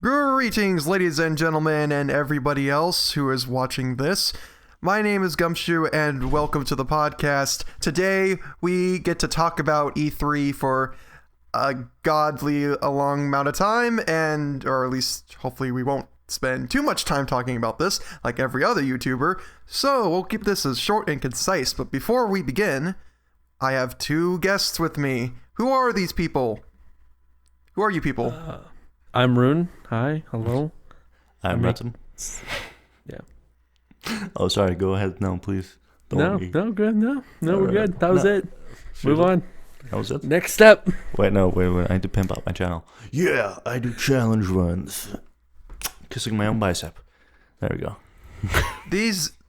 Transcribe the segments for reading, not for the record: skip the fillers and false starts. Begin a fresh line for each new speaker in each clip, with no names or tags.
Greetings, ladies and gentlemen, and everybody else who is watching this. My name is Gumshoe, and welcome to the podcast. Today, we get to talk about E3 for a long amount of time, or at least, hopefully, we won't spend too much time talking about this, like every other YouTuber. So, we'll keep this as short and concise, but before we begin, I have two guests with me. Who are these people? Who are you people?
I'm Rune. Hi. Hello.
I'm Rhetam.
Yeah.
Oh, sorry. Go ahead now, please.
No, good. No, we're good. That was it. Move on.
That was it?
Next step.
Wait. I need to pimp out my channel. Yeah, I do challenge runs. Kissing my own bicep. There we go.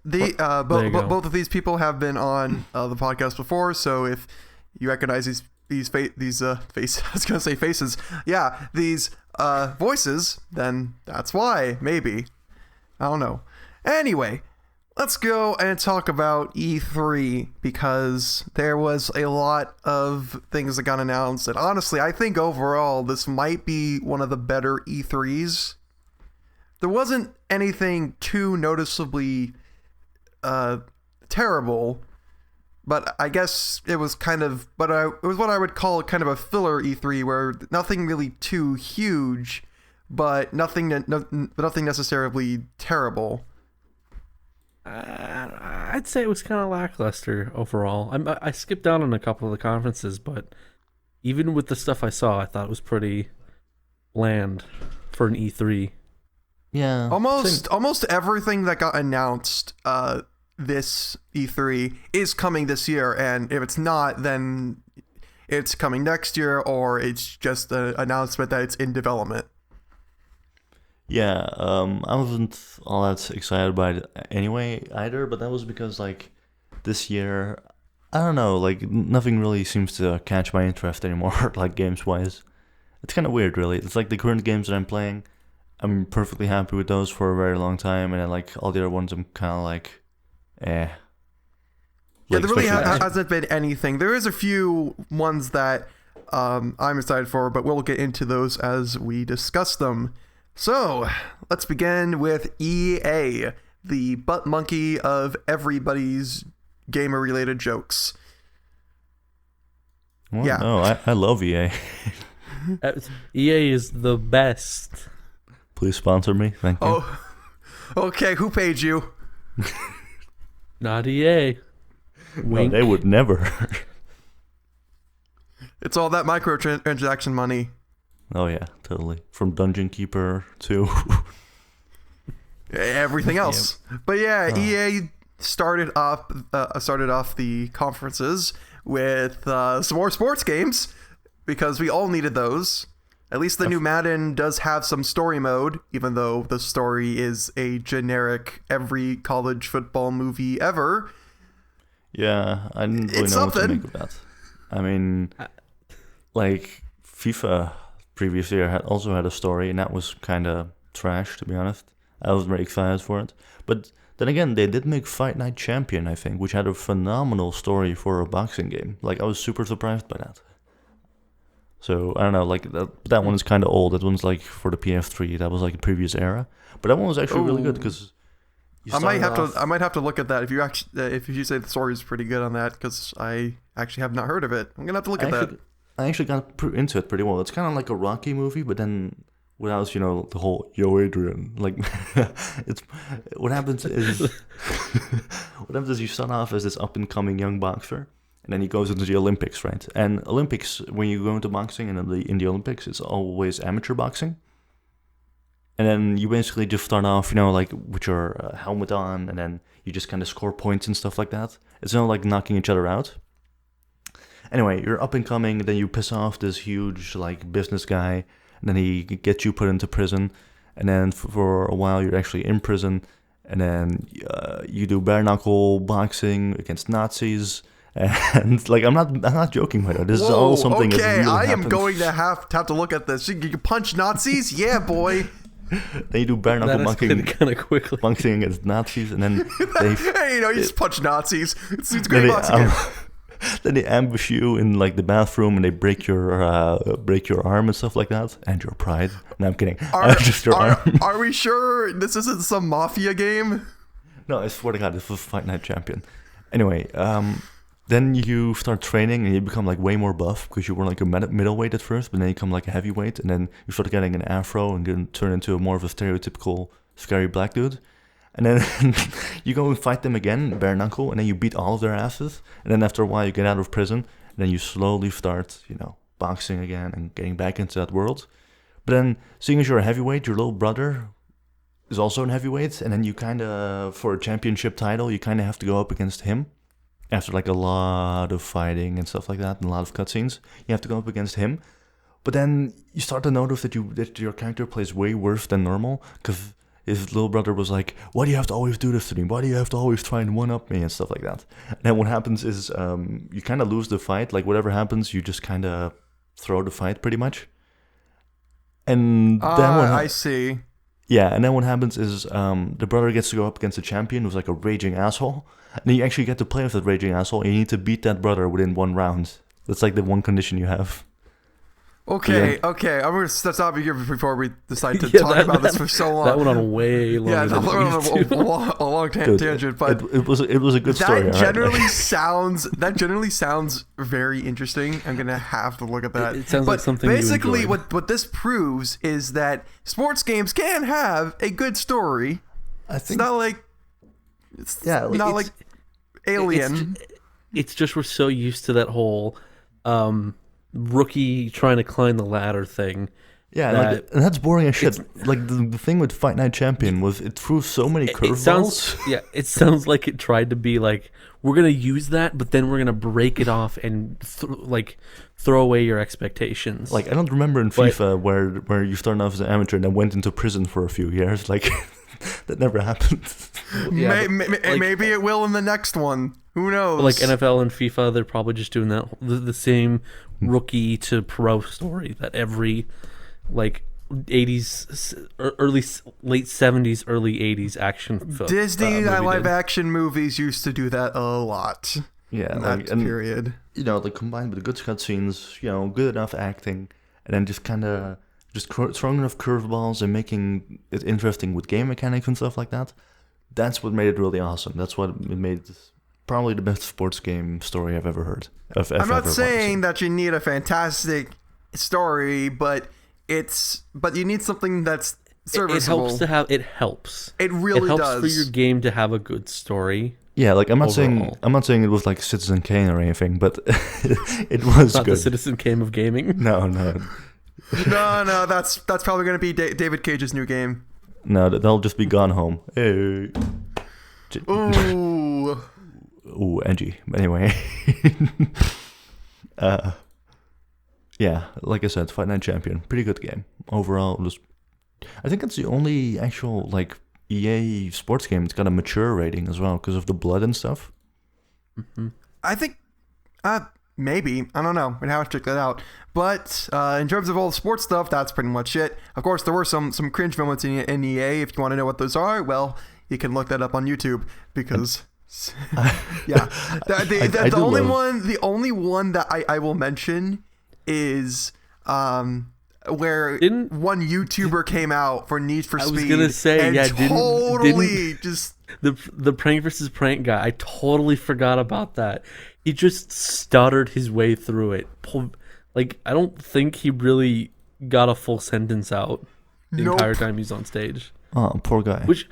Both of these people have been on the podcast before, so if you recognize these faces, I was gonna say faces. Yeah, these voices, then that's why. Maybe, I don't know. Anyway, let's go and talk about E3 because there was a lot of things that got announced, and honestly, I think overall this might be one of the better E3s. There wasn't anything too noticeably terrible, but I guess it was it was what I would call kind of a filler E3 where nothing really too huge, but nothing necessarily terrible.
I'd say it was kind of lackluster overall. I skipped out on a couple of the conferences, but even with the stuff I saw, I thought it was pretty bland for an E3.
Yeah.
Almost everything that got announced this E3 is coming this year, and if it's not, then it's coming next year, or it's just an announcement that it's in development.
Yeah, I wasn't all that excited by it anyway either, but that was because this year, I don't know, nothing really seems to catch my interest anymore, games-wise. It's kind of weird, really. It's the current games that I'm playing, I'm perfectly happy with those for a very long time, and then all the other ones I'm kind of eh.
Yeah, there really hasn't been anything. There is a few ones that I'm excited for, but we'll get into those as we discuss them. So, let's begin with EA, the butt monkey of everybody's gamer-related jokes.
Well, yeah. No, I love EA.
EA is the best.
Please sponsor me. Thank you.
Oh, okay. Who paid you?
Not EA.
Wink. No, they would never.
It's all that microtransaction money.
Oh yeah, totally. From Dungeon Keeper to
everything else. Yep. But yeah, EA started off the conferences with some more sports games because we all needed those. At least the new Madden does have some story mode, even though the story is a generic every college football movie ever.
Yeah, I didn't really know what to make of that. I mean, FIFA previous year also had a story, and that was kind of trash, to be honest. I was very excited for it. But then again, they did make Fight Night Champion, I think, which had a phenomenal story for a boxing game. I was super surprised by that. So, I don't know, that one is kind of old. That one's, for the PS3. That was, a previous era. But that one was actually really good, because
I might have to look at that if you say the story is pretty good on that, because I actually have not heard of it. I'm going to have to look at that.
I actually got into it pretty well. It's kind of like a Rocky movie, but then without, the whole, yo, Adrian. It's what happens is you start off as this up-and-coming young boxer, and then he goes into the Olympics, right? And Olympics, when you go into boxing and in the Olympics, it's always amateur boxing. And then you basically just start off, with your helmet on, and then you just kind of score points and stuff like that. It's not knocking each other out. Anyway, you're up and coming, then you piss off this huge, business guy, and then he gets you put into prison, and then for a while you're actually in prison, and then you do bare knuckle boxing against Nazis. And I'm not joking right now. This is all something that really
I am
happens.
going to have to look at this. You can punch Nazis, yeah, boy.
Then you do bare knuckle boxing,
kind of quickly.
Boxing against Nazis, and then
you just punch Nazis. It's great boxing.
then they ambush you in like the bathroom and they break your arm and stuff like that, and your pride. No, I'm kidding. Just your arm.
Are we sure this isn't some mafia game?
No, I swear to God, this was Fight Night Champion. Anyway, then you start training and you become like way more buff because you were like a middleweight at first, but then you become like a heavyweight, and then you start getting an afro and then turn into more of a stereotypical scary black dude. And then you go and fight them again, bare knuckle, and then you beat all of their asses. And then after a while, you get out of prison, and then you slowly start, boxing again and getting back into that world. But then, seeing as you're a heavyweight, your little brother is also an heavyweight, and then you kind of, for a championship title, you kind of have to go up against him. After like a lot of fighting and stuff like that, and a lot of cutscenes, you have to go up against him. But then you start to notice that your character plays way worse than normal, because his little brother was like, why do you have to always do this to me? Why do you have to always try and one-up me and stuff like that? And then what happens is you kind of lose the fight. Like whatever happens, you just kind of throw the fight pretty much. And then
I see.
Yeah, and then what happens is the brother gets to go up against a champion who's like a raging asshole. And then you actually get to play with that raging asshole, and you need to beat that brother within one round. That's like the one condition you have.
Okay. I'm going to stop you here before we decide to talk about this for so long.
That went on a way long.
Yeah, that went on a long tangent, but
it was a good story.
That generally sounds very interesting. I'm gonna have to look at that.
It sounds like something.
Basically, what this proves is that sports games can have a good story.
I think
it's not like Alien.
It's just we're so used to that whole rookie trying to climb the ladder thing.
Yeah, and that's boring as shit. Like the thing with Fight Night Champion was it threw so many curveballs.
It sounds like it tried to be like, we're gonna use that, but then we're gonna break it off and throw away your expectations.
Like I don't remember in FIFA where you started off as an amateur and then went into prison for a few years. Like that never happened.
Yeah, maybe it will in the next one. Who knows?
Like NFL and FIFA, they're probably just doing that the same rookie to pro story that every 80s, late 70s, early 80s action film.
Disney live action movies used to do that a lot.
Yeah,
in that period.
Combined with the good cutscenes, good enough acting, and then just kind of throwing enough curveballs and making it interesting with game mechanics and stuff like that. That's what made it really awesome. That's what it made probably the best sports game story I've ever heard.
I'm not saying that you need a fantastic story, but you need something that's serviceable.
It helps.
It really does.
It helps for your game to have a good story.
Yeah, like I'm not saying it was like Citizen Kane or anything, but it was
not
good.
The Citizen Kane of gaming.
No.
No, that's probably going to be David Cage's new game.
No, that'll just be Gone Home. Hey. Ooh, edgy. Anyway. Yeah, like I said, Fight Night Champion. Pretty good game. Overall, I think it's the only actual, EA sports game that's got a mature rating as well, because of the blood and stuff.
Mm-hmm.
I think, maybe. I don't know. We'd have to check that out. But in terms of all the sports stuff, that's pretty much it. Of course, there were some cringe moments in EA. If you want to know what those are, well, you can look that up on YouTube, because... yeah, the only one that I will mention is where one YouTuber came out for Need for Speed.
I was gonna say,
and just
the prank versus prank guy. I totally forgot about that. He just stuttered his way through it. I don't think he really got a full sentence out the entire time he's on stage.
Oh, poor guy.
Which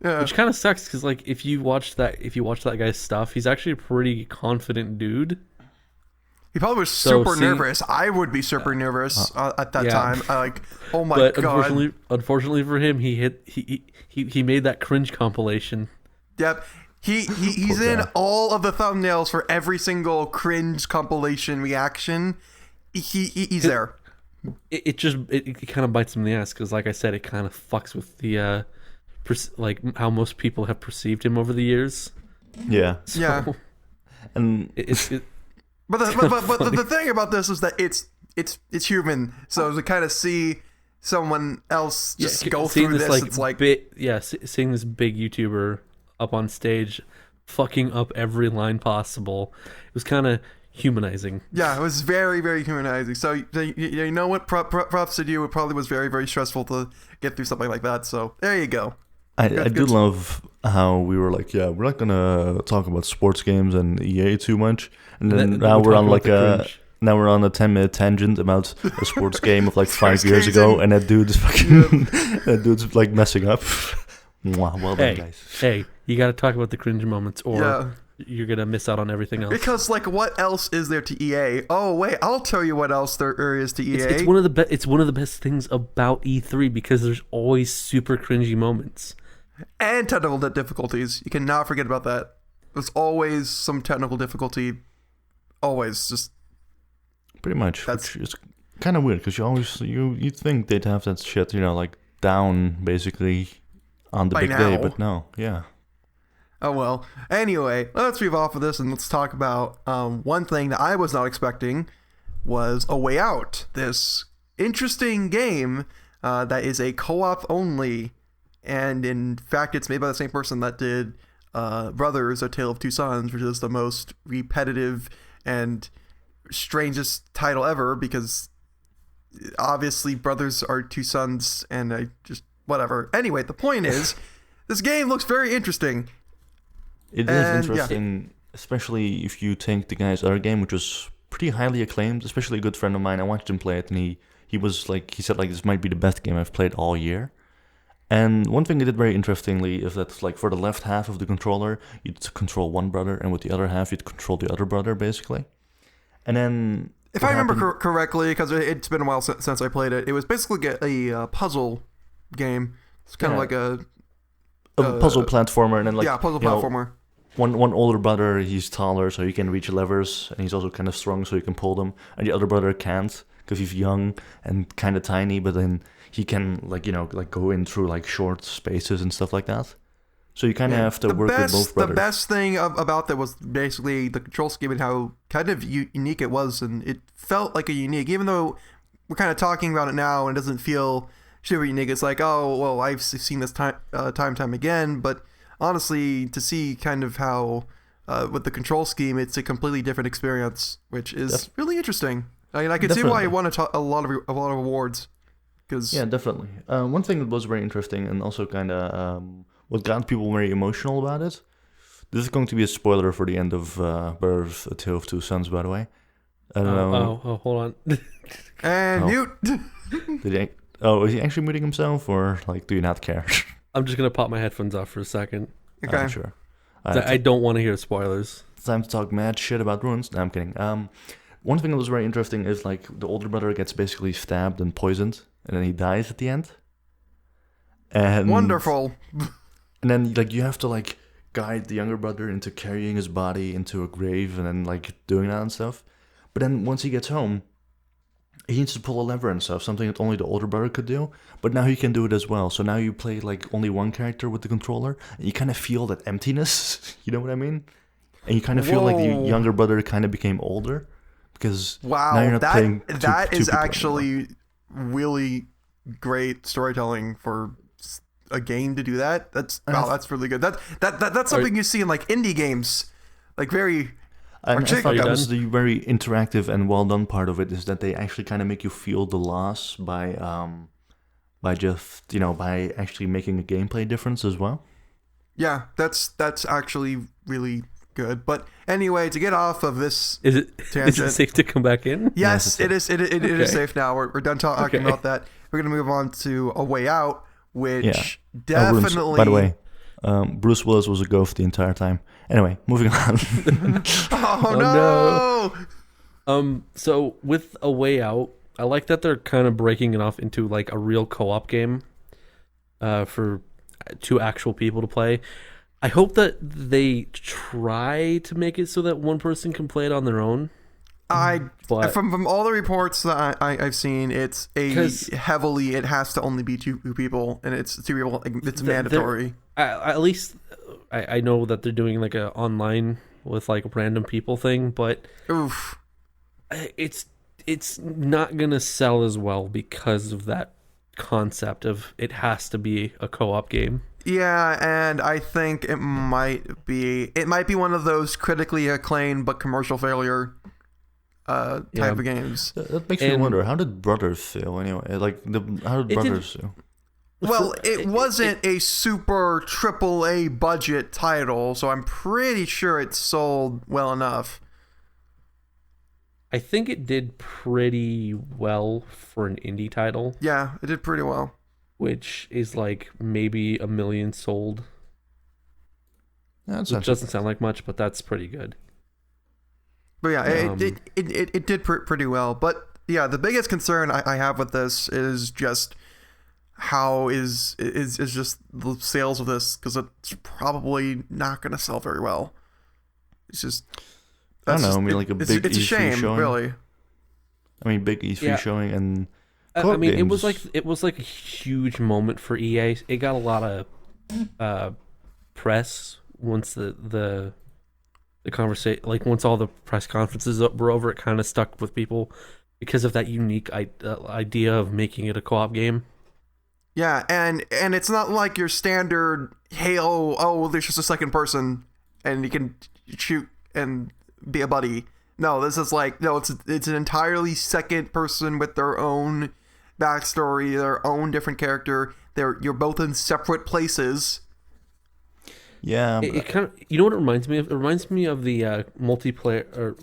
kind of sucks, because if you watch that guy's stuff, he's actually a pretty confident dude. He
probably was super nervous. I would be super nervous at that time. Oh my god!
Unfortunately for him, he made that cringe compilation.
Yep, he's in all of the thumbnails for every single cringe compilation reaction. He's there.
It kind of bites him in the ass, because, like I said, it kind of fucks with the how most people have perceived him over the years.
Yeah.
So,
yeah.
And
But the thing about this is that it's human. So to kind of see someone else just go through this, it's
seeing this big YouTuber up on stage fucking up every line possible. It was kind of humanizing.
Yeah, it was very, very humanizing. So you know what? Props to you. It probably was very, very stressful to get through something like that. So there you go.
I do love how we were like, yeah, we're not gonna talk about sports games and EA too much, and then now we're on like a 10-minute tangent about a sports game of like 5 years ago, and that dude's fucking that dude's like messing up. Well done, guys.
Hey, you got to talk about the cringe moments, or you're gonna miss out on everything else.
Because like, what else is there to EA? Oh wait, I'll tell you what else there is to EA.
It's one of the best things about E3 because there's always super cringy moments
and technical difficulties. You cannot forget about that. There's always some technical difficulty. Always, just
pretty much. Which is kind of weird because you think they'd have that shit, like down basically on the big day, but no, yeah.
Oh well. Anyway, let's move off of this and let's talk about one thing that I was not expecting was A Way Out. This interesting game that is a co-op only, and in fact, it's made by the same person that did Brothers: A Tale of Two Sons, which is the most repetitive and strangest title ever because obviously brothers are two sons, and I just whatever. Anyway, the point is, this game looks very interesting.
It is interesting, especially if you take the guy's other game, which was pretty highly acclaimed. Especially a good friend of mine. I watched him play it, and he said this might be the best game I've played all year. And one thing they did very interestingly is that like for the left half of the controller, you'd control one brother, and with the other half, you'd control the other brother, basically. And then,
if I remember correctly, because it's been a while since I played it, it was basically a puzzle game. It's kind of like a
puzzle platformer, and then
puzzle platformer.
One older brother, he's taller, so he can reach levers, and he's also kind of strong, so he can pull them. And the other brother can't, because he's young and kind of tiny, but then he can go in through like short spaces and stuff like that. So you kind of have to work with both brothers.
The best thing about that was basically the control scheme and how kind of unique it was, and it felt like a unique, even though we're kind of talking about it now and it doesn't feel super unique. It's like, oh, well, I've seen this time again, but honestly, to see kind of how with the control scheme, it's a completely different experience, which is really interesting. I mean, I could see why it won a lot of awards.
Yeah, definitely. One thing that was very interesting and also kind of what got people very emotional about it. This is going to be a spoiler for the end of Brothers: A Tale of Two Sons, by the way. I don't know.
Oh, hold on.
And mute.
Is he actually muting himself, or like, do you not care?
I'm just gonna pop my headphones off for a second.
Okay.
Sure.
I don't want to hear spoilers.
It's time to talk mad shit about runes. No, I'm kidding. One thing that was very interesting is like the older brother gets basically stabbed and poisoned, and then he dies at the end. And
wonderful.
And then like you have to like guide the younger brother into carrying his body into a grave, and then like doing that and stuff. But then once he gets home, he needs to pull a lever and stuff, something that only the older brother could do. But now he can do it as well. So now you play like only one character with the controller, and you kind of feel that emptiness. You know what I mean? And you kind of feel like the younger brother kind of became older because now you're not playing two
that is
people
actually
anymore.
Really great storytelling for a game to do that. That's really good. That's something you see in like indie games, like very.
And I thought that was the very interactive and well done part of it, is that they actually kind of make you feel the loss by actually making a gameplay difference as well.
Yeah, that's actually really good. But anyway, to get off of this tangent,
is it safe to come back in?
Yes, it is. It is safe now. We're done talking about that. We're gonna move on to A Way Out, which definitely.
By the way, Bruce Willis was a ghost the entire time. Anyway, moving on.
Oh no!
So with A Way Out, I like that they're kind of breaking it off into like a real co-op game, for two actual people to play. I hope that they try to make it so that one person can play it on their own.
From all the reports that I've seen, it's heavily. It has to only be two people, and it's two people. It's mandatory.
At least I know that they're doing like a online with like a random people thing, but
oof,
it's not gonna sell as well because of that concept of it has to be a co-op game.
Yeah, and I think it might be one of those critically acclaimed but commercial failure type of games.
That makes me wonder, how did Brothers feel anyway? Like, how did Brothers feel?
Well, it wasn't a super triple A budget title, so I'm pretty sure it sold well enough.
I think it did pretty well for an indie title.
Yeah, it did pretty well.
Which is like maybe 1 million sold.
Which
doesn't sound like much, but that's pretty good.
But yeah, it did pretty well. But yeah, the biggest concern I have with this is just how is just the sales of this, because it's probably not going to sell very well. It's just,
I don't know. I mean, like
it's a shame,
showing.
Really.
I mean, big E3 showing and.
I mean, it was like a huge moment for EA. It got a lot of press once the conversation, like once all the press conferences were over. It kind of stuck with people because of that unique idea of making it a co-op game.
Yeah, and it's not like your standard Halo. Oh, there's just a second person, and you can shoot and be a buddy. No, this is like it's an entirely second person with their own backstory, their own different character. You're both in separate places.
Yeah,
it kind of, you know what it reminds me of? It reminds me of the multiplayer, or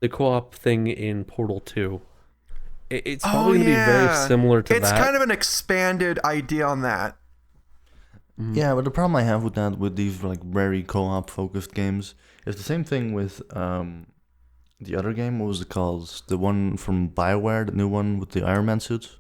the co-op thing in Portal 2. It's probably going to be very similar to that.
It's kind of an expanded idea on that.
Yeah, but the problem I have with that, with these like very co-op focused games, is the same thing with the other game. What was it called? The one from BioWare, the new one with the Iron Man suits?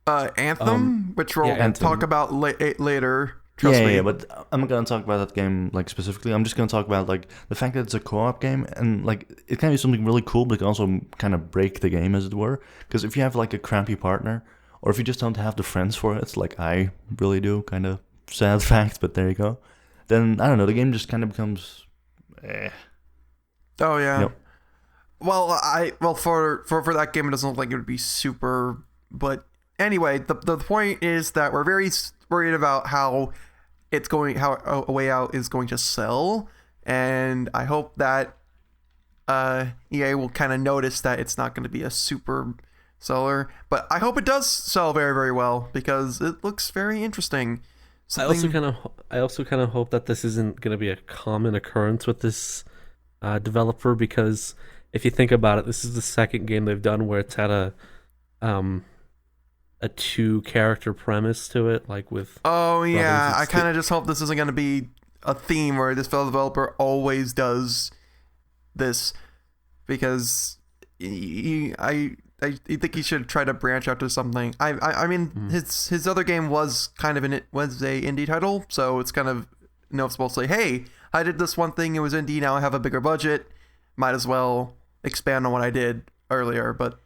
Anthem, which we'll talk about later. Trust me.
Yeah, but I'm not going to talk about that game like specifically. I'm just going to talk about like the fact that it's a co-op game, and like it can be something really cool, but it can also kind of break the game, as it were. Because if you have like a crappy partner, or if you just don't have the friends for it, like I really do, kind of sad fact, but there you go. Then I don't know, the game just kind of becomes.
Oh yeah.
Yep.
Well, for that game, it doesn't look like it would be super. But anyway, the point is that we're very worried about how A Way Out is going to sell, and I hope that EA will kind of notice that it's not going to be a super seller. But I hope it does sell very, very well, because it looks very interesting.
I also kind of hope that this isn't going to be a common occurrence with this developer, because if you think about it, this is the second game they've done where it's had a 2-character premise to it, like with.
Oh yeah, I kind of just hope this isn't going to be a theme where this fellow developer always does this, because I think he should try to branch out to something. I mean, his other game was kind of was a indie title, so it's kind of noticeable to say, hey, I did this one thing, it was indie, now I have a bigger budget, might as well expand on what I did earlier. But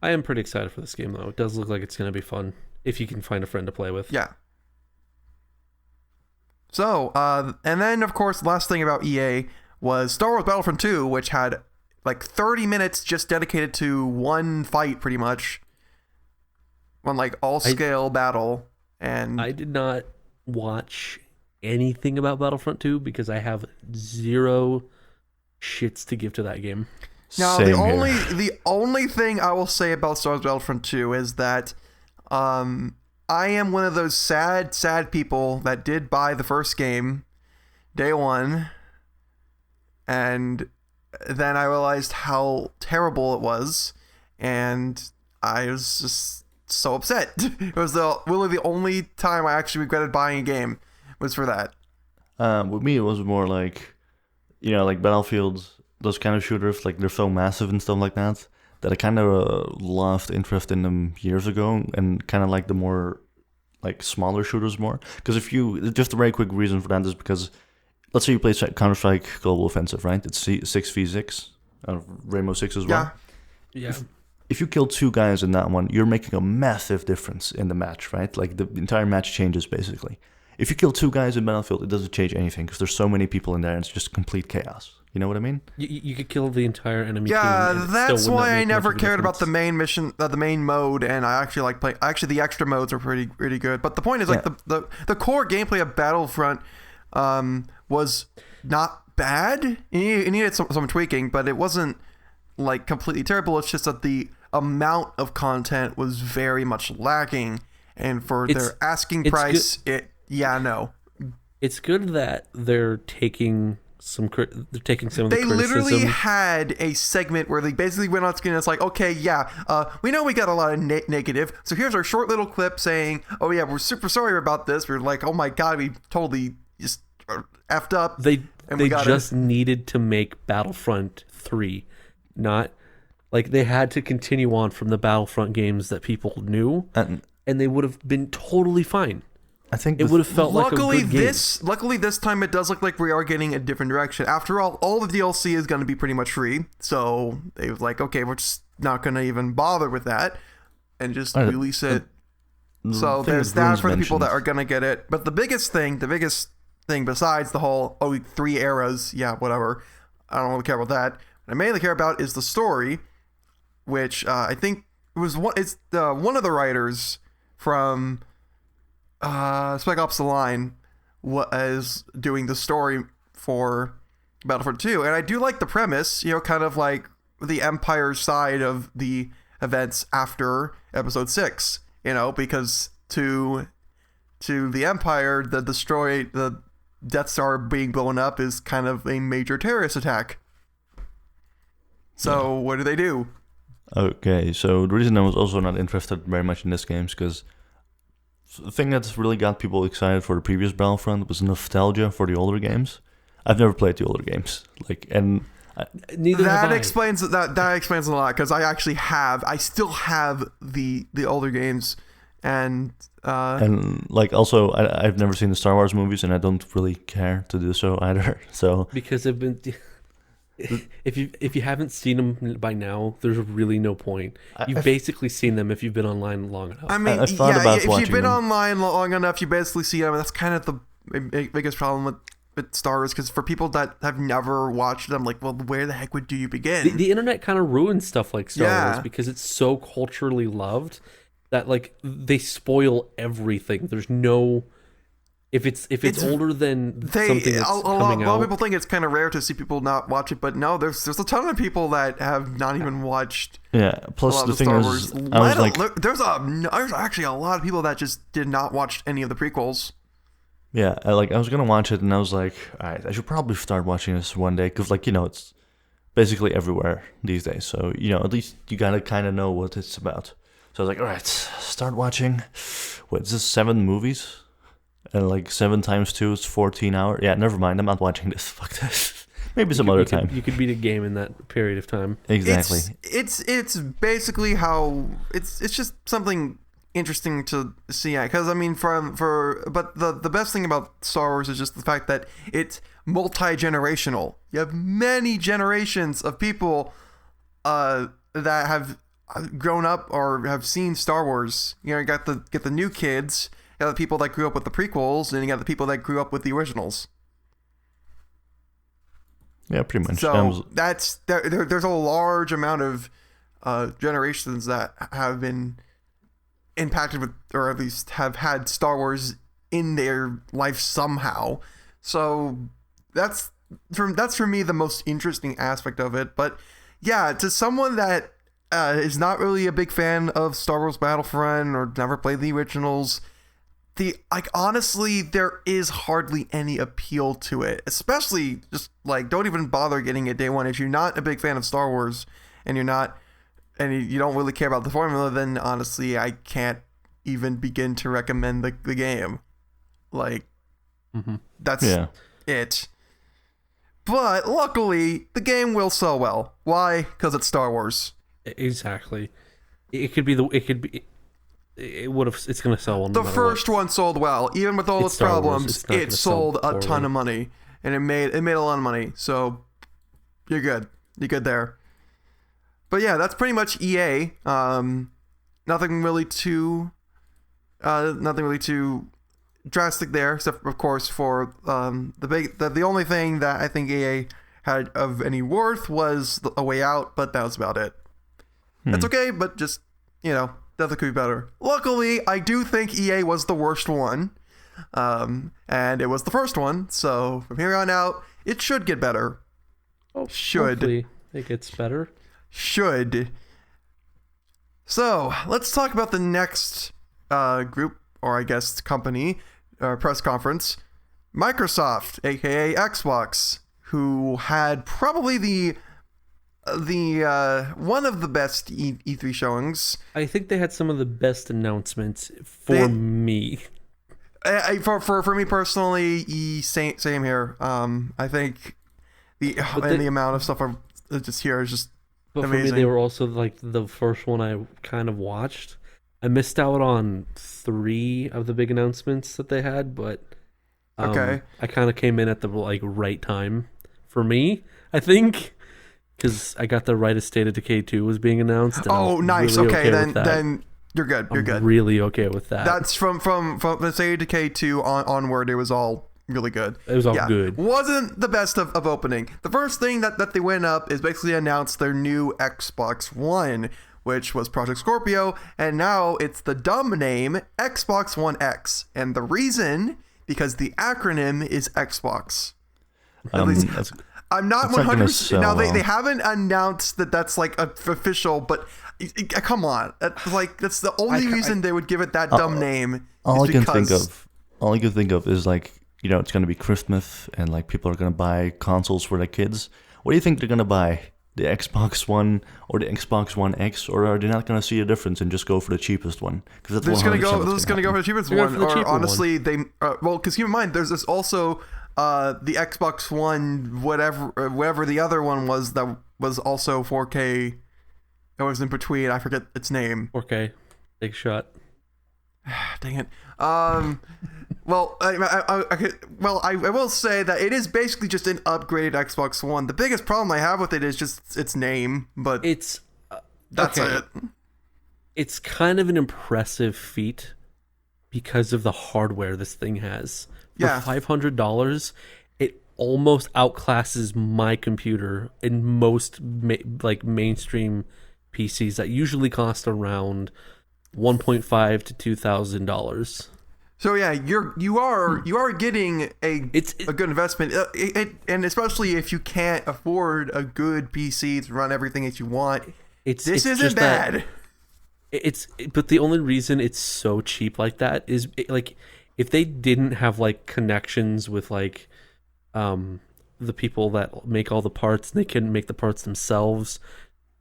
I am pretty excited for this game, though. It does look like it's going to be fun if you can find a friend to play with.
Yeah. So, and then of course, last thing about EA was Star Wars Battlefront 2, which had like 30 minutes just dedicated to one fight, pretty much. One like all-scale battle. And
I did not watch anything about Battlefront 2 because I have 0 shits to give to that game.
Now, the only thing I will say about Star Wars Battlefront 2 is that I am one of those sad people that did buy the first game day one, and then I realized how terrible it was, and I was just so upset. It was really the only time I actually regretted buying a game was for that.
With me, it was more like, like Battlefield, those kind of shooters, like they're so massive and stuff like that I kind of lost interest in them years ago, and kind of like the more like smaller shooters more. Because just a very quick reason for that is because, let's say you play Counter-Strike Global Offensive, right? It's 6v6, Rainbow Six as well.
Yeah.
If you kill 2 guys in that one, you're making a massive difference in the match, right? Like the entire match changes basically. If you kill 2 guys in Battlefield, it doesn't change anything because there's so many people in there and it's just complete chaos. You know what I mean?
You could kill the entire enemy team.
Yeah,
and it
that's
still would not
why I
make
never
much of a
cared about the
difference.
main mission, the main mode, and I actually like play. Actually, the extra modes are pretty good. But the point is, like the core gameplay of Battlefront was not bad. It needed some tweaking, but it wasn't like completely terrible. It's just that the amount of content was very much lacking, and for their asking price, no.
It's good that they're taking some of the criticism.
They literally had a segment where they basically went on screen and it's like, okay, we know we got a lot of negative, so here's our short little clip saying, oh yeah, we're super sorry about this. We're like, oh my god, we totally just effed up.
They just needed to make Battlefront 3, not like they had to continue on from the Battlefront games that people knew, and they would have been totally fine. I think it would have felt like a good game.
Luckily, this time it does look like we are getting a different direction. After all the DLC is going to be pretty much free, so they was like, okay, we're just not going to even bother with that and just release it. So there's that for the people that are going to get it. But the biggest thing besides the whole 3 eras, whatever, I don't really care about that. What I mainly care about is the story, which I think one of the writers from Spec Ops: The Line was doing the story for Battlefront 2, and I do like the premise, kind of like the Empire side of the events after Episode 6, because to the Empire, the Death Star being blown up is kind of a major terrorist attack. So what do they do?
Okay, so the reason I was also not interested very much in this game is because the thing that's really got people excited for the previous Battlefront was nostalgia for the older games. I've never played the older games,
neither have I.
Explains that explains a lot, because I still have the older games, and
also I've never seen the Star Wars movies, and I don't really care to do so either. So
because they've been. If you haven't seen them by now, there's really no point. You've basically seen them if you've been online long enough.
I mean, if you've been online long enough, you basically see them. That's kind of the biggest problem with Star Wars, because for people that have never watched them, like, well, where the heck do you begin?
The internet kind of ruins stuff like Star Wars because it's so culturally loved that like they spoil everything. There's no. If it's older than something that's coming out.
A lot of people think it's kind of rare to see people not watch it, but no, there's a ton of people that have not even watched.
Yeah. Plus the thing is,
there's actually a lot of people that just did not watch any of the prequels.
Yeah, I was gonna watch it, and I was like, all right, I should probably start watching this one day, because it's basically everywhere these days. So at least you gotta kind of know what it's about. So I was like, all right, start watching. What is this? 7 movies? And 7 times 2 is 14 hours. Yeah, never mind. I'm not watching this. Fuck this. Maybe some other time.
You could beat a game in that period of time.
Exactly.
It's basically how it's just something interesting to see. Because I mean, but the best thing about Star Wars is just the fact that it's multi-generational. You have many generations of people that have grown up or have seen Star Wars. You got the new kids. You got the people that grew up with the prequels, and you got the people that grew up with the originals.
Yeah, pretty much.
So there's a large amount of generations that have been impacted with, or at least have had Star Wars in their life somehow. So that's for me the most interesting aspect of it. But yeah, to someone that is not really a big fan of Star Wars Battlefront or never played the originals, honestly, there is hardly any appeal to it. Especially just don't even bother getting it day one. If you're not a big fan of Star Wars and you don't really care about the formula, then honestly, I can't even begin to recommend the game. That's it. But luckily, the game will sell well. Why? Because it's Star Wars.
Exactly. It's going to sell one.
The first one sold well, even with all its problems. It sold a ton of money, and it made a lot of money. So you're good. You're good there. But yeah, that's pretty much EA. Nothing really too drastic there, except of course for the only thing that I think EA had of any worth was A Way Out, but that was about it. That's okay, but just, definitely could be better. Luckily, I do think EA was the worst one, and it was the first one, so from here on out, it should get better.
Oh,
should.
Hopefully it gets better.
Should. So, let's talk about the next group, or I guess company, press conference. Microsoft, aka Xbox, who had probably the one of the best E3 showings.
I think they had some of the best announcements for me.
For me personally, same here. I think the amount of stuff I just hear is just
but
amazing.
For me, they were also like the first one I kind of watched. I missed out on 3 of the big announcements that they had, but
okay,
I kind of came in at the right time for me, I think, because I got the Right of State of Decay 2 was being announced. And
nice.
Really
okay,
then
then you're good. You're good.
Really okay with that.
That's from the State of Decay 2 onward. It was all really good.
It was all good.
Wasn't the best of opening. The first thing that they went up is basically announced their new Xbox One, which was Project Scorpio, and now it's the dumb name Xbox One X. And the reason, because the acronym is Xbox. At least I'm not 100%. Now they haven't announced that that's like official, but come on, that's the only reason they would give it that dumb name.
All I can think of is it's going to be Christmas and people are going to buy consoles for their kids. What do you think they're going to buy? The Xbox One or the Xbox One X, or are they not going to see a difference and just go for the cheapest one? Because
they're just going to go for the cheapest one. Or honestly, because keep in mind, there's this also the Xbox One, whatever the other one was that was also 4K. It was in between. I forget its name.
4K, big shot.
Dang it. Well, I will say that it is basically just an upgraded Xbox One. The biggest problem I have with it is just its name, but that's it.
It's kind of an impressive feat because of the hardware this thing has. For $500, it almost outclasses my computer in most mainstream PCs that usually cost around $1,500 to $2,000.
So yeah, you are getting a good investment, and especially if you can't afford a good PC to run everything that you want. This isn't bad.
But the only reason it's so cheap like that is if they didn't have connections with the people that make all the parts and they couldn't make the parts themselves,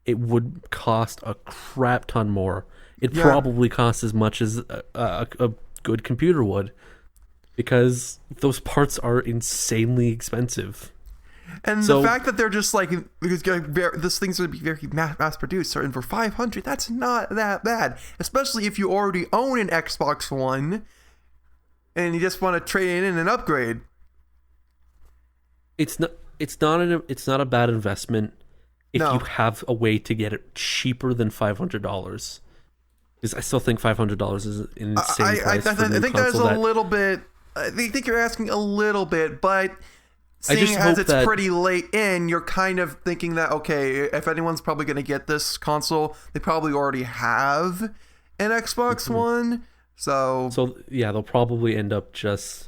it would cost a crap ton more. It probably costs as much as a good computer would, because those parts are insanely expensive.
And the fact that they're just because this thing's going to be very mass produced, and for $500, that's not that bad, especially if you already own an Xbox One and you just want to trade it in and upgrade. It's not
a bad investment if you have a way to get it cheaper than $500. Because I still think $500 is an insane price. I
think that's a little bit. I think you're asking a little bit, but seeing as it's pretty late in, you're kind of thinking that, okay, if anyone's probably going to get this console, they probably already have an Xbox One. So yeah, they'll probably end up just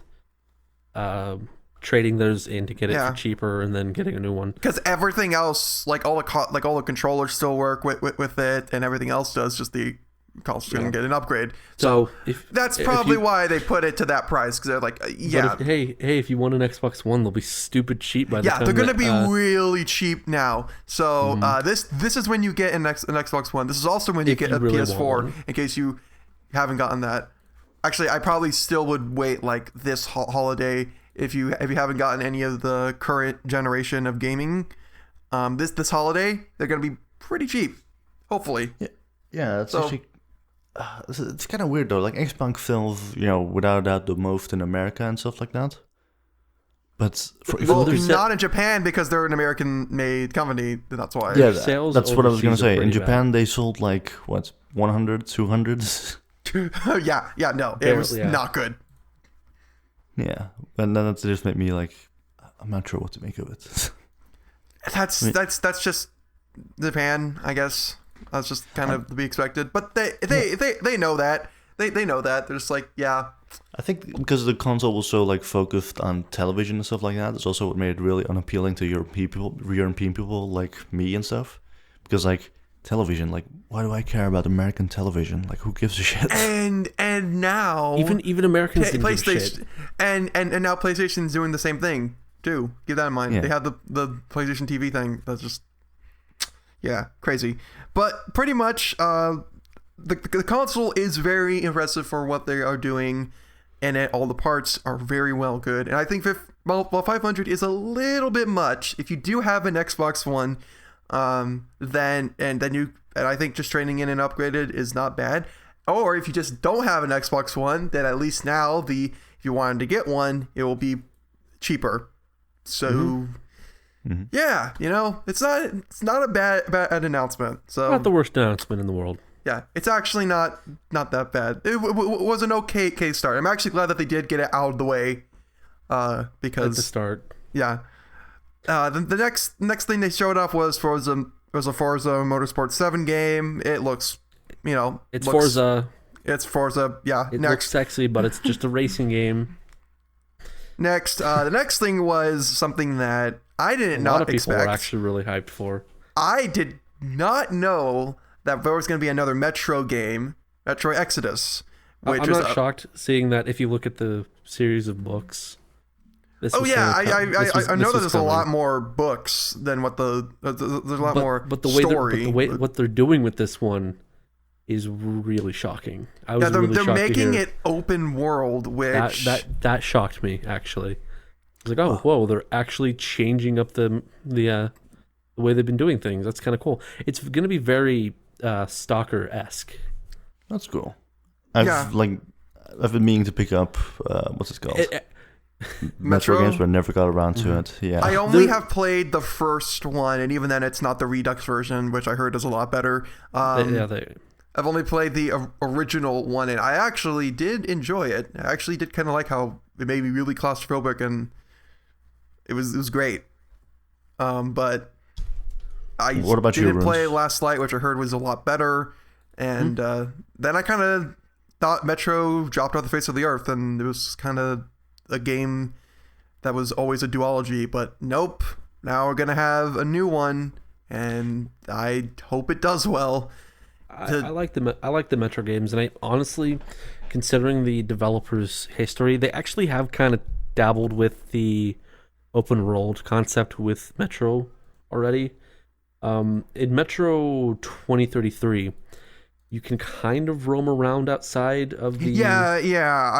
trading those in to get it for cheaper and then getting a new one.
Because everything else, all the controllers still work with it, and everything else does. Just the console's going to get an upgrade. So that's probably why they put it to that price, because they're like,
if you want an Xbox One, they'll be stupid cheap by the time.
Yeah, they're going to be really cheap now. So this is when you get an Xbox One. This is also when you get a PS4, in case you haven't gotten that. Actually, I probably still would wait this holiday if you haven't gotten any of the current generation of gaming. This holiday, they're going to be pretty cheap, hopefully.
Yeah, it's actually. It's kind of weird though. Xbox sells, without a doubt, the most in America and stuff like that. But
not in Japan, because they're an American-made company. That's why.
Yeah, that's what I was gonna say. In Japan, they sold 100, 200.
No, it was not good.
Yeah, and then that just made me I'm not sure what to make of it.
That's just Japan, I guess. That's just kind of to be expected. But they know that. They know that. They're just like, yeah.
I think because the console was so like focused on television and stuff like that, it's also what made it really unappealing to European people like me and stuff. Because like television, like why do I care about American television? Like who gives a shit?
And now
even Americans didn't give a shit.
And now PlayStation's doing the same thing too. Keep that in mind.
Yeah.
They have the PlayStation TV thing. That's just crazy. But pretty much the console is very impressive for what they are doing, and all the parts are very well good. And I think 500 is a little bit much. If you do have an Xbox One, then I think just trading in and upgraded is not bad. Or if you just don't have an Xbox One, then at least now if you wanted to get one, it will be cheaper. So yeah, it's not a bad announcement. So
Not the worst announcement in the world.
yeah, it's actually not that bad. It was an okay start. I'm actually glad that they did get it out of the way, because
At the start.
yeah. The next thing they showed off was a Forza Motorsport 7 game. It looks,
It's Forza.
It's Forza. Yeah.
It looks sexy, but it's just a racing game.
Next, the next thing was something that I did
A
not
lot of people
expect.
were actually really hyped for.
I did not know that there was going to be another Metro game, Metro Exodus. Which
I'm
is
not shocked seeing that if you look at the series of books.
I know that there's a lot more books than what there's a lot more story.
What they're doing with this one is really shocking. I was
they're
really shocked
making
to hear
it open world, which
that shocked me actually. I was like, oh, whoa, they're actually changing up the way they've been doing things. That's kind of cool. It's going to be very Stalker-esque.
That's cool. I've been meaning to pick up what's it called? Metro games, but I never got around to it. Yeah,
I only have played the first one, and even then, it's not the Redux version, which I heard is a lot better. I've only played the original one, and I actually did enjoy it. I actually did kind of like how it made me really claustrophobic, and it was great. But I didn't play Last Light, which I heard was a lot better, and then I kind of thought Metro dropped off the face of the earth, and it was kind of a game that was always a duology, but nope. Now we're gonna have a new one, and I hope it does well.
I like the Metro games, and I honestly, considering the developers' history, they actually have kind of dabbled with the open world concept with Metro already. In Metro 2033, you can kind of roam around outside of the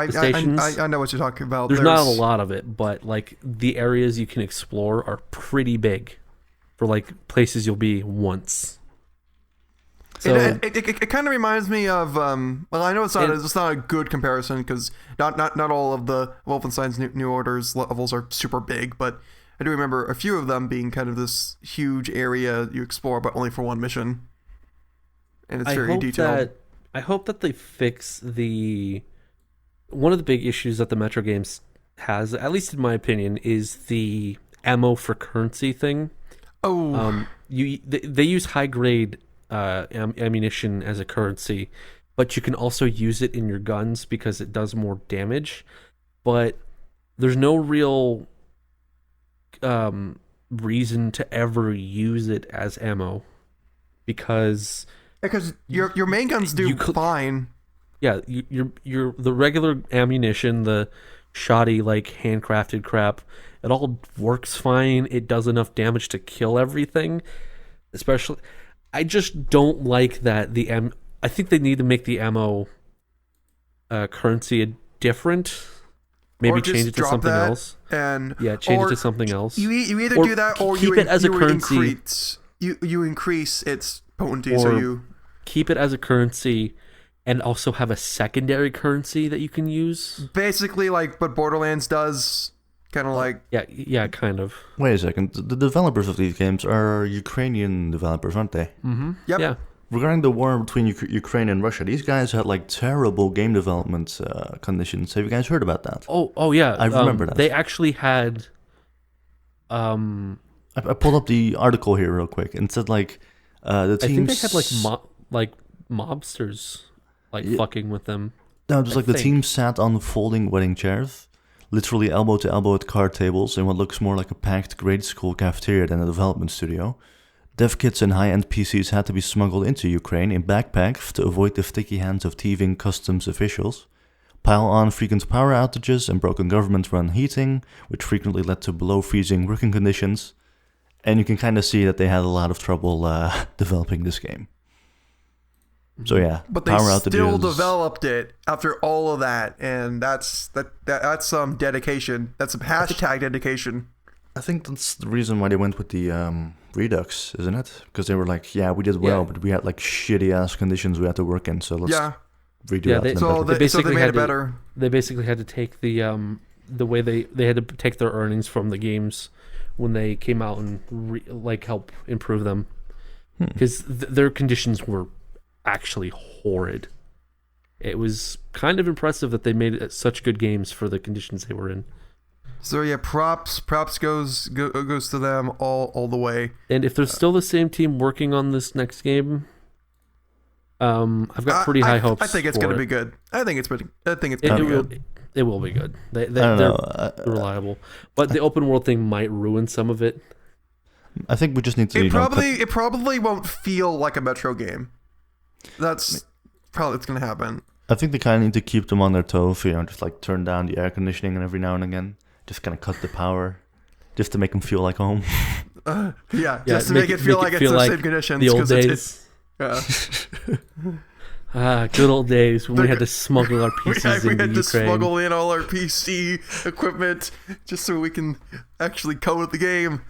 stations.
I know what you're talking about.
There's not a lot of it, but like the areas you can explore are pretty big for like places you'll be once. So
it kind of reminds me of I know it's not a good comparison because not all of the Wolfenstein's New Order's levels are super big, but I do remember a few of them being kind of this huge area you explore, but only for one mission. And it's very detailed.
I hope that they fix one of the big issues that the Metro games has, at least in my opinion, is the ammo for currency thing. They use high grade ammunition as a currency, but you can also use it in your guns because it does more damage. But there's no real reason to ever use it as ammo because your main guns do fine. Yeah, your the regular ammunition, the shoddy like handcrafted crap, it all works fine. It does enough damage to kill everything. Especially, I just don't like that I think they need to make the ammo currency different. Maybe change it to something else. Change it to something else.
You either do that or
keep it as a currency.
You increase its potency,
keep it as a currency and also have a secondary currency that you can use. Basically
like what Borderlands does, kind of like...
Yeah, kind of.
Wait a second. The developers of these games are Ukrainian developers, aren't they?
Mm-hmm.
Yep.
Yeah.
Regarding the war between Ukraine and Russia, these guys had like terrible game development conditions. Have you guys heard about that?
Oh yeah.
I remember that.
They actually had
I pulled up the article here real quick and said like the team.
I think they had like mobsters fucking with them.
No, just like the team sat on folding wedding chairs, literally elbow to elbow at card tables in what looks more like a packed grade school cafeteria than a development studio. Dev kits and high-end PCs had to be smuggled into Ukraine in backpacks to avoid the sticky hands of thieving customs officials. Pile on frequent power outages and broken government-run heating, which frequently led to below-freezing working conditions. And you can kind of see that they had a lot of trouble developing this game. So yeah,
but they still developed it after all of that, and that's some dedication. That's some hashtag dedication.
I think that's the reason why they went with the Redux, isn't it? Because they were like, yeah, we did well, but we had like shitty ass conditions we had to work in, so let's redo that.
So
they made it better.
They basically had to take the way they had to take their earnings from the games when they came out and help improve them, because their conditions were actually horrid. It was kind of impressive that they made such good games for the conditions they were in.
So yeah, props goes to them all the way.
And if there's still the same team working on this next game, I've got pretty high hopes.
I think it's going to be good. I think it's pretty
good. It will be good. They're reliable, but the open world thing might ruin some of it.
I think we just need to.
It probably won't feel like a Metro game. That's probably what's going to happen.
I think they kind of need to keep them on their toes, just like turn down the air conditioning and every now and again. Just kind of cut the power, just to make them feel like home.
Just to make it feel like it's the same conditions.
The old days. Good old days when we had to smuggle our PCs into Ukraine. We had to
smuggle in all our PC equipment just so we can actually code the game.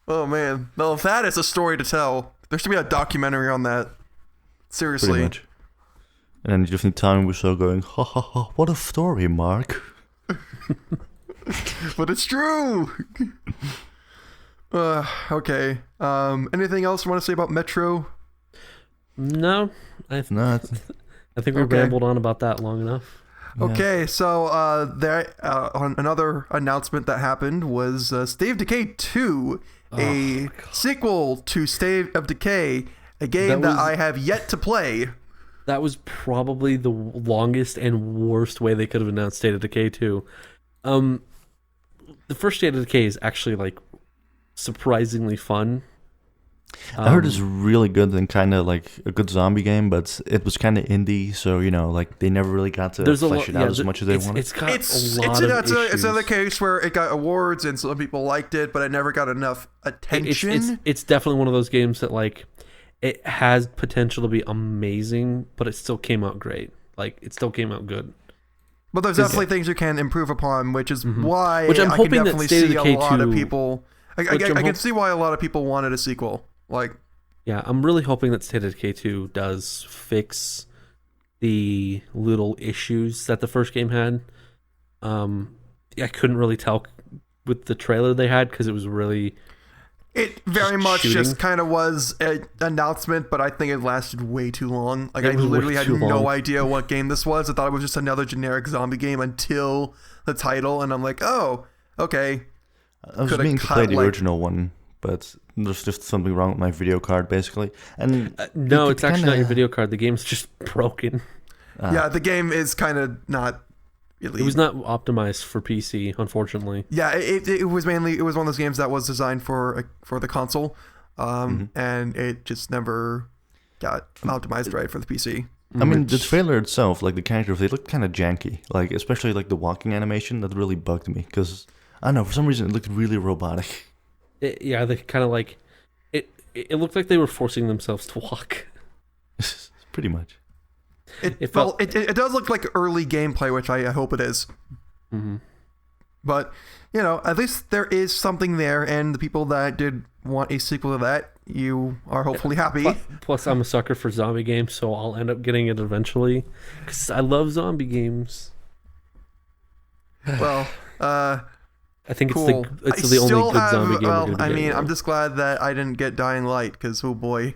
Oh man, no, that is a story to tell. There should be a documentary on that. Seriously.
Pretty much. And then you just need Tommy Wiseau going, ha ha ha, what a story, Mark.
But it's true. Okay. Anything else you want to say about Metro?
No. I think we rambled on about that long enough.
Okay, so there another announcement that happened was State of Decay 2, a sequel to State of Decay, a game that I have yet to play.
That was probably the longest and worst way they could have announced State of Decay 2. The first State of Decay is actually surprisingly fun.
I heard it's really good and kind of like a good zombie game, but it was kind of indie, so they never really got to flesh it out as much as they wanted.
It's
another case where it got awards and some people liked it, but it never got enough attention.
It's definitely one of those games that it has potential to be amazing, but it still came out great. It still came out good.
But there's definitely things you can improve upon, which is why
I'm hoping
can definitely
that State
see
of Decay
a lot
2,
of people. I can see why a lot of people wanted a sequel.
I'm really hoping that State of Decay 2 does fix the little issues that the first game had. I couldn't really tell with the trailer they had because it was really...
It very much just kind of was an announcement, but I think it lasted way too long. I literally had no idea what game this was. I thought it was just another generic zombie game until the title, and I'm like, oh, okay.
I was meaning to play the original one, but there's just something wrong with my video card, basically. And
no, it's actually not your video card. The game's just broken.
Yeah, the game is kind of not... Really.
It was not optimized for PC, unfortunately.
Yeah, it was one of those games that was designed for the console, and it just never got optimized right for the PC.
I mean, the trailer itself, the characters, they looked kind of janky. Especially the walking animation, that really bugged me because I don't know, for some reason it looked really robotic.
They kind of it looked like they were forcing themselves to walk.
Pretty much.
It does look like early gameplay, which I hope it is.
Mm-hmm.
But, at least there is something there, and the people that did want a sequel to that, you are hopefully happy.
Plus, I'm a sucker for zombie games, so I'll end up getting it eventually, because I love zombie games.
Well,
I think
cool.
it's the only good zombie game.
Well, I'm just glad that I didn't get Dying Light, because, oh boy...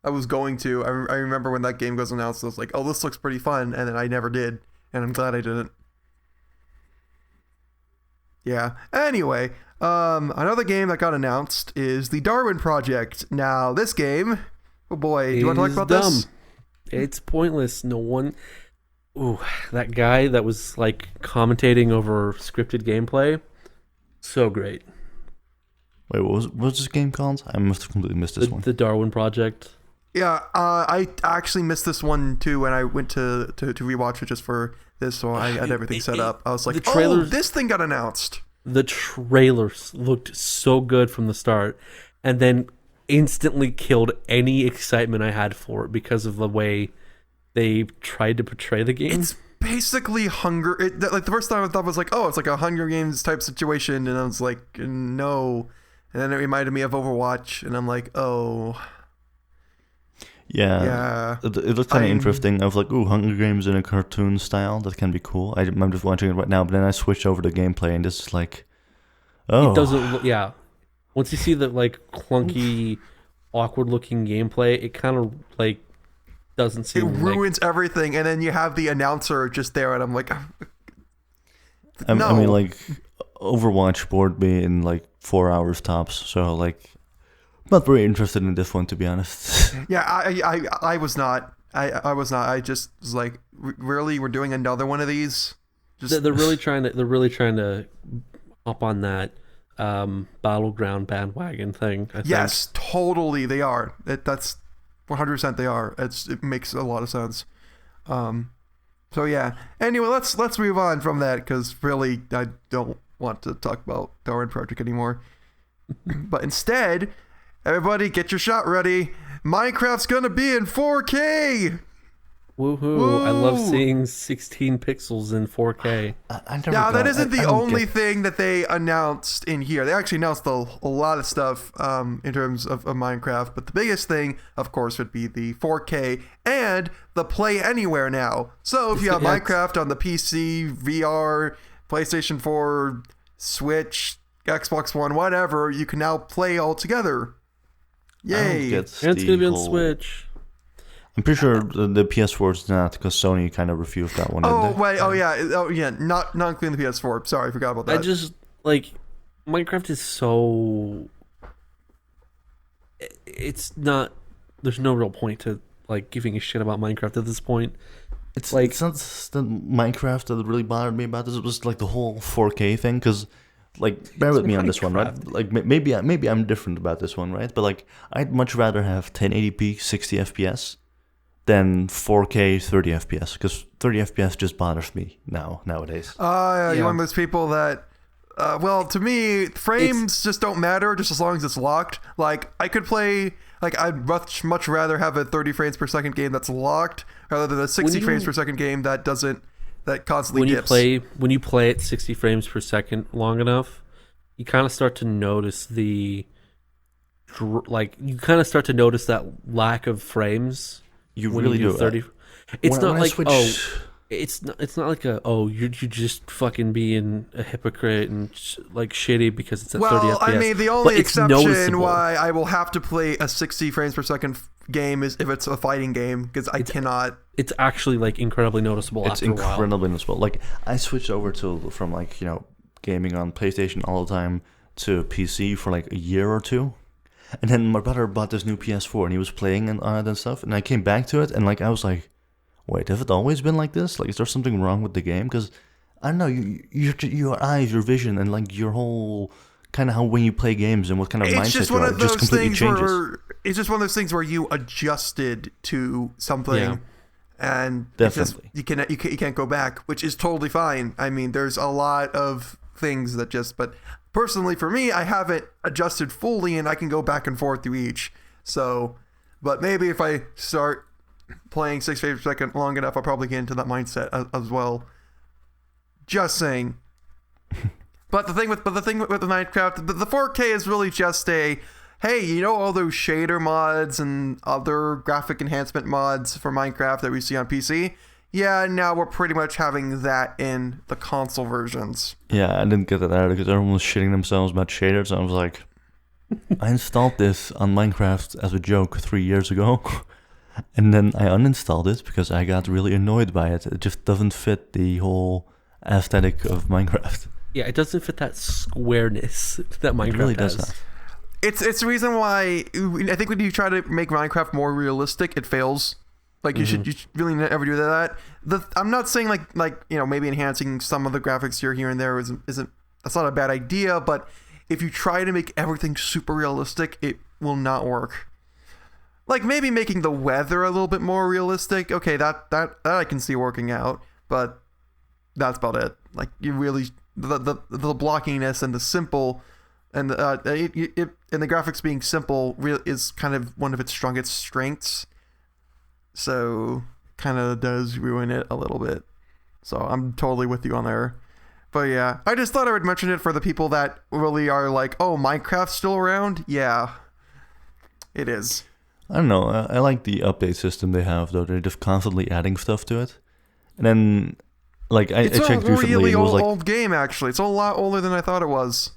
I was going to. I remember when that game was announced, I was like, oh, this looks pretty fun, and then I never did, and I'm glad I didn't. Yeah. Anyway, Another game that got announced is the Darwin Project. Now, this game, oh boy, do you want to talk about this?
It's pointless. No one. Ooh, that guy that was like commentating over scripted gameplay, so great.
Wait, what was this game called? I must have completely missed this one.
The Darwin Project.
Yeah, I actually missed this one too when I went to rewatch it just for this, so I had everything set up. I was like, this thing got announced.
The trailers looked so good from the start, and then instantly killed any excitement I had for it because of the way they tried to portray the game.
It's basically Hunger. Like the first time I thought was like, oh, it's like a Hunger Games type situation, and I was like, no. And then it reminded me of Overwatch, and I'm like, oh.
Yeah. It looked kind of interesting. I was like, ooh, Hunger Games in a cartoon style. That can be cool. I'm just watching it right now, but then I switched over to gameplay, and this is like, oh.
It doesn't look, yeah. Once you see the like clunky, awkward-looking gameplay, it kind of like doesn't seem.
It ruins everything, and then you have the announcer just there, and I'm like, no.
I mean, like, Overwatch bored me in like 4 hours tops. So like, not very interested in this one, to be honest.
Yeah, I was not. I was not. I just was like, really, we're doing another one of these.
They're really trying to hop on that battleground bandwagon thing. I think.
Yes, totally, they are. That's 100% they are. It makes a lot of sense. So yeah. Anyway, let's move on from that because really, I don't want to talk about Darwin Project anymore. But instead, everybody get your shot ready. Minecraft's gonna be in 4K.
Woohoo!
Woo!
I love seeing 16 pixels in 4K.
Now that isn't the only thing that they announced in here. They actually announced a lot of stuff in terms of Minecraft, but the biggest thing, of course, would be the 4K and the Play Anywhere now. So if you have Minecraft on the PC, VR, PlayStation 4, Switch, Xbox One, whatever, you can now play all together. Yay!
And it's gonna be on Switch.
I'm pretty sure the PS4 is not, because Sony kind of refused that one.
Oh wait, yeah, not including the PS4. Sorry, I forgot about that.
I just like Minecraft is so. It's not. There's no real point to like giving a shit about Minecraft at this point.
It's like it's not the Minecraft that really bothered me about this. It was like the whole 4K thing, because. Like, bear with me on this one, right? Like, maybe I'm different about this one, right? But like, I'd much rather have 1080p 60 FPS than 4K 30 FPS, because 30 FPS just bothers me nowadays.
You're one of those people that, well, to me, frames just don't matter, just as long as it's locked. Like, I could play, like, I'd much rather have a 30 frames per second game that's locked rather than a 60 frames per second game that doesn't. That constantly dips.
When you play at 60 frames per second long enough, you kind of start to notice that lack of frames.
You really do.
30. It's not like it's not like you're just fucking being a hypocrite and like shitty because it's at 30 FPS.
Well, I mean, the only exception why I will have to play a 60 frames per second game is if it's a fighting game, because I cannot.
It's actually like incredibly noticeable.
It's incredibly noticeable. Like, I switched over from like, gaming on PlayStation all the time to PC for like a year or two, and then my brother bought this new PS4 and he was playing on it and stuff, and I came back to it and like I was like, wait, have it always been like this? Like, is there something wrong with the game? Because I don't know, your eyes, your vision, and like your whole kind of how when you play games and what kind of mindset you are, it just completely changes.
It's just one of those things where you adjusted to something, and
definitely
you can't go back, which is totally fine. I mean, there's a lot of things that but personally for me, I haven't adjusted fully, and I can go back and forth through each. So, but maybe if I start playing 6 frames per second long enough, I'll probably get into that mindset as well. Just saying. But the thing with Minecraft, the 4K is really just hey, all those shader mods and other graphic enhancement mods for Minecraft that we see on PC? Yeah, now we're pretty much having that in the console versions.
Yeah, I didn't get that either because everyone was shitting themselves about shaders. I was like, I installed this on Minecraft as a joke 3 years ago. And then I uninstalled it because I got really annoyed by it. It just doesn't fit the whole aesthetic of Minecraft.
Yeah, it doesn't fit that squareness that Minecraft
really
has.
does not.
It's the reason why I think when you try to make Minecraft more realistic, it fails. Like you should really never do that. I'm not saying like maybe enhancing some of the graphics here and there isn't that's not a bad idea, but if you try to make everything super realistic, it will not work. Like maybe making the weather a little bit more realistic. Okay, that I can see working out, but that's about it. Like you really the blockiness and the simple and the graphics being simple is kind of one of its strongest strengths. So kind of does ruin it a little bit. So I'm totally with you on there. But yeah, I just thought I would mention it for the people that really are like, oh, Minecraft's still around? Yeah, it is.
I don't know. I like the update system they have, though. They're just constantly adding stuff to it. And then, like, I checked recently. It's a really
old game, actually. It's a lot older than I thought it was.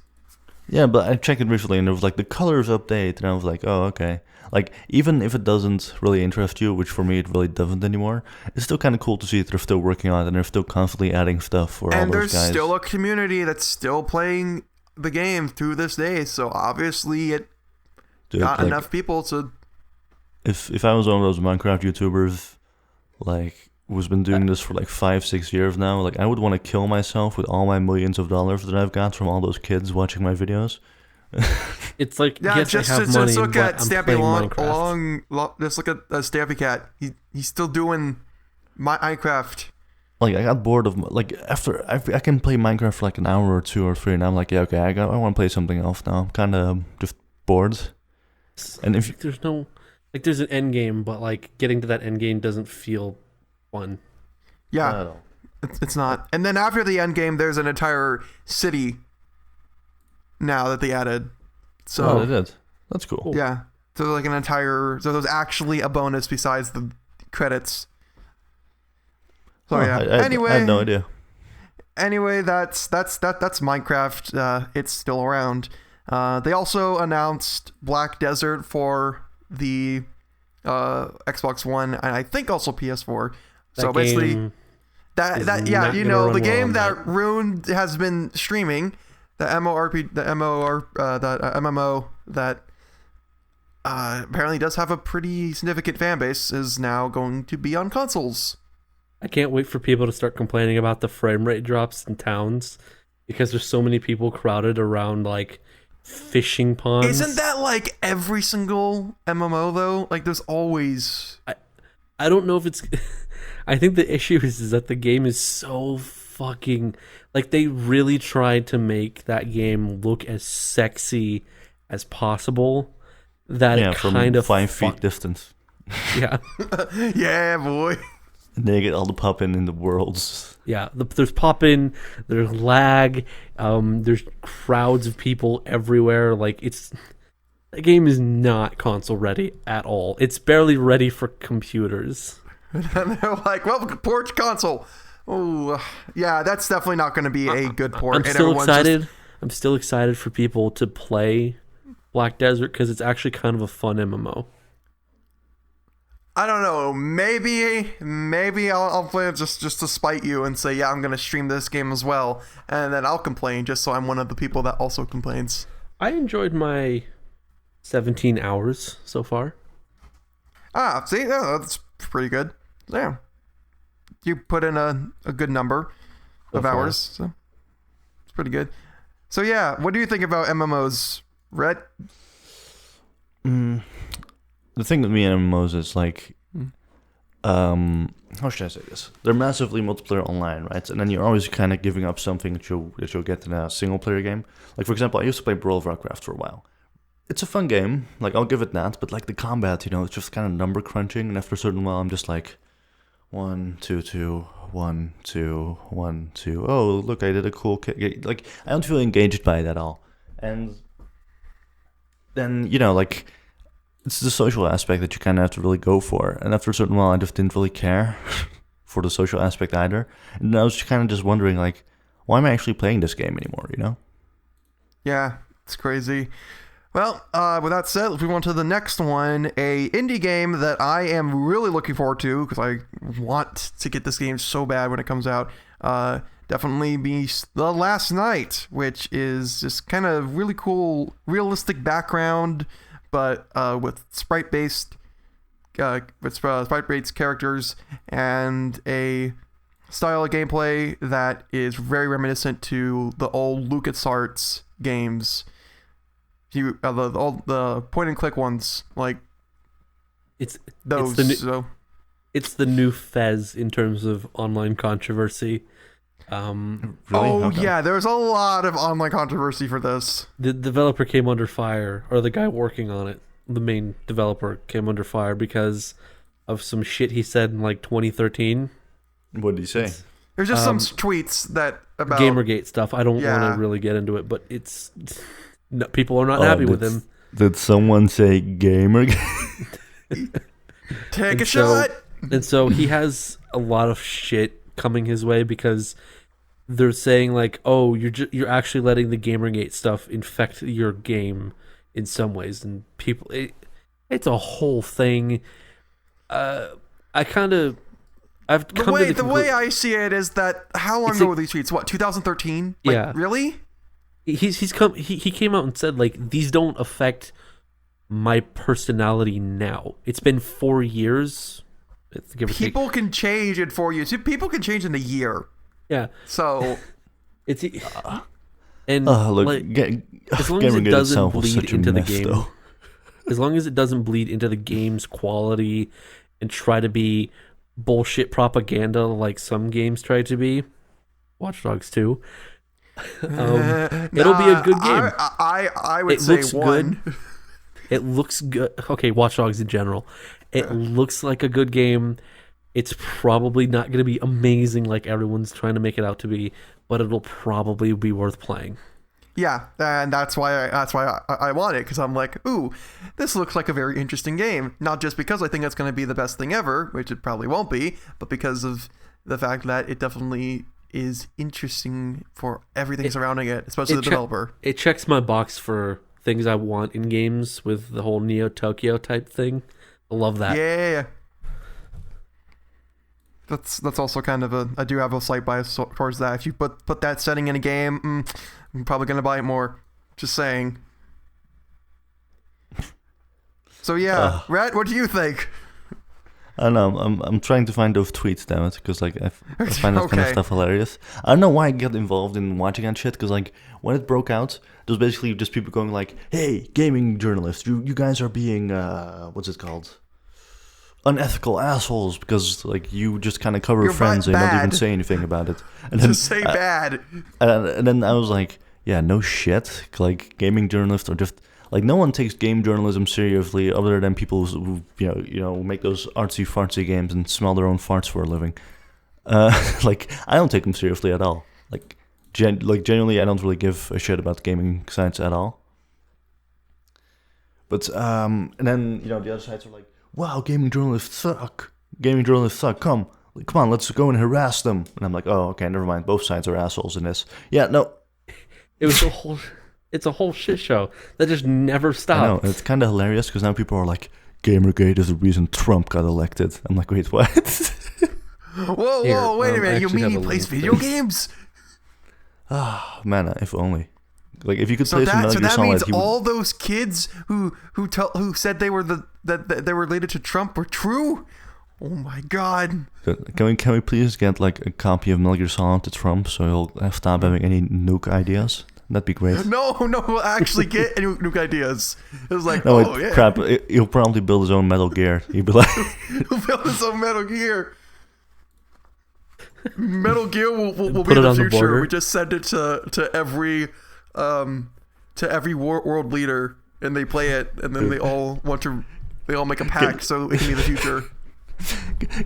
Yeah, but I checked it recently, and it was like the colors update, and I was like, oh, okay. Like, even if it doesn't really interest you, which for me it really doesn't anymore, it's still kind of cool to see that they're still working on it, and they're still constantly adding stuff for all those guys.
And there's still a community that's still playing the game to this day, so obviously it got enough people to...
If I was one of those Minecraft YouTubers, like, who's been doing this for like 5-6 years now, like, I would want to kill myself with all my millions of dollars that I've got from all those kids watching my videos.
It's like,
yeah,
yes,
just
I have money,
look
but
at
I'm
Stampy
playing Minecraft.
just look at Stampy Cat. He's still doing Minecraft.
Like, I got bored of, like, after I can play Minecraft for like an hour or 2 or 3, and I'm like, yeah, okay, I want to play something else now. I'm kind of just bored. And if
there's no, like, there's an end game, but like getting to that end game doesn't feel fun.
Yeah, it's not. And then after the end game, there's an entire city now that they added. So
they did. That's cool.
Yeah. So like an entire. So there's actually a bonus besides the credits. So yeah. Anyway,
I had no idea.
Anyway, that's Minecraft. It's still around. They also announced Black Desert for the Xbox One and I think also PS4. So basically, that yeah, you know, the game that Rune has been streaming, the MMO that apparently does have a pretty significant fan base, is now going to be on consoles.
I can't wait for people to start complaining about the frame rate drops in towns because there's so many people crowded around like fishing ponds.
Isn't that like every single MMO though? Like there's always...
I don't know if it's... I think the issue is that the game is so fucking... Like they really tried to make that game look as sexy as possible that it kind of...
5 feet distance.
Yeah.
Yeah, boy.
And they get all the poppin' in the worlds.
Yeah, there's poppin', there's lag, there's crowds of people everywhere. Like the game is not console ready at all. It's barely ready for computers.
And they're like, well, port console. Oh, yeah, that's definitely not going to be a good port.
I'm still excited. I'm still excited for people to play Black Desert because it's actually kind of a fun MMO.
I don't know. Maybe I'll play it just to spite you and say, yeah, I'm gonna stream this game as well, and then I'll complain just so I'm one of the people that also complains.
I enjoyed my 17 hours so far.
See, yeah, that's pretty good. Yeah, you put in a good number of hours, so it's pretty good. So yeah, what do you think about MMOs, Rhett?
The thing with me and MMOs is like, how should I say this? They're massively multiplayer online, right? And then you're always kind of giving up something that you'll get in a single player game. Like for example, I used to play World of Warcraft for a while. It's a fun game, like I'll give it that. But like the combat, it's just kind of number crunching, and after a certain while, I'm just like, 1 2 2 1 2 1 2. Oh, look, I did a cool kick. Like I don't feel engaged by it at all. And then like. It's the social aspect that you kind of have to really go for. And after a certain while, I just didn't really care for the social aspect either. And I was kind of just wondering, like, why am I actually playing this game anymore,
Yeah, it's crazy. Well, with that said, let's move on to the next one. A indie game that I am really looking forward to because I want to get this game so bad when it comes out. definitely be The Last Night, which is just kind of really cool, realistic background, but with sprite-based characters and a style of gameplay that is very reminiscent to the old LucasArts games. The point and click ones, like
it's
those.
It's the new Fez in terms of online controversy.
Really?
Yeah, there's a lot of online controversy for this.
The developer came under fire, or the guy working on it, the main developer, came under fire because of some shit he said in like 2013.
What did he say?
There's just some tweets that about
Gamergate stuff. I don't want to really get into it, but no, people are not happy with him.
Did someone say gamer?
Take a shot.
And so he has a lot of shit coming his way because they're saying like, "Oh, you're actually letting the Gamergate stuff infect your game in some ways," and people, it's a whole thing. The
way I see it is that how long ago were these tweets? What, 2013? Like,
yeah,
really?
He came out and said like, these don't affect my personality now. It's been 4 years.
People can change in 4 years. People can change in a year.
Yeah.
So
it's and
look,
like, as long as it doesn't bleed into the game, as long as it doesn't bleed into the game's quality and try to be bullshit propaganda like some games try to be, Watch Dogs 2. It'll be a good game.
I would say one.
Good. It looks good. Okay, Watch Dogs in general. It looks like a good game. It's probably not going to be amazing like everyone's trying to make it out to be, but it'll probably be worth playing.
Yeah, and that's why I want it, because I'm like, ooh, this looks like a very interesting game. Not just because I think it's going to be the best thing ever, which it probably won't be, but because of the fact that it definitely is interesting for everything surrounding it, especially the developer.
It checks my box for things I want in games with the whole Neo Tokyo type thing. I love that.
Yeah. That's also kind of I do have a slight bias towards that. If you put that setting in a game, I'm probably going to buy it more. Just saying. So yeah, Rhett, what do you think?
I don't know. I'm trying to find those tweets, damn it, because like I find that kind of stuff hilarious. I don't know why I get involved in watching that shit, because like when it broke out, there was basically just people going like, "Hey, gaming journalists, you guys are being what's it called? Unethical assholes, because like you just kind of cover friends and not even say anything about it." And then,
just say bad.
And then I was like, yeah, no shit. Like gaming journalists are just like, no one takes game journalism seriously other than people who make those artsy fartsy games and smell their own farts for a living. Like I don't take them seriously at all. Like genuinely, I don't really give a shit about gaming sites at all. But and then the other sites are like, wow, gaming journalists suck. Gaming journalists suck. Come on, let's go and harass them. And I'm like, oh, okay, never mind. Both sides are assholes in this. Yeah, no.
It's a whole shit show that just never stops.
I know, and it's kind of hilarious because now people are like, Gamergate is the reason Trump got elected. I'm like, wait, what?
Whoa, wait a minute. You mean he plays video games?
Ah, man, if only. Like if you could play some Metal Gear Solid.
So that means all those kids who said they were that they were related to Trump were true? Oh my god!
Can we please get like a copy of Metal Gear Solid to Trump so he'll stop having any nuke ideas? That'd be great.
No, we'll actually get any nuke ideas. It was like,
crap! He'll probably build his own Metal Gear. He'll be like,
he'll build his own Metal Gear. Metal Gear will be the future. We just send it to every world leader, and they play it, and then they all make a pact so it can be the future.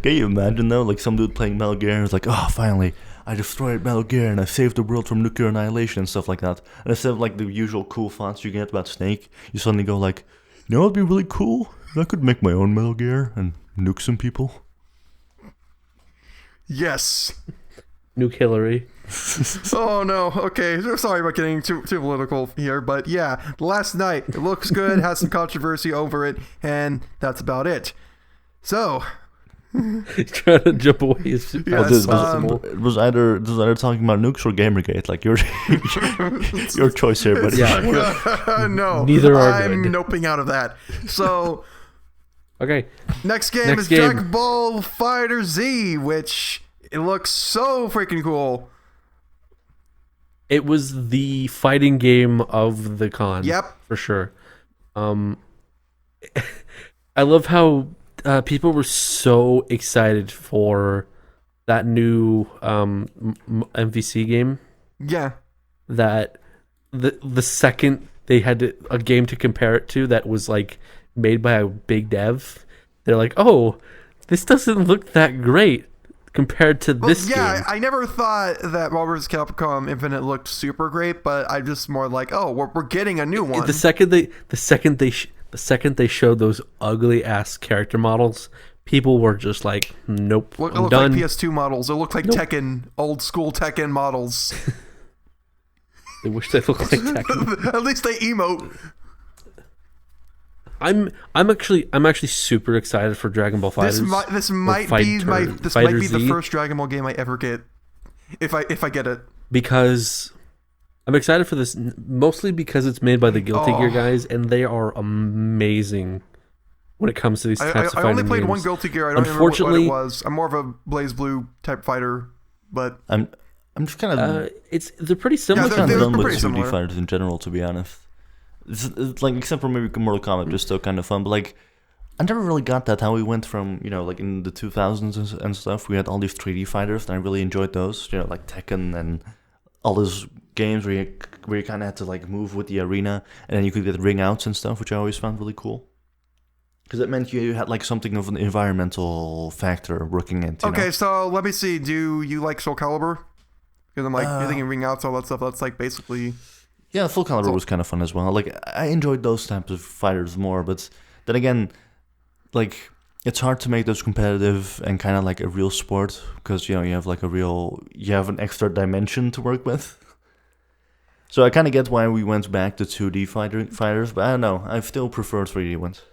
Can you imagine though, like some dude playing Metal Gear and it's like, oh, finally, I destroyed Metal Gear and I saved the world from nuclear annihilation and stuff like that. And instead of like the usual cool fonts you get about Snake, you suddenly go like, it'd be really cool. I could make my own Metal Gear and nuke some people.
Yes.
Nuke Hillary.
Oh no, okay, sorry about getting too political here, but yeah, Last Night, it looks good, has some controversy over it, and that's about it. So,
Trying to jump away as fast
Yes,
as possible.
It was either talking about nukes or Gamergate. Like your choice here, buddy.
Yeah.
No,
Neither are
I'm
good.
noping out of that. So
Okay.
next game
Next
is
game.
Dragon Ball Fighter Z, which it looks so freaking cool.
It was the fighting game of the con.
Yep.
For sure. I love how people were so excited for that new MVC game
Yeah.
that the second they had a game to compare it to that was like made by a big dev, they're like, oh, this doesn't look that great compared to this game.
I never thought that Marvel vs. Capcom Infinite looked super great, but I'm just more like, oh, we're getting a new one.
The second they showed those ugly ass character models, people were just like, nope,
It
I'm
looked
done.
like PS2 models. It looked like Tekken, old school Tekken models.
I wish they looked like Tekken.
At least they emote.
I'm actually super excited for Dragon Ball FighterZ.
This might be the first Dragon Ball game I ever get, if I get it.
Because I'm excited for this mostly because it's made by the Guilty Gear
Oh.
guys, and they are amazing when it comes to these types of
I
fighting
only played
games.
one Guilty Gear. I don't remember what it was. I'm more of a Blaze Blue type fighter, but
I'm just kind of
They're pretty similar.
Yeah,
kind
they're
of done with
pretty
2D
similar.
fighters in general, to be honest. It's like, except for maybe Mortal Kombat, just still kind of fun. But like, I never really got that, how we went from, like in the 2000s and stuff, we had all these 3D fighters, and I really enjoyed those, like Tekken and all those games where you kind of had to like move with the arena, and then you could get ring outs and stuff, which I always found really cool. Because it meant you had like something of an environmental factor working into.
okay. So let me see. Do you like Soul Calibur? Because I'm like, you're thinking ring outs, all that stuff. That's like basically.
Yeah, Full Calibur was kind of fun as well. Like, I enjoyed those types of fighters more, but then again, like, it's hard to make those competitive and kind of like a real sport because, you have like you have an extra dimension to work with. So I kind of get why we went back to 2D fighters, but I don't know. I still prefer 3D ones.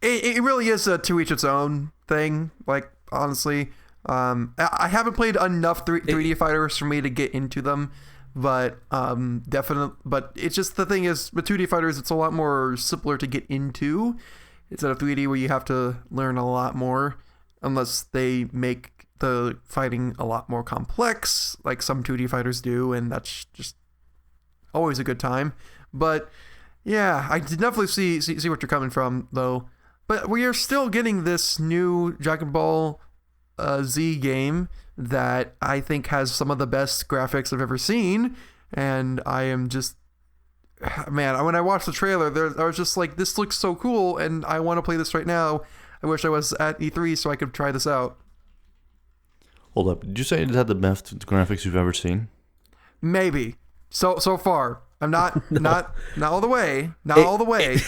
It really is a to each its own thing. Like, honestly, I haven't played enough 3D fighters for me to get into them. But definitely, but it's just the thing is with 2D fighters, it's a lot more simpler to get into instead of 3D where you have to learn a lot more, unless they make the fighting a lot more complex, like some 2D fighters do, and that's just always a good time. But yeah, I did definitely see what you're coming from though. But we are still getting this new Dragon Ball Z game that I think has some of the best graphics I've ever seen, and I am just, man, when I watched the trailer, I was just like, this looks so cool, and I want to play this right now. I wish I was at E3 so I could try this out.
Hold up, did you say it had the best graphics you've ever seen?
Maybe. So far. I'm not all the way. All the way.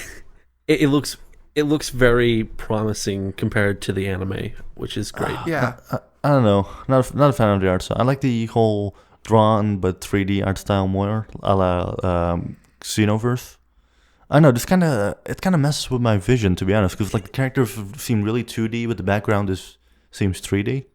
It looks very promising compared to the anime, which is great.
Yeah.
I don't know. Not a fan of the art style. I like the whole drawn but 3D art style more, a la Xenoverse. I know it kind of messes with my vision, to be honest, because like the characters seem really 2D, but the background seems 3D.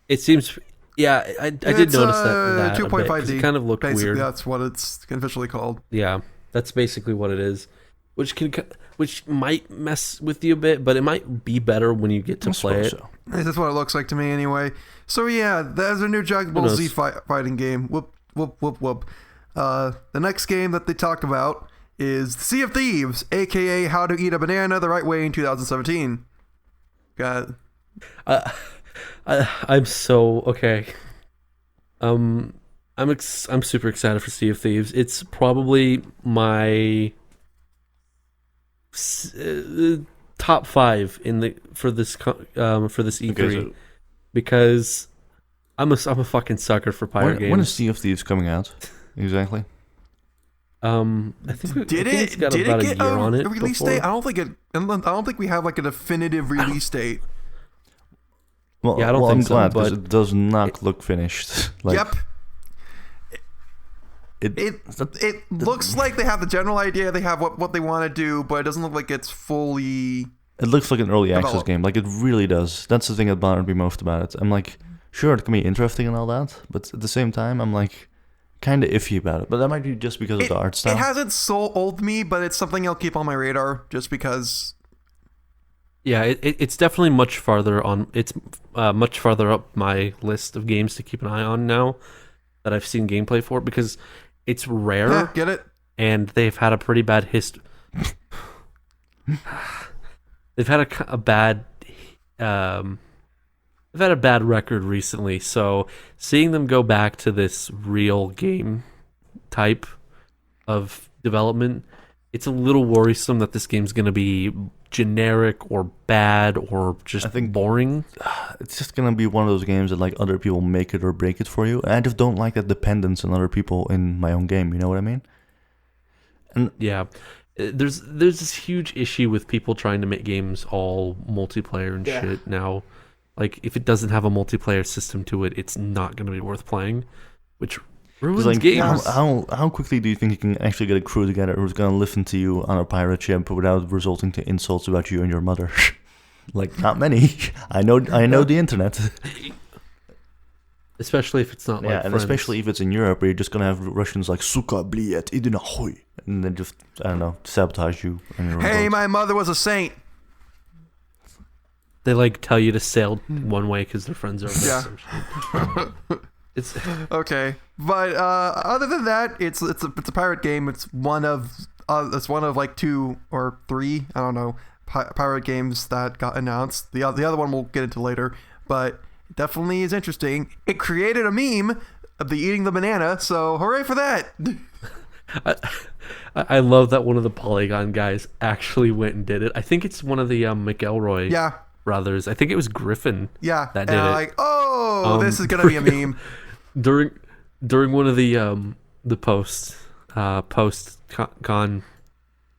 It seems, yeah, I did notice that
2.5D.
It kind of looked
Basically,
weird.
that's what it's officially called.
Yeah, that's basically what it is, which might mess with you a bit, but it might be better when you get to play it.
So.
That's what it looks like to me anyway. So yeah, there's a new Dragon Ball Z fighting game. Whoop, whoop, whoop, whoop. The next game that they talk about is Sea of Thieves, aka How to Eat a Banana the Right Way in 2017. Got
I'm so okay. I'm super excited for Sea of Thieves. It's probably my top 5 for this E3
Okay, so
because I'm a fucking sucker for pirate games.
when is Sea of Thieves coming out? Exactly.
I think
did
it's
it
got about
get
a year on it
release
before.
date? I don't think we have like a definitive release date.
Well,
Yeah, I don't
I'm
think so,
glad because
but
it does not look finished. Like,
Yep. It looks like they have the general idea, they have what they want to do, but it doesn't look like it's fully
It looks like an early access
Develop.
game. Like, it really does. That's the thing that bothered me most about it. I'm like, sure, it can be interesting and all that, but at the same time, I'm like, kind of iffy about it. But that might be just because of the art style.
It hasn't sold me, but it's something I'll keep on my radar just because.
Yeah, it's definitely much farther on. It's much farther up my list of games to keep an eye on now that I've seen gameplay for, because it's rare.
Yeah, get it?
And they've had a pretty bad they've had a bad they've had a bad record recently, so seeing them go back to this real game type of development, it's a little worrisome that this game's going to be generic or bad or just boring.
It's just gonna be one of those games that like other people make it or break it for you. And I just don't like that dependence on other people in my own game. You know what I mean? And
yeah, there's this huge issue with people trying to make games all multiplayer and shit now. Like, if it doesn't have a multiplayer system to it, it's not going to be worth playing, which ruins
like,
games.
How quickly do you think you can actually get a crew together who's gonna listen to you on a pirate ship without resulting to insults about you and your mother? Like, not many. I know the internet.
Especially if it's not like
and
friends.
especially if it's in Europe, where you're just gonna have Russians like "Suka bliet idina hoy," and then just, I don't know, sabotage you. And your
Hey,
boat.
my mother was a saint.
They like tell you to sail one way because their friends are over there.
Yeah.
It's
Okay, but other than that, it's a pirate game. It's one of like 2 or 3, I don't know, pirate games that got announced. The other one we'll get into later, but it definitely is interesting. It created a meme of the eating the banana, so hooray for that!
I love that one of the Polygon guys actually went and did it. I think it's one of the McElroy brothers. I think it was Griffin.
Yeah,
that did it.
Like, this is gonna be a meme.
During one of the post con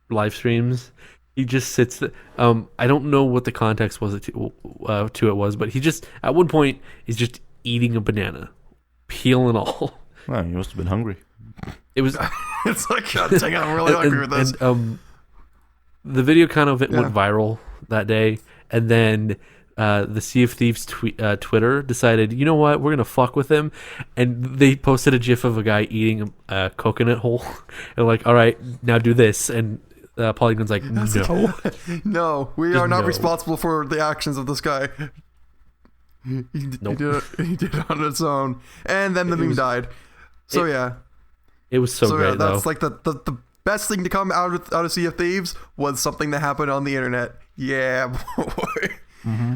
live streams, he just sits I don't know what the context was to it was, but he just at one point is just eating a banana, peel and all.
Wow, you must have been hungry.
It was
It's like, God dang, I'm really hungry with this.
And, the video kind of went viral that day, and then the Sea of Thieves Twitter decided, you know what, we're gonna fuck with him, and they posted a gif of a guy eating a coconut hole, and like, all right, now do this, and Polygon's like, no,
no, we are not responsible for the actions of this guy. He did it on its own, and then the meme died. So
it was so great.
That's
though.
like the best thing to come out of Sea of Thieves was something that happened on the internet. Yeah, boy.
Mm-hmm.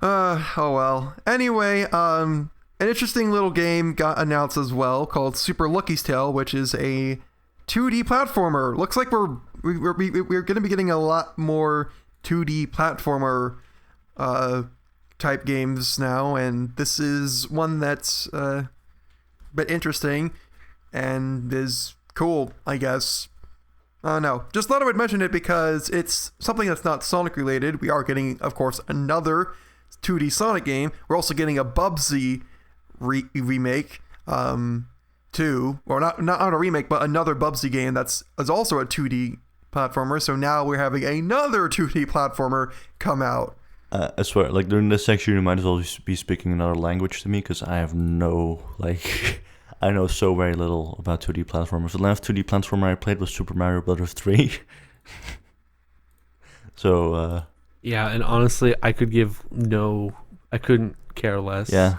Oh well. Anyway, an interesting little game got announced as well called Super Lucky's Tale, which is a 2D platformer. Looks like we're going to be getting a lot more 2D platformer type games now, and this is one that's a bit interesting and is cool, I guess. No, just thought I would mention it because it's something that's not Sonic related. We are getting, of course, another 2D Sonic game. We're also getting a Bubsy remake, too. Or not a remake, but another Bubsy game is also a 2D platformer. So now we're having another 2D platformer come out.
I swear, like, during this section, you might as well be speaking another language to me, because I have no, like... I know so very little about 2D platformers. The last 2D platformer I played was Super Mario Bros. 3. So,
yeah, and honestly, I couldn't care less.
Yeah.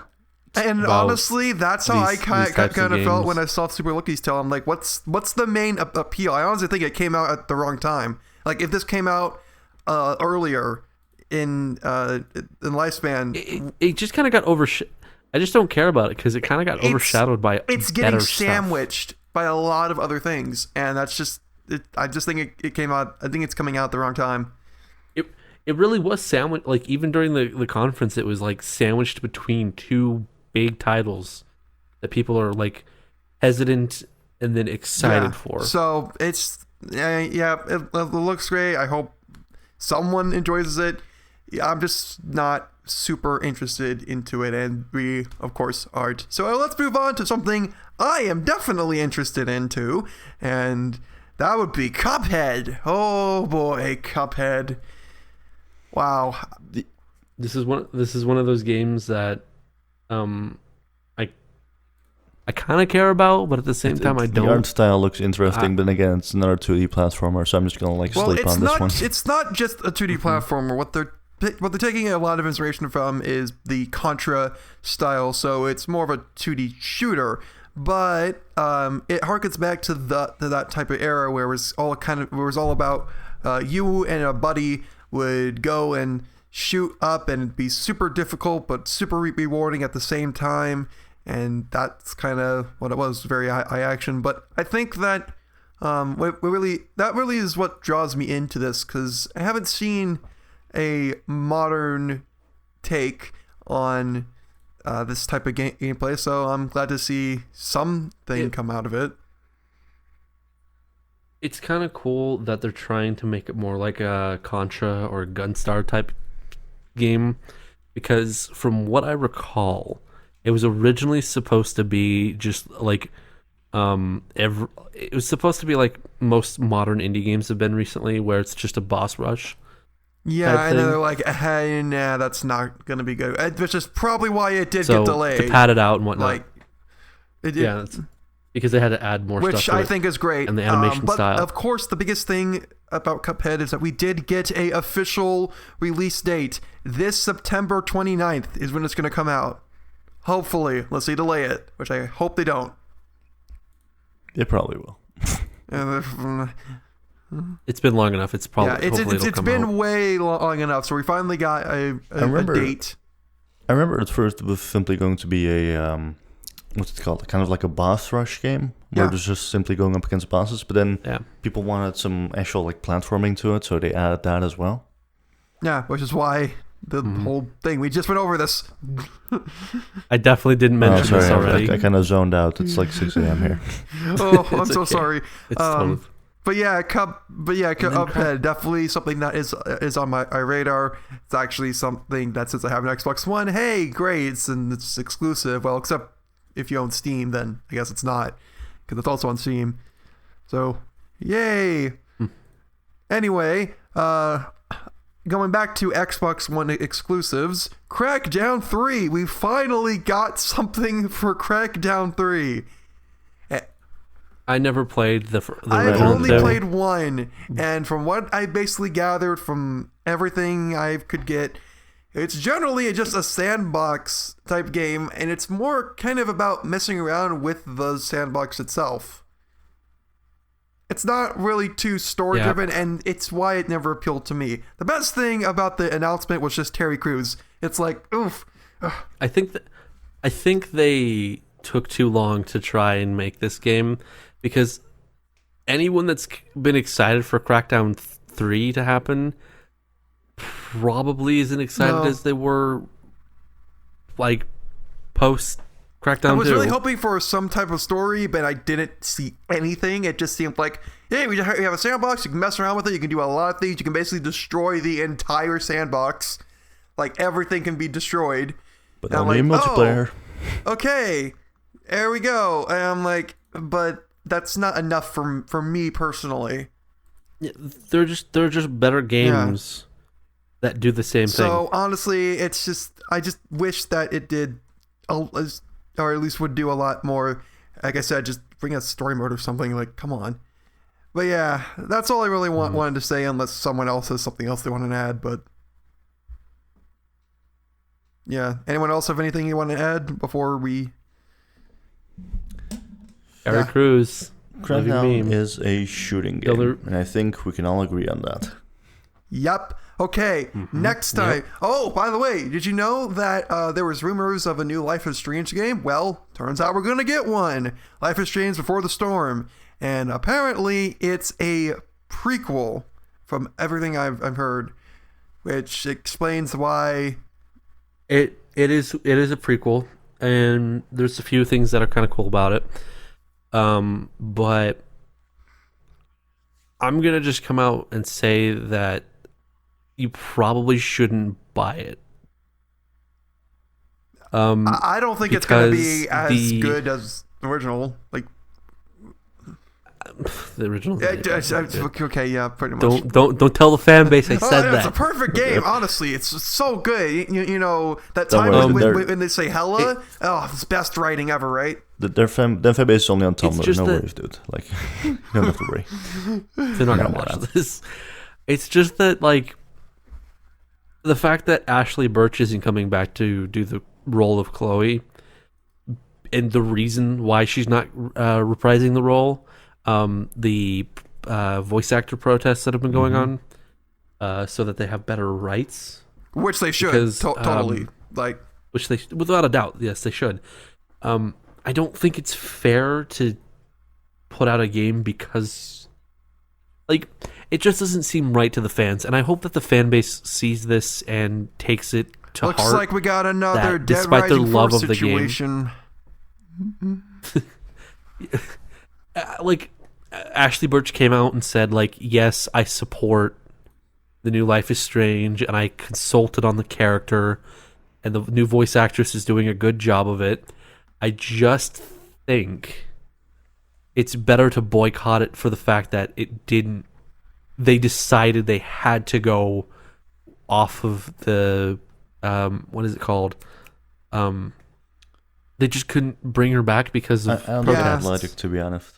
And honestly, that's how I kind of felt when I saw Super Lucky's Tale. I'm like, what's the main appeal? I honestly think it came out at the wrong time. Like, if this came out earlier in lifespan...
It just kind of got I just don't care about it because it kind of got overshadowed by
it's getting
sandwiched
by a lot of other things, and that's just I just think it came out. I think it's coming out at the wrong time.
It really was sandwiched. Like, even during the conference, it was like sandwiched between 2 big titles that people are like hesitant and then excited for.
So it looks great. I hope someone enjoys it. I'm just not super interested into it, and we of course aren't. So let's move on to something I am definitely interested into, and that would be Cuphead. Oh boy, Cuphead. Wow.
This is one of those games that I kind of care about, but at the same time I don't.
The art style looks interesting, but again, it's another 2D platformer, so I'm just gonna sleep on this one.
It's not just a 2D platformer. What they're taking a lot of inspiration from is the Contra style, so it's more of a 2D shooter. But it harkens back to that type of era where it was all about you and a buddy would go and shoot up, and it'd be super difficult but super rewarding at the same time. And that's kind of what it was, very high action. But I think that really is what draws me into this, because I haven't seen a modern take on this type of gameplay, so I'm glad to see something come out of it.
It's kind of cool that they're trying to make it more like a Contra or Gunstar type game, because from what I recall, it was originally supposed to be just like it was supposed to be like most modern indie games have been recently, where it's just a boss rush.
Yeah, and they're like, hey, nah, that's not gonna be good. Which is probably why it did get delayed.
To pad it out and whatnot.
Like,
that's because they had to add more stuff,
which I think is great.
And the animation style.
But of course, the biggest thing about Cuphead is that we did get a official release date. This September 29th is when it's gonna come out. Hopefully, unless they delay it, which I hope they don't.
They probably will.
It's been long enough. It's probably
it's been way long enough. So we finally got a date.
I remember at first it was simply going to be a what's it called? Kind of like a boss rush game where it was just simply going up against bosses. But then people wanted some actual like platforming to it, so they added that as well.
Yeah, which is why the whole thing. We just went over this.
I definitely didn't mention this already.
I kind of zoned out. It's like 6 a.m. here.
Oh, I'm so sorry.
It's totally...
Cuphead, definitely something that is on my radar. It's actually something that, since I have an Xbox One, hey, great, it's exclusive. Well, except if you own Steam, then I guess it's not, because it's also on Steam. So, yay! Anyway, going back to Xbox One exclusives, Crackdown 3. We finally got something for Crackdown 3.
I never played the
I've only played one, and from what I basically gathered from everything I could get, it's generally just a sandbox type game, and it's more kind of about messing around with the sandbox itself. It's not really too story driven, and it's why it never appealed to me. The best thing about the announcement was just Terry Crews. It's like, oof.
I think they took too long to try and make this game, because anyone that's been excited for Crackdown 3 to happen probably isn't excited as they were like post Crackdown 2.
I was really hoping for some type of story, but I didn't see anything. It just seemed like, hey, we have a sandbox, you can mess around with it, you can do a lot of things, you can basically destroy the entire sandbox. Like, everything can be destroyed.
But only multiplayer.
Oh, okay, there we go. And I'm like, but that's not enough for me personally.
Yeah, they're just better games that do the same thing.
So honestly, it's just, I just wish that it did, or at least would do a lot more. Like I said, just bring a story mode or something. Like, come on. But yeah, that's all I really wanted to say, unless someone else has something else they want to add. But yeah, anyone else have anything you want to add before we?
Terry Crews.
Crackdown is a shooting game, and I think we can all agree on that.
Yep. Okay, next time. Yep. Oh, by the way, did you know that there was rumors of a new Life is Strange game? Well, turns out we're going to get one. Life is Strange Before the Storm. And apparently it's a prequel from everything I've heard, which explains why...
It is a prequel, and there's a few things that are kind of cool about it. But I'm gonna just come out and say that you probably shouldn't buy it.
I don't think it's gonna be as good as the original. Like,
The original.
Okay, yeah, pretty much.
Don't tell the fan base I said that.
It's a perfect game, honestly. It's so good. You know that
Don't
time
worry,
when they say hella. It's best writing ever, right?
Their fan base is only on Tumblr.
just
No
that-
worries, dude. Like, you don't have to worry.
They're not gonna watch this. It's just that, like, the fact that Ashley Birch isn't coming back to do the role of Chloe, and the reason why she's not reprising the role, the voice actor protests that have been going on, so that they have better rights,
Which they should,
Because,
totally. Like,
which they, without a doubt, yes, they should. I don't think it's fair to put out a game because, like, it just doesn't seem right to the fans, and I hope that the fan base sees this and takes it to
looks
heart.
like we got another
that
Dead
despite their
Rising
love
4
of the game-
situation.
Like, Ashley Birch came out and said, like, yes, I support the new Life is Strange, and I consulted on the character, and the new voice actress is doing a good job of it. I just think it's better to boycott it for the fact that it didn't. They decided they had to go off of the what is it called? They just couldn't bring her back because of
I don't get that
protests.
logic, to be honest.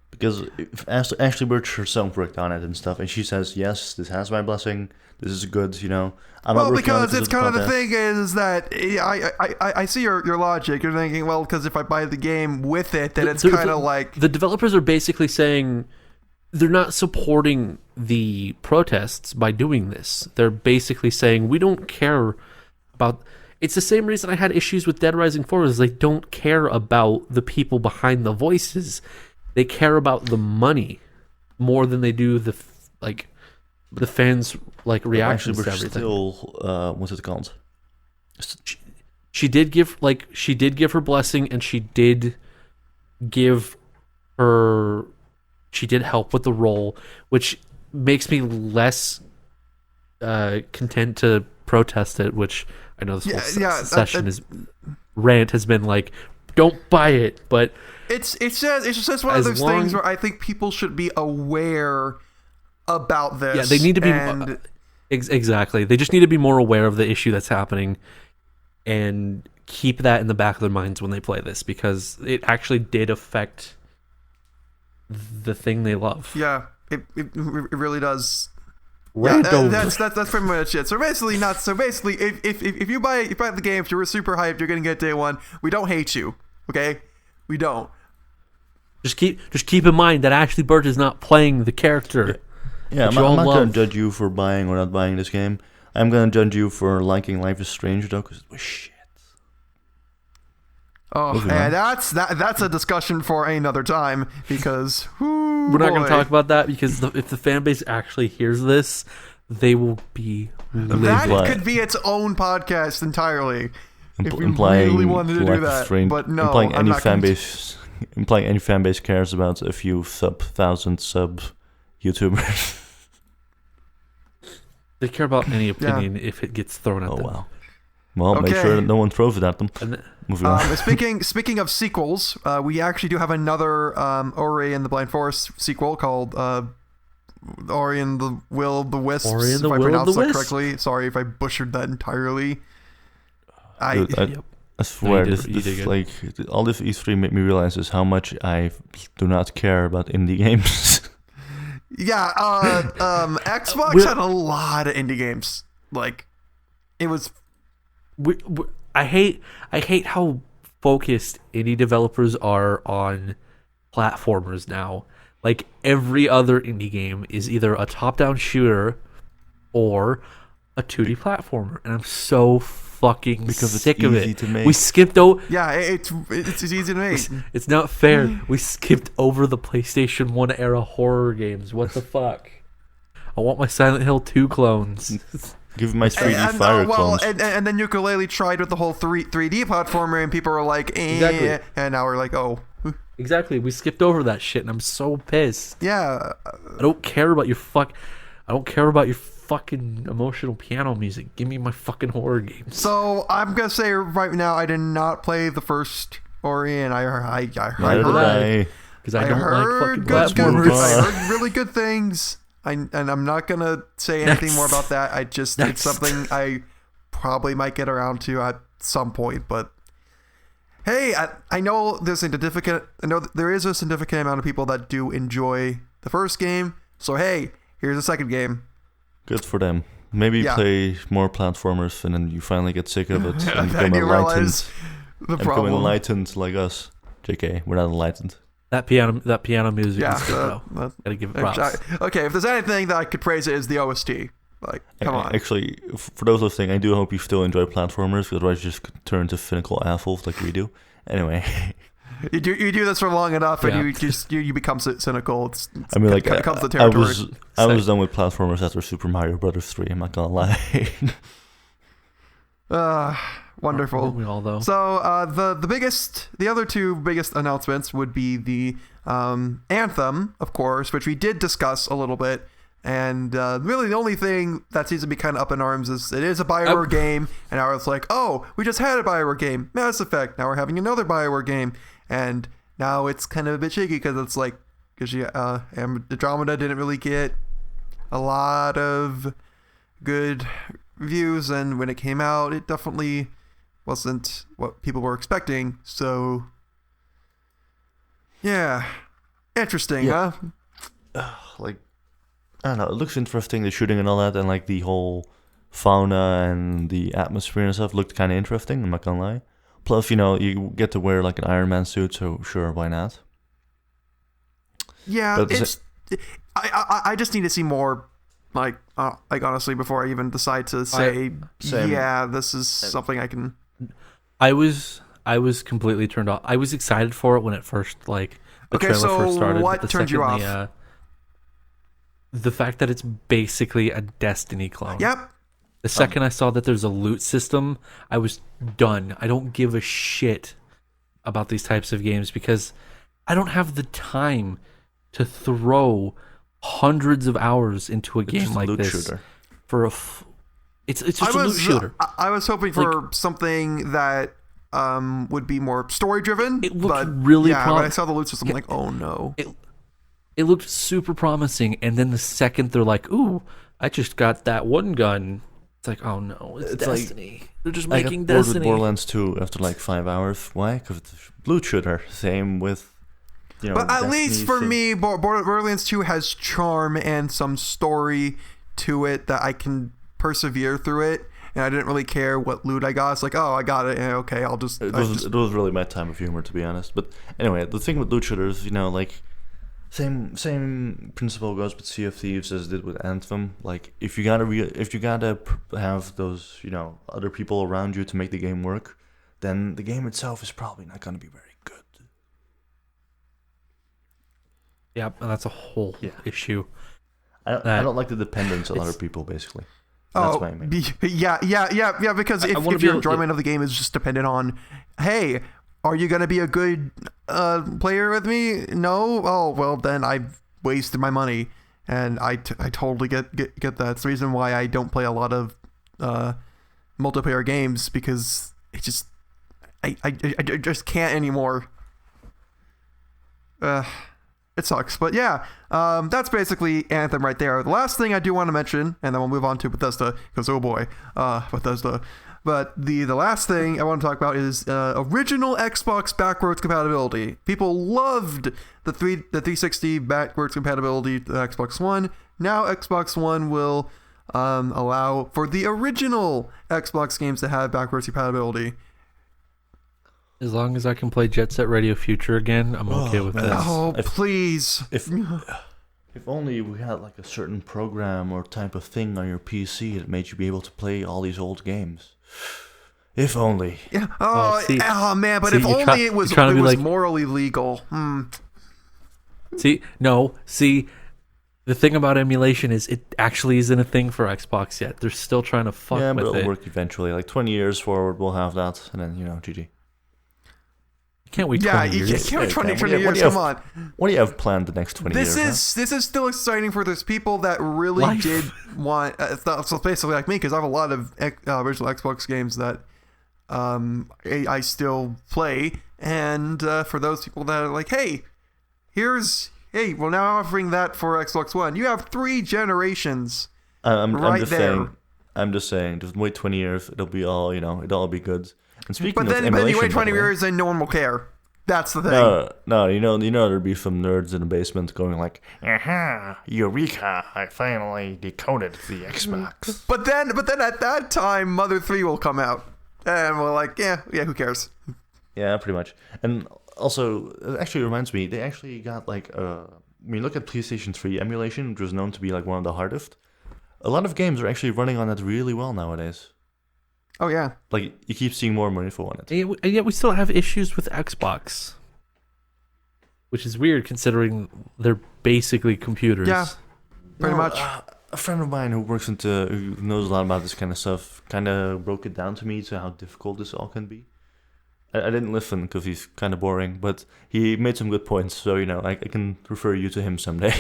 Because if Ashley Birch herself worked on it and stuff, and she says, yes, this has my blessing, this is good, you know. I'm not
Well,
working on it
because it's
of
kind of the
protest.
thing is that I see your logic. You're thinking, well, because if I buy the game with it, then it's kind of like
the developers are basically saying they're not supporting the protests by doing this. They're basically saying we don't care about. It's the same reason I had issues with Dead Rising 4 is they don't care about the people behind the voices. They care about the money more than they do the fans like reactions to
Ashley Birch
everything.
still, what's it called?
She did give her blessing, and she did help with the role, which makes me less content to protest it, which I know this whole rant has been like, don't buy it, but
it's just one of those things where I think people should be aware about this.
yeah, they need to be
and
exactly. They just need to be more aware of the issue that's happening and keep that in the back of their minds when they play this, because it actually did affect the thing they love.
yeah, it really does.
Rant
Yeah,
over.
that's pretty much it. So basically, if you buy the game, if you're super hyped, you're gonna get day one. We don't hate you, okay? We don't.
Just keep in mind that Ashley Birch is not playing the character.
Yeah, I'm
you all
not going
love.
to judge you for buying or not buying this game. I'm going to judge you for liking Life is Strange, though, because it was shit.
Oh,
Moving
and
on.
that's a discussion for another time because
We're not going to talk about that because if the fan base actually hears this, they will be livid.
that.
But-
Could be its own podcast entirely. If we
Implying
really wanted to do
Life is
that,
Strange,
but no,
implying
I'm
any
not
fan
gonna-
base, implying any fan base cares about a few thousand sub YouTubers.
They care about any opinion if it gets thrown at
Oh
them.
wow. Well, make
Okay.
sure that no one throws it at them.
And
Moving on.
Speaking of sequels, we actually do have another Ori and the Blind Forest sequel called Ori and the Will of the Wisps.
Ori and the
if I
Will of
pronounced
the
that
Wisps.
correctly. Sorry if I butchered that entirely.
Dude,
Yep.
I swear,
you
this
did good.
like all this E3 made me realize is how much I do not care about indie games.
Yeah, Xbox
We're-
had a lot of indie games. Like, it was
I hate how focused indie developers are on platformers now. Like, every other indie game is either a top-down shooter or a 2D platformer, and I'm so fucking
Because it's
sick of
easy
it.
to make.
We skipped over.
yeah, it's easy to make.
It's not fair. We skipped over the PlayStation 1 era horror games. What the fuck? I want my Silent Hill 2 clones.
Give me my 3D fire clones.
And then Ukulele tried with the whole 3D platformer, and people were like, eh,
Exactly.
and now we're like, oh,
Exactly. We skipped over that shit, and I'm so pissed.
yeah.
I don't care about your I don't care about your fucking emotional piano music. Give me my fucking horror games.
So I'm gonna say right now, I did not play the first Ori, and I
Neither
heard
did I.
because I don't like fucking
good,
platformers.
I heard really good things. And I'm not gonna say anything more about that. It's something I probably might get around to at some point. But hey, I know there is a significant amount of people that do enjoy the first game. So hey, here's the second game.
Good for them. Maybe play more platformers, and then you finally get sick of it and become enlightened like us. JK, we're not enlightened.
That piano music is good, though. Gotta give it props.
Okay, if there's anything that I could praise, it is the OST. Like, come on.
Actually, for those listening, I do hope you still enjoy platformers, because otherwise you just turn to cynical assholes like we do. Anyway.
You do this for long enough, and you become cynical.
It
becomes the territory.
I was done with platformers after Super Mario Brothers 3. I'm not gonna lie.
Wonderful.
Aren't we all, though?
So the other two biggest announcements would be the Anthem, of course, which we did discuss a little bit, and really the only thing that seems to be kind of up in arms is it is a BioWare game, and now it's like, oh, we just had a BioWare game, Mass Effect, now we're having another BioWare game, and now it's kind of a bit shaky because it's like, Andromeda didn't really get a lot of good reviews, and when it came out, it definitely wasn't what people were expecting. So yeah, interesting. Huh?
Like, I don't know, it looks interesting, the shooting and all that, and like the whole fauna and the atmosphere and stuff looked kind of interesting, I'm not gonna lie. Plus, you get to wear like an Iron Man suit, so sure, why not?
Yeah, I just need to see more. Like honestly, before I even decide to say, this is something I can.
I was completely turned off. I was excited for it when it first the trailer first started.
What turned you off?
The fact that it's basically a Destiny clone.
Yep.
The second I saw that there's a loot system, I was done. I don't give a shit about these types of games because I don't have the time to throw hundreds of hours into a game like this
shooter.
It's just a loot shooter.
I was hoping for something that would be more story driven.
It looked really
promising. When I saw the loot system, I'm like, oh no.
It looked super promising, and then the second they're like, ooh, I just got that one gun, it's like, oh no, it's Destiny. They're just making Destiny. I got bored with
Borderlands 2 after like 5 hours. Why? Because it's a loot shooter. Same with
but at least for me, Borderlands 2 has charm and some story to it that I can persevere through it, and I didn't really care what loot I got. It's like, oh, I got it, and okay, I'll just... It
was really my time of humor, to be honest. But anyway, the thing with loot shooters, same principle goes with Sea of Thieves as it did with Anthem. Like, if you gotta have those, other people around you to make the game work, then the game itself is probably not gonna be very good.
Yep, and that's a whole issue.
I don't like the dependence on other people, basically.
That's my main. Yeah, because if your enjoyment of the game is just dependent on, hey, are you going to be a good player with me? No? Oh, well, then I've wasted my money. And I totally get that. It's the reason why I don't play a lot of multiplayer games, because it just... I just can't anymore. It sucks, but yeah, that's basically Anthem right there. The last thing I do want to mention, and then we'll move on to Bethesda, because oh boy, Bethesda. But the last thing I want to talk about is original Xbox backwards compatibility. People loved the 360 backwards compatibility to the Xbox One. Now Xbox One will allow for the original Xbox games to have backwards compatibility.
As long as I can play Jet Set Radio Future again, I'm okay with this.
Oh, please.
If only we had like a certain program or type of thing on your PC that made you be able to play all these old games. If only.
Yeah. Oh, man, but if only it was morally legal.
See, the thing about emulation is it actually isn't a thing for Xbox yet. They're still trying to fuck with it.
Yeah, but it'll work eventually. Like 20 years forward, we'll have that, and then, GG.
Can't wait 20 years.
Yeah, you can't wait 20 years. Come on.
What do you have planned the next 20 years?
This is still exciting for those people that really did want... so basically like me, because I have a lot of original Xbox games that I still play. And for those people that are like, hey, hey, we're now offering that for Xbox One. You have 3 generations.
I'm
right
just
there.
saying. I'm just saying. Just wait 20 years. It'll be all it'll all be good. And speaking
But
of
then
emulation,
you wait
by the
20
way-
years and no one will care. That's the thing.
No, there'll be some nerds in the basement going like, "Aha, Eureka! I finally decoded the Xbox."
But then at that time, Mother 3 will come out. And we're like, yeah, who cares?
Yeah, pretty much. And also, it actually reminds me, they actually got like, when you look at PlayStation 3 emulation, which was known to be like one of the hardest, a lot of games are actually running on it really well nowadays.
Oh, yeah.
Like, you keep seeing more and more info on it.
And yet we still have issues with Xbox, which is weird considering they're basically computers.
Yeah, pretty much.
A friend of mine who knows a lot about this kind of stuff kind of broke it down to me to how difficult this all can be. I didn't listen because he's kind of boring, but he made some good points, so I can refer you to him someday.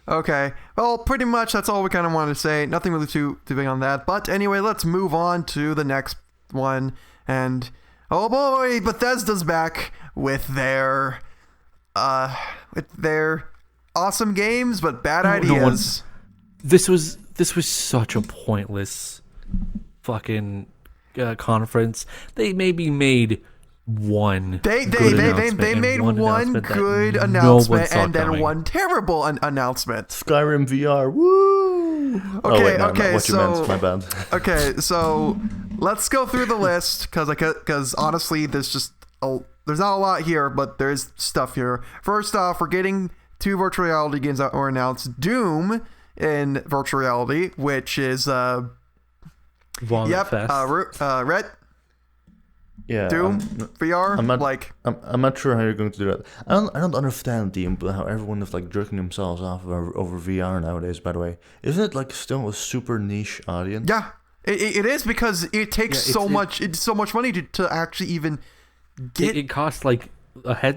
Okay. Well, pretty much that's all we kind of wanted to say. Nothing really too big on that. But anyway, let's move on to the next one. And oh boy, Bethesda's back with their awesome games but bad ideas.
This was such a pointless fucking conference. They maybe made one.
They made one good announcement and then one terrible announcement.
Skyrim VR, woo!
Okay,
not what you
so
meant, my bad.
Okay, so let's go through the list because honestly, there's not a lot here, but there's stuff here. First off, we're getting 2 virtual reality games that were announced: Doom in virtual reality, which is
Fest.
Red.
Yeah,
Doom VR.
I'm not sure how you're going to do that. I don't understand how everyone is like jerking themselves off over VR nowadays. By the way, isn't it like still a super niche audience?
Yeah, it is because it takes so much money to actually even get.
It costs like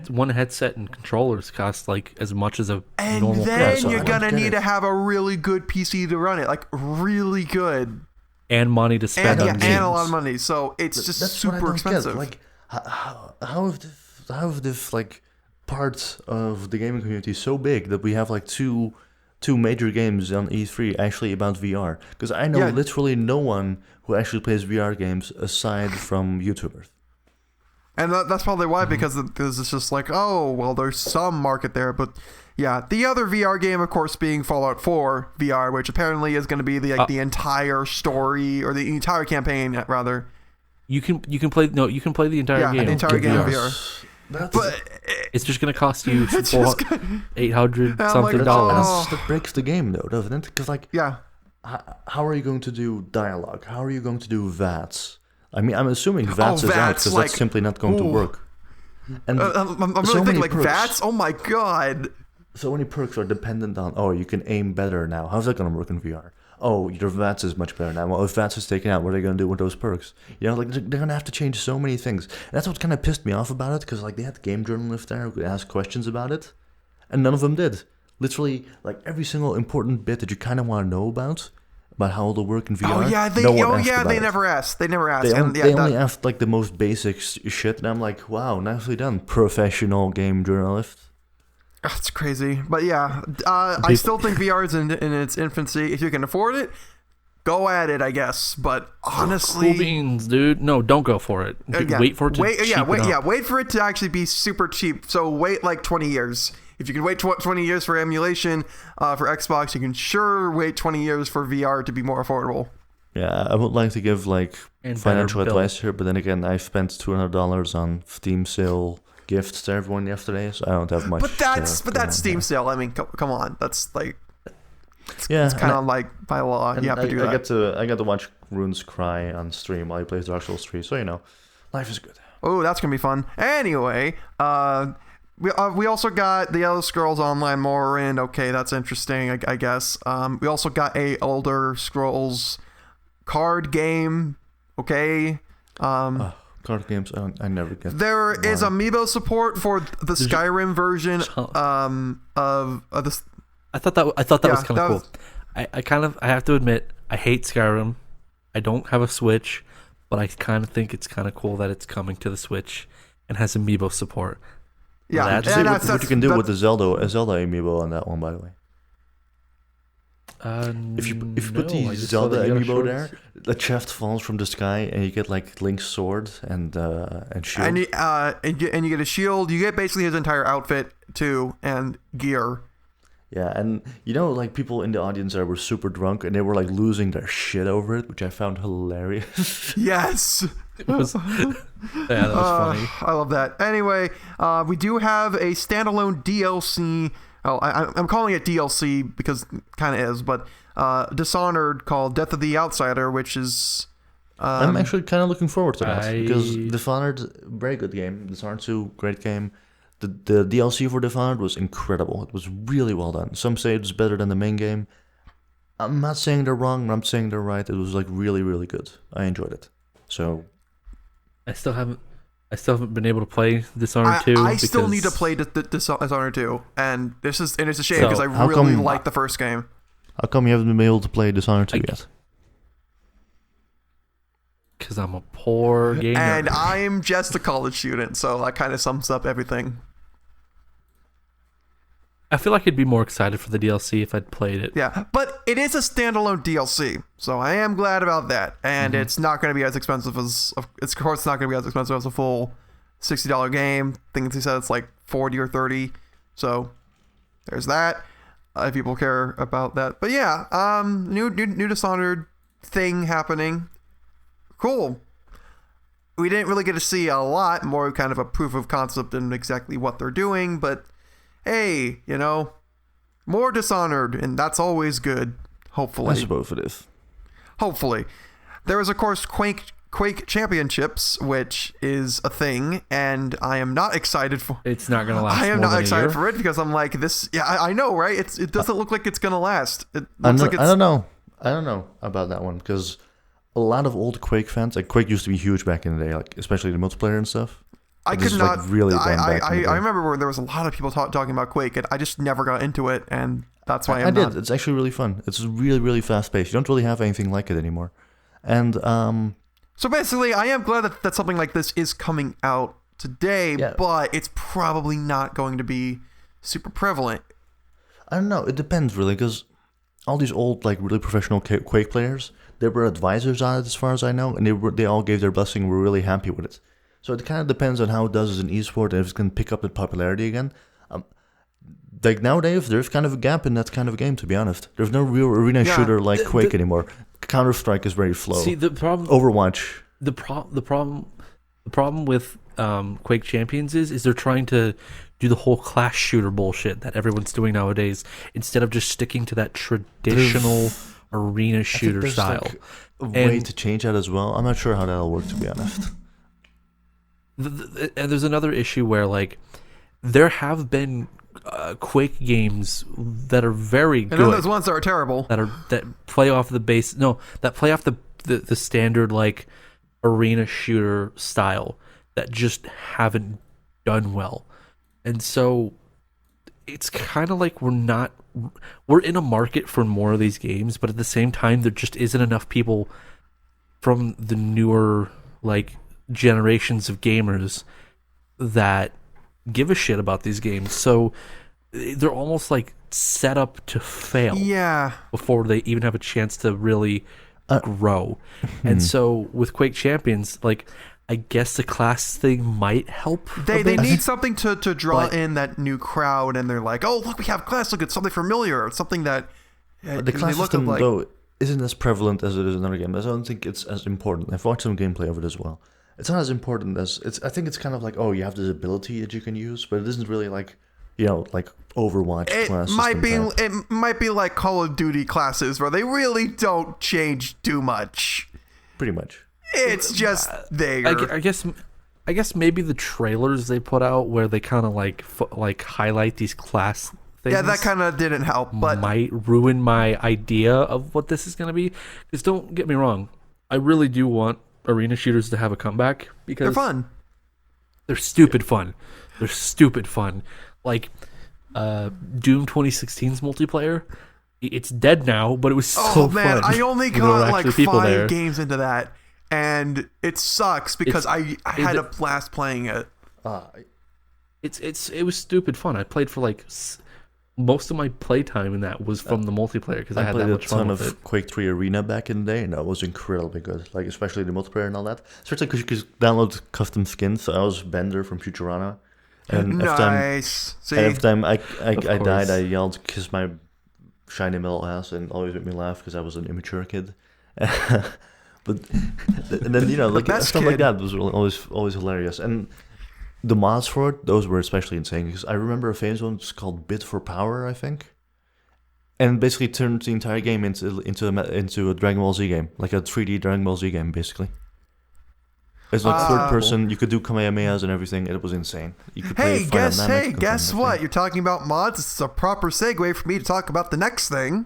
one headset and controllers cost like as much as a
and
normal.
Then
so
you're gonna need to have a really good PC to run it, like really good.
And money to spend on games.
And a lot of money, so it's just
That's
super expensive.
Like, how is this like part of the gaming community so big that we have like two major games on E3 actually about VR? Because I know literally no one who actually plays VR games aside from YouTubers.
And that's probably why, because it's just like, oh, well, there's some market there, but yeah, the other VR game, of course, being Fallout 4 VR, which apparently is going to be the entire story or the entire campaign, rather.
You can play the entire game.
The entire game in
VR.
But
it's just going to cost you $800
I'm
something
like,
dollars.
That breaks the game, though, doesn't it? Because how are you going to do dialogue? How are you going to do VATS? I mean, I'm assuming VATS is out because that's simply not going to work. And
I'm really thinking like VATS. Oh my god!
So many perks are dependent on. You can aim better now. How's that going to work in VR? Oh, your VATS is much better now. Well, if VATS is taken out, what are they going to do with those perks? They're going to have to change so many things. And that's what kind of pissed me off about it, because they had game journalists there who could ask questions about it, and none of them did. Literally, every single important bit that you kind of want to know about how it'll work in VR.
Oh yeah, they never asked. They
only asked the most basic shit, and I'm like, wow, nicely done, professional game journalist.
It's crazy, but yeah, I still think VR is in its infancy. If you can afford it, go at it, I guess. But honestly,
cool beans, dude. No, don't go for it. Wait for it to
wait for it to actually be super cheap. So wait 20 years. If you can wait 20 years for emulation for Xbox, you can sure wait 20 years for VR to be more affordable.
Yeah, I would like to give financial advice here, but then again, I spent $200 on Steam sale gifts to everyone yesterday, so I don't have much.
But that's Steam sale. I mean, come on, that's it's kind of by law you have to do that.
I got to watch Runes cry on stream while he plays Dark Souls 3, so life is good.
Oh, that's gonna be fun. Anyway, we also got the Elder Scrolls Online Morrowind. Okay, that's interesting, I guess. We also got a Elder Scrolls card game. Okay.
Card games, I never get.
There is amiibo support for the Skyrim version of this.
I thought that was kind of cool. I have to admit, I hate Skyrim. I don't have a Switch, but I kind of think it's kind of cool that it's coming to the Switch and has amiibo support.
Yeah,
Did you see what you can do with the Zelda amiibo on that one, by the way? If you put the Zelda amiibo there, the chest falls from the sky, and you get like Link's sword and shield.
And you get a shield. You get basically his entire outfit too, and gear.
Yeah, and like people in the audience there were super drunk, and they were like losing their shit over it, which I found hilarious.
Yes.
That was funny.
I love that. Anyway, we do have a standalone DLC. Oh, I'm calling it DLC because it kind of is, but Dishonored called Death of the Outsider, which is...
I'm actually kind of looking forward to that because Dishonored, very good game. Dishonored 2, great game. The DLC for Dishonored was incredible. It was really well done. Some say it's better than the main game. I'm not saying they're wrong, but I'm saying they're right. It was like really, really good. I enjoyed it. So...
I still haven't been able to play Dishonored 2.
I still need to play Dishonored 2, and it's a shame because I really liked the first game.
How come you haven't been able to play Dishonored 2 yet?
Because I'm a poor gamer.
And I'm just a college student, so that kind of sums up everything.
I feel like I'd be more excited for the DLC if I'd played it.
Yeah, but it is a standalone DLC, so I am glad about that. And it's not going to be as expensive as... Of course, it's not going to be as expensive as a full $60 game. I think he said it's like 40 or 30. So there's that. If people care about that. But yeah, new Dishonored thing happening. Cool. We didn't really get to see a lot, more kind of a proof of concept and exactly what they're doing, but hey, more Dishonored, and that's always good, hopefully.
I suppose it is.
Hopefully. There is, of course, Quake Championships, which is a thing, and I am not excited for...
It's not going to last.
I am
more
not
than
excited
a year.
for it because I'm like, this... Yeah, I know, right? It doesn't look like it's going to last. It
I
looks like it's...
don't know. I don't know about that one, because a lot of old Quake fans... Like, Quake used to be huge back in the day, like especially the multiplayer and stuff.
I could not...
Like really
I remember where there was a lot of people talking about Quake, and I just never got into it, and that's why
I did. It's actually really fun. It's really, really fast-paced. You don't really have anything like it anymore. And...
So basically, I am glad that something like this is coming out today, but it's probably not going to be super prevalent.
I don't know. It depends, really, because all these old, like, really professional Quake players, they were advisors on it, as far as I know, and they all gave their blessing and were really happy with it. So it kind of depends on how it does as an esport and if it's going to pick up in popularity again. Like, nowadays, there's kind of a gap in that kind of game, to be honest. There's no real arena shooter like Quake anymore. Counter-Strike is very slow.
See, the problem...
Overwatch.
The problem with Quake Champions is they're trying to do the whole class shooter bullshit that everyone's doing nowadays instead of just sticking to that traditional arena shooter style.
Like a way to change that as well. I'm not sure how that'll work, to be honest.
And there's another issue where, like, there have been Quake games that are very good.
And then there's ones that are terrible.
That play off the base. No, that play off the standard, like, arena shooter style that just haven't done well. And so it's kind of like we're in a market for more of these games, but at the same time there just isn't enough people from the newer, like, generations of gamers that give a shit about these games. So they're almost like set up to fail before they even have a chance to really grow. And so with Quake Champions, like, I guess the class thing might help.
They need something to draw in that new crowd, and they're like, oh, look, we have class. Look, it's something familiar. It's something that
the class system, like, though, isn't as prevalent as it is in other games. I don't think it's as important. I've watched some gameplay of it as well. It's not as important as I think it's kind of like, oh, you have this ability that you can use, but it isn't really like, like Overwatch class.
It might be like Call of Duty classes where they really don't change too much.
Pretty much.
It's just there.
I guess maybe the trailers they put out where they kind of like highlight these class things.
Yeah, that kind of didn't help, but
might ruin my idea of what this is going to be. Because don't get me wrong, I really do want arena shooters to have a comeback because
they're fun.
They're stupid fun. They're stupid fun. Like Doom 2016's multiplayer. It's dead now, but it was so fun.
I only got like 5 games into that, and it sucks because I had a blast playing it.
it was stupid fun. I played for like most of my playtime in that was from the multiplayer because I had that much fun with it.
I played a ton of Quake 3 Arena back in the day, and that was incredibly good. Like especially the multiplayer and all that. Especially because you could download custom skins. So I was Bender from Futurama, and
nice.
every time I died, I yelled "kiss my shiny metal ass," and always made me laugh because I was an immature kid. But and then like stuff like that was really always hilarious. And the mods for it, those were especially insane because I remember a famous one called Bit for Power, I think, and basically turned the entire game into a Dragon Ball Z game, like a 3D Dragon Ball Z game, basically. It's like third person. You could do Kamehamehas and everything. It was insane. You could play
guess what? You're talking about mods. This is a proper segue for me to talk about the next thing.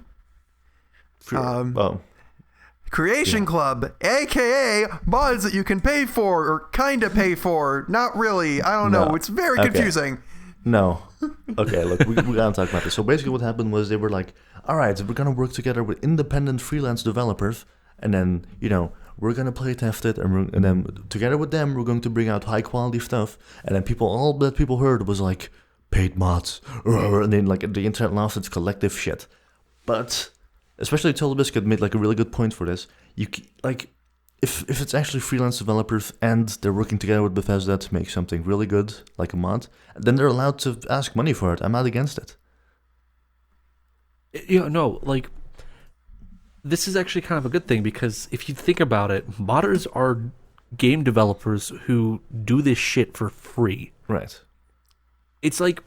Creation Club, aka mods that you can pay for or kind of pay for. Not really. I don't know. It's very confusing.
No. Okay, look, we gotta talk about this. So basically what happened was they were like, all right, we're gonna work together with independent freelance developers, and then, we're gonna play test it, and then together with them, we're going to bring out high quality stuff, and then all that people heard was like, paid mods, and then like the internet lost its collective shit. But especially Biscuit made like a really good point for this. If it's actually freelance developers and they're working together with Bethesda to make something really good, like a mod, then they're allowed to ask money for it. I'm not against it.
This is actually kind of a good thing because if you think about it, modders are game developers who do this shit for free.
Right.
It's like,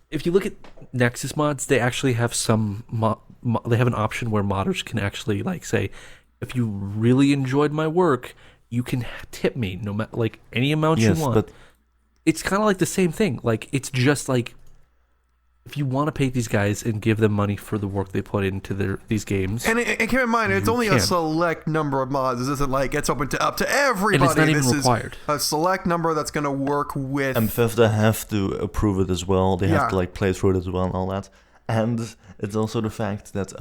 if you look at Nexus mods, they actually have they have an option where modders can actually like say, if you really enjoyed my work, you can tip me no matter like any amount you want. But it's kind of like the same thing. Like it's just like if you want to pay these guys and give them money for the work they put into these games. And
keep in mind, it's only a select number of mods. This isn't like it's open to up to everybody.
And it's not even
this
required.
Is a select number that's going to work with.
And Bethesda have to approve it as well. They have to like play through it as well and all that. And it's also the fact that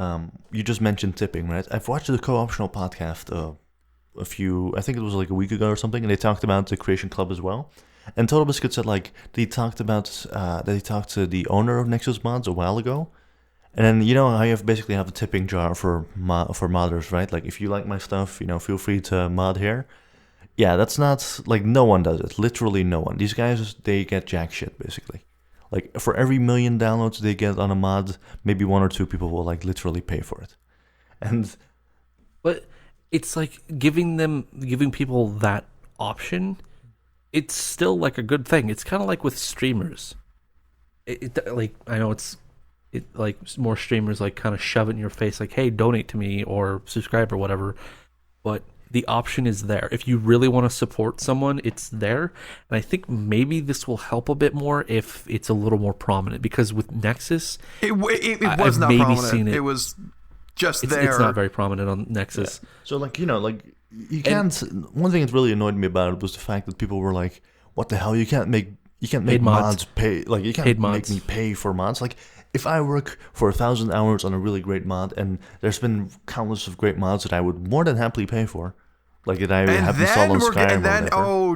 you just mentioned tipping, right? I've watched the Co-optional podcast I think it was like a week ago or something, and they talked about the Creation Club as well. And Total Biscuit said like they talked to the owner of Nexus Mods a while ago, and then how you basically have a tipping jar for modders, right? Like if you like my stuff, feel free to mod here. Yeah, that's not like no one does it. Literally no one. These guys, they get jack shit basically. Like for every 1 million downloads they get on a mod, maybe 1 or 2 people will like literally pay for it.
But it's like giving people that option. It's still like a good thing. It's kind of like with streamers. I know like more streamers like kind of shove it in your face like, hey, donate to me or subscribe or whatever. But the option is there. If you really want to support someone, it's there. And I think maybe this will help a bit more if it's a little more prominent. Because with Nexus,
it was not prominent. It was just there.
It's not very prominent on Nexus.
Yeah. So you can't. One thing that really annoyed me about it was the fact that people were like, "What the hell? You can't make mods pay. Like you can't make me pay for mods. Like if I work for 1,000 hours on a really great mod, and there's been countless of great mods that I would more than happily pay for, like that I have installed on Skyrim.
And then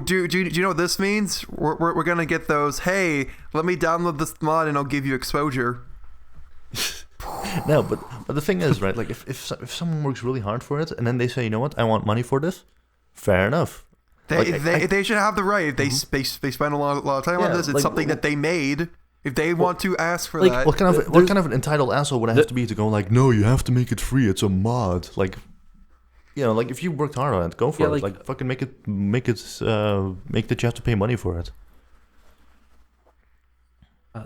do you know what this means? We're gonna get those. Hey, let me download this mod and I'll give you exposure.
No, but the thing is, right? Like if someone works really hard for it, and then they say, you know what, I want money for this. Fair enough.
They should have the right. They spend a lot of time on this. It's something that they made. If they want to ask for that,
what kind of an entitled asshole would I have to be to go like, no, you have to make it free. It's a mod. Like, like if you worked hard on it, go for it. Like fucking make that you have to pay money for it.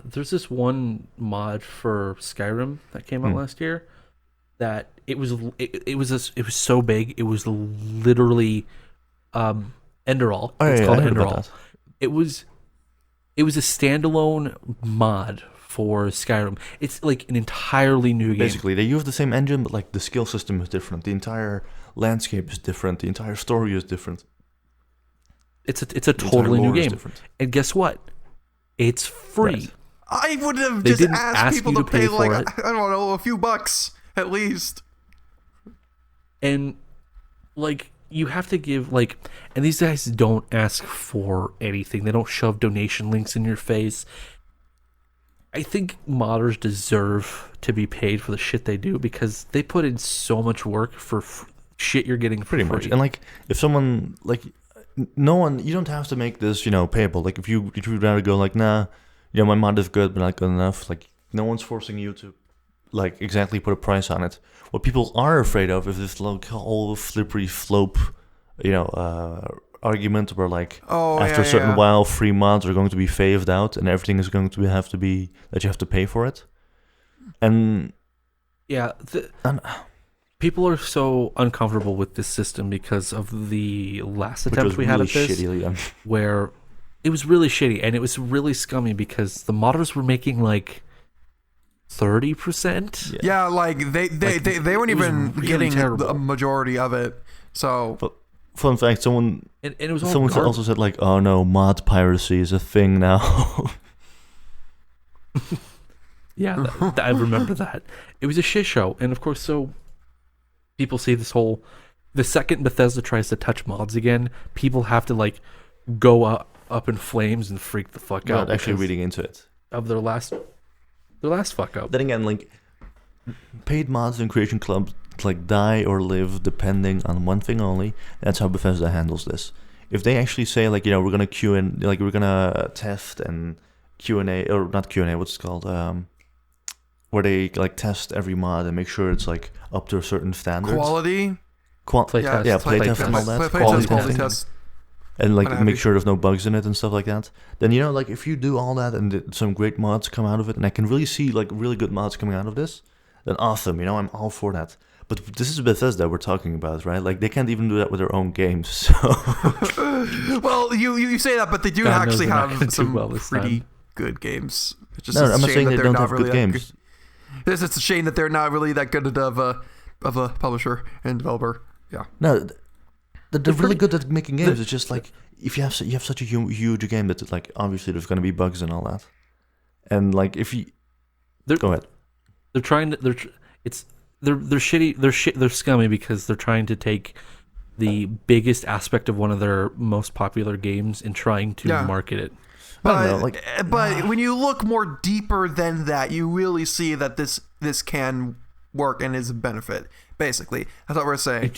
There's this one mod for Skyrim that came out last year that it was so big it was literally Enderall. It's called Enderall. It was a standalone mod for Skyrim. It's like an entirely new game.
Basically, they use the same engine, but like the skill system is different. The entire landscape is different. The entire story is different.
It's a totally new game. And guess what? It's free.
Right.
I would have just asked people to pay like I don't know, a few bucks at least.
And like you have to give, like, and these guys don't ask for anything. They don't shove donation links in your face. I think modders deserve to be paid for the shit they do because they put in so much work for shit you're getting for
pretty
free.
much. And like, if someone like, no one, you don't have to make this, payable. Like, if you'd rather go like, nah, my mod is good, but not good enough. Like, no one's forcing you to, like, exactly put a price on it. What people are afraid of is this like whole slippery slope, argument where like after a certain while, free mods are going to be phased out, and everything is going to have to be that you have to pay for it. And
yeah, people are so uncomfortable with this system because of the last attempt we had at this, where it was really shitty and it was really scummy because the modders were making like 30%.
Yeah, like they weren't even
really
getting
terrible.
the majority of it. So,
but fun fact, someone
and it was all
someone
garbage.
also said like, oh no, mod piracy is a thing now.
Yeah, I remember that. It was a shit show, and of course, so people see this whole. The second Bethesda tries to touch mods again, people have to like go up in flames and freak the fuck out.
Not actually reading into it
of their last fuck up.
Then again, like, paid mods and creation clubs like die or live depending on one thing only. That's how Bethesda handles this. If they actually say like, we're gonna we're gonna test and Q&A, or not Q&A, what's it called? Where they like test every mod and make sure it's like up to a certain standard.
quality.
Playtest.
Yeah, playtest and all that.
Quality
testing.
test.
And like
What have
make
you.
sure there's no bugs in it and stuff like that. Then like if you do all that and some great mods come out of it, and I can really see like really good mods coming out of this, then awesome. I'm all for that. But this is Bethesda we're talking about, right? Like they can't even do that with their own games. So
Well, you say that, but they do
God knows
actually
they're not gonna
have
do
some
well this
pretty
time.
good games. It's just
no,
a
I'm not
shame
saying
that
they
they're
don't
not
have
really
good
that
games.
It's just a shame that they're not really that good of a publisher and developer. Yeah.
No, they're really good at making games. It's just like if you have such a huge game that like obviously there's going to be bugs and all that, and like if you go ahead,
They're trying to. They're shitty. They're scummy because they're trying to take the biggest aspect of one of their most popular games and trying to market it.
I don't know,
But when you look more deeper than that, you really see that this can work and is a benefit. Basically, that's what we're saying.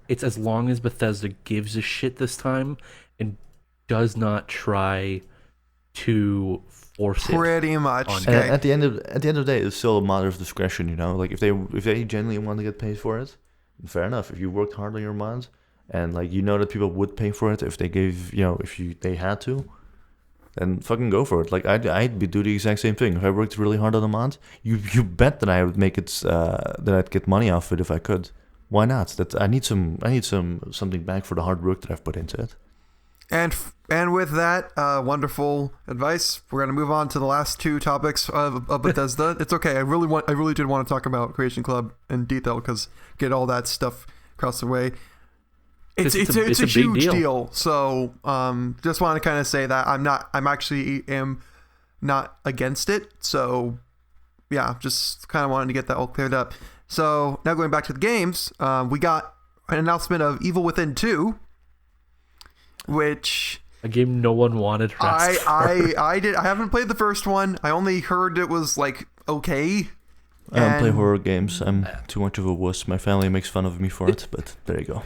It's as long as Bethesda gives a shit this time and does not try to force it.
Pretty much.
on-
And
Okay.
at the end of the day, it's still a matter of discretion. Like if they genuinely want to get paid for it, fair enough. If you worked hard on your mods and like that people would pay for it if they gave they had to, then fucking go for it. Like I'd do the exact same thing. If I worked really hard on a mod, you bet that I would make it that I'd get money off it if I could. Why not? I need something back for the hard work that I've put into it.
And with that wonderful advice, we're gonna move on to the last two topics of Bethesda. It's okay. I really did want to talk about Creation Club in detail because get all that stuff across the way. It's a
big
huge
deal.
deal. So just want to kind of say that I'm actually not against it. So yeah, just kind of wanted to get that all cleared up. So now going back to the games, we got an announcement of Evil Within 2, which
A game no one wanted.
I haven't played the first one. I only heard it was like okay.
I don't play horror games. I'm too much of a wuss. My family makes fun of me for it, but there you go.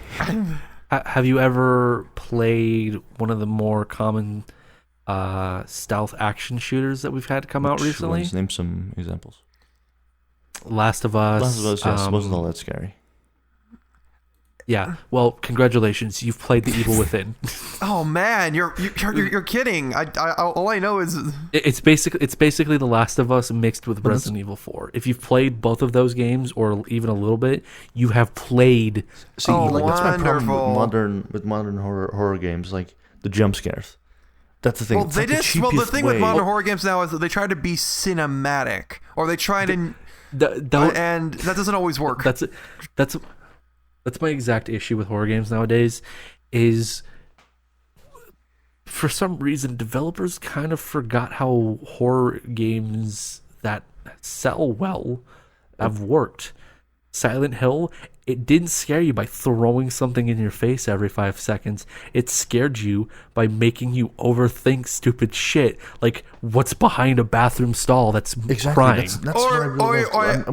Have you ever played one of the more common stealth action shooters that we've had come out
Which
recently?
ones? Name some examples.
Last of Us.
Last of Us, yes, wasn't all that scary.
Yeah. Well, congratulations. You've played The Evil Within.
Oh man, you're kidding. All I know is
It's basically The Last of Us mixed with Resident Evil 4. If you've played both of those games or even a little bit, you have played.
See, that's my problem
wonderful.
with modern horror games, like the jump scares. That's the thing.
well,
It's like the
the
cheapest
thing
way.
with modern horror games now is that they try to be cinematic, or they try to, and that doesn't always work.
That's my exact issue with horror games nowadays. Is for some reason developers kind of forgot how horror games that sell well have worked. Silent Hill, it didn't scare you by throwing something in your face every 5 seconds. It scared you by making you overthink stupid shit, like what's behind a bathroom stall that's crying.
That's what I realized.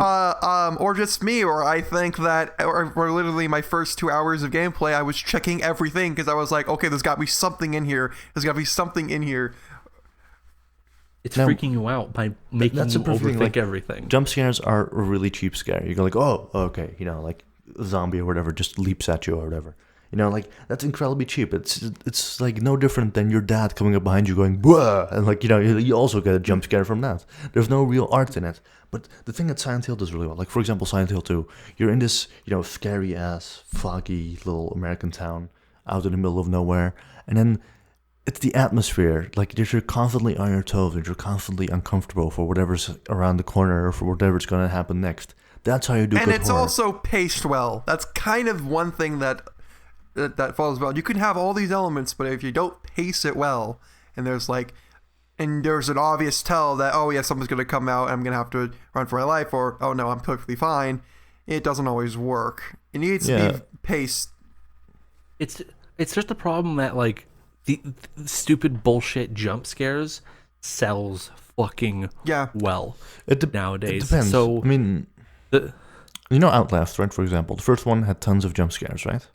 Or just me, or I think that, or literally my first 2 hours of gameplay, I was checking everything because I was like, okay, there's got to be something in here. There's got to be something in here.
It's freaking you out by making you overthink everything.
Jump scares are a really cheap scare. You go like, oh, okay, like a zombie or whatever just leaps at you or whatever. Like that's incredibly cheap. It's like no different than your dad coming up behind you going, "Whoa!" and like you also get a jump scare from that. There's no real art in it. But the thing that Silent Hill does really well, like for example, Silent Hill 2, you're in this scary ass, foggy little American town out in the middle of nowhere, and then it's the atmosphere. Like you're constantly on your toes, and you're constantly uncomfortable for whatever's around the corner or for whatever's going to happen next. That's how you do.
And
good
it's
horror.
also paced well. That's kind of one thing that follows well. You can have all these elements, but if you don't pace it well, and there's an obvious tell that, oh yeah, something's gonna come out and I'm gonna have to run for my life, or oh no, I'm perfectly fine. It doesn't always work. It needs to be paced.
It's just a problem that like the stupid bullshit jump scares sells fucking well nowadays.
It depends.
So
I mean, Outlast, right? For example, the first one had tons of jump scares, right?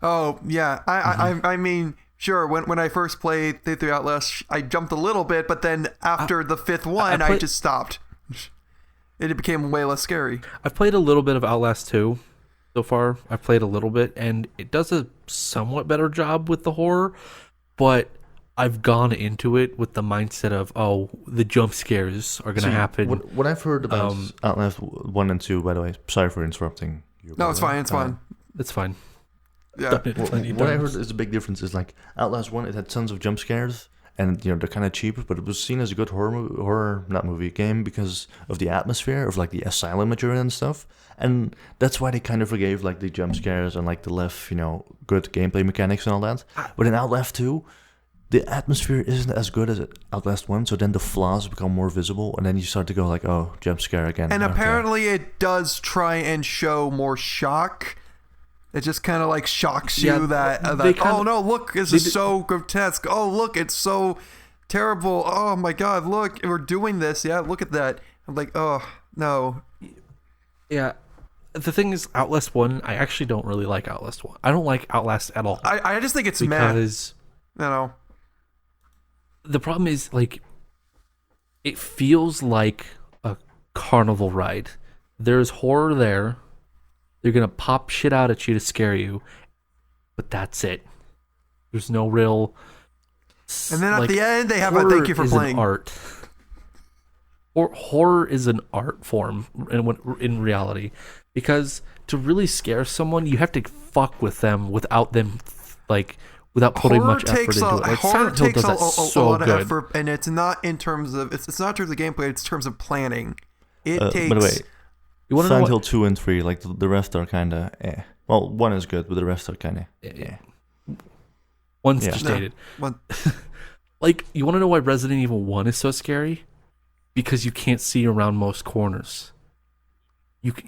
Oh yeah, I mean, sure. When I first played through Outlast, I jumped a little bit, but then after the fifth one, I just stopped. It became way less scary.
I've played a little bit of Outlast 2 so far. I've played a little bit, and it does a somewhat better job with the horror, but I've gone into it with the mindset of, oh, the jump scares are going to happen.
What I've heard about Outlast 1 and 2, by the way, sorry for interrupting you.
No, it's fine. It's fine.
It's fine.
Yeah.
What I heard is the big difference is like Outlast 1, it had tons of jump scares, and they're kind of cheap, but it was seen as a good game because of the atmosphere of like the asylum that you're in and stuff, and that's why they kind of forgave like the jump scares and like the less good gameplay mechanics and all that. But in Outlast 2, the atmosphere isn't as good as Outlast 1, so then the flaws become more visible, and then you start to go like, oh, jump scare again.
And apparently it does try and show more shock. It just kind of like shocks you that oh no, look, this is so grotesque. Oh look, it's so terrible. Oh my god, look, we're doing this. Yeah, look at that. I'm like, oh no.
Yeah, the thing is, Outlast 1, I actually don't really like Outlast 1. I don't like Outlast at all.
I just think it's
because the problem is like it feels like a carnival ride. There's horror there. They're going to pop shit out at you to scare you, but that's it. There's no real...
And then at the end, they have a thank you for playing.
Art. Horror is an art form in reality, because to really scare someone, you have to fuck with them without putting much effort into it. Like
Silent Hill does that so lot of effort, and it's not in terms of gameplay. It's in terms of planning. It takes.
By the way, Silent Hill 2 and 3, like the rest are kind of Well, 1 is good, but the rest are kind of
One's just dated. Like, you want to know why Resident Evil 1 is so scary? Because you can't see around most corners.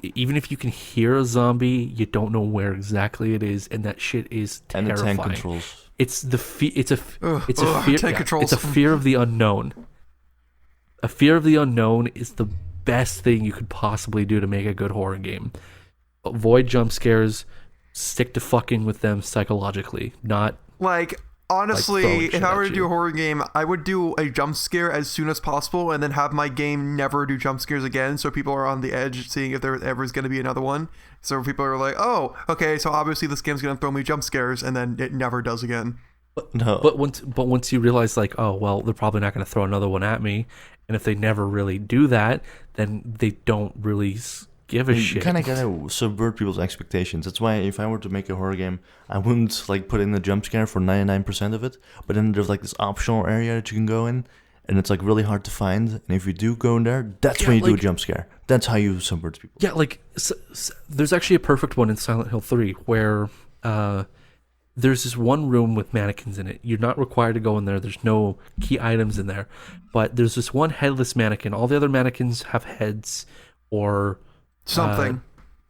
Even if you can hear a zombie, you don't know where exactly it is, and that shit is terrifying.
And the tank controls.
It's a fear of the unknown. A fear of the unknown is the best thing you could possibly do to make a good horror game. Avoid jump scares. Stick to fucking with them psychologically, not
honestly, if I were to do a horror game, I would do a jump scare as soon as possible and then have my game never do jump scares again, so people are on the edge seeing if there ever is going to be another one. So people are like, oh, okay, so obviously this game's going to throw me jump scares, and then it never does again.
But once you realize, like, oh, well, they're probably not going to throw another one at me, and if they never really do that, then they don't really give a shit.
You kind of gotta subvert people's expectations. That's why if I were to make a horror game, I wouldn't put in the jump scare for 99% of it, but then there's this optional area that you can go in, and it's really hard to find. And if you do go in there, that's when you do a jump scare. That's how you subvert people.
Yeah, there's actually a perfect one in Silent Hill 3 where there's this one room with mannequins in it. You're not required to go in there. There's no key items in there, but there's this one headless mannequin. All the other mannequins have heads or
something,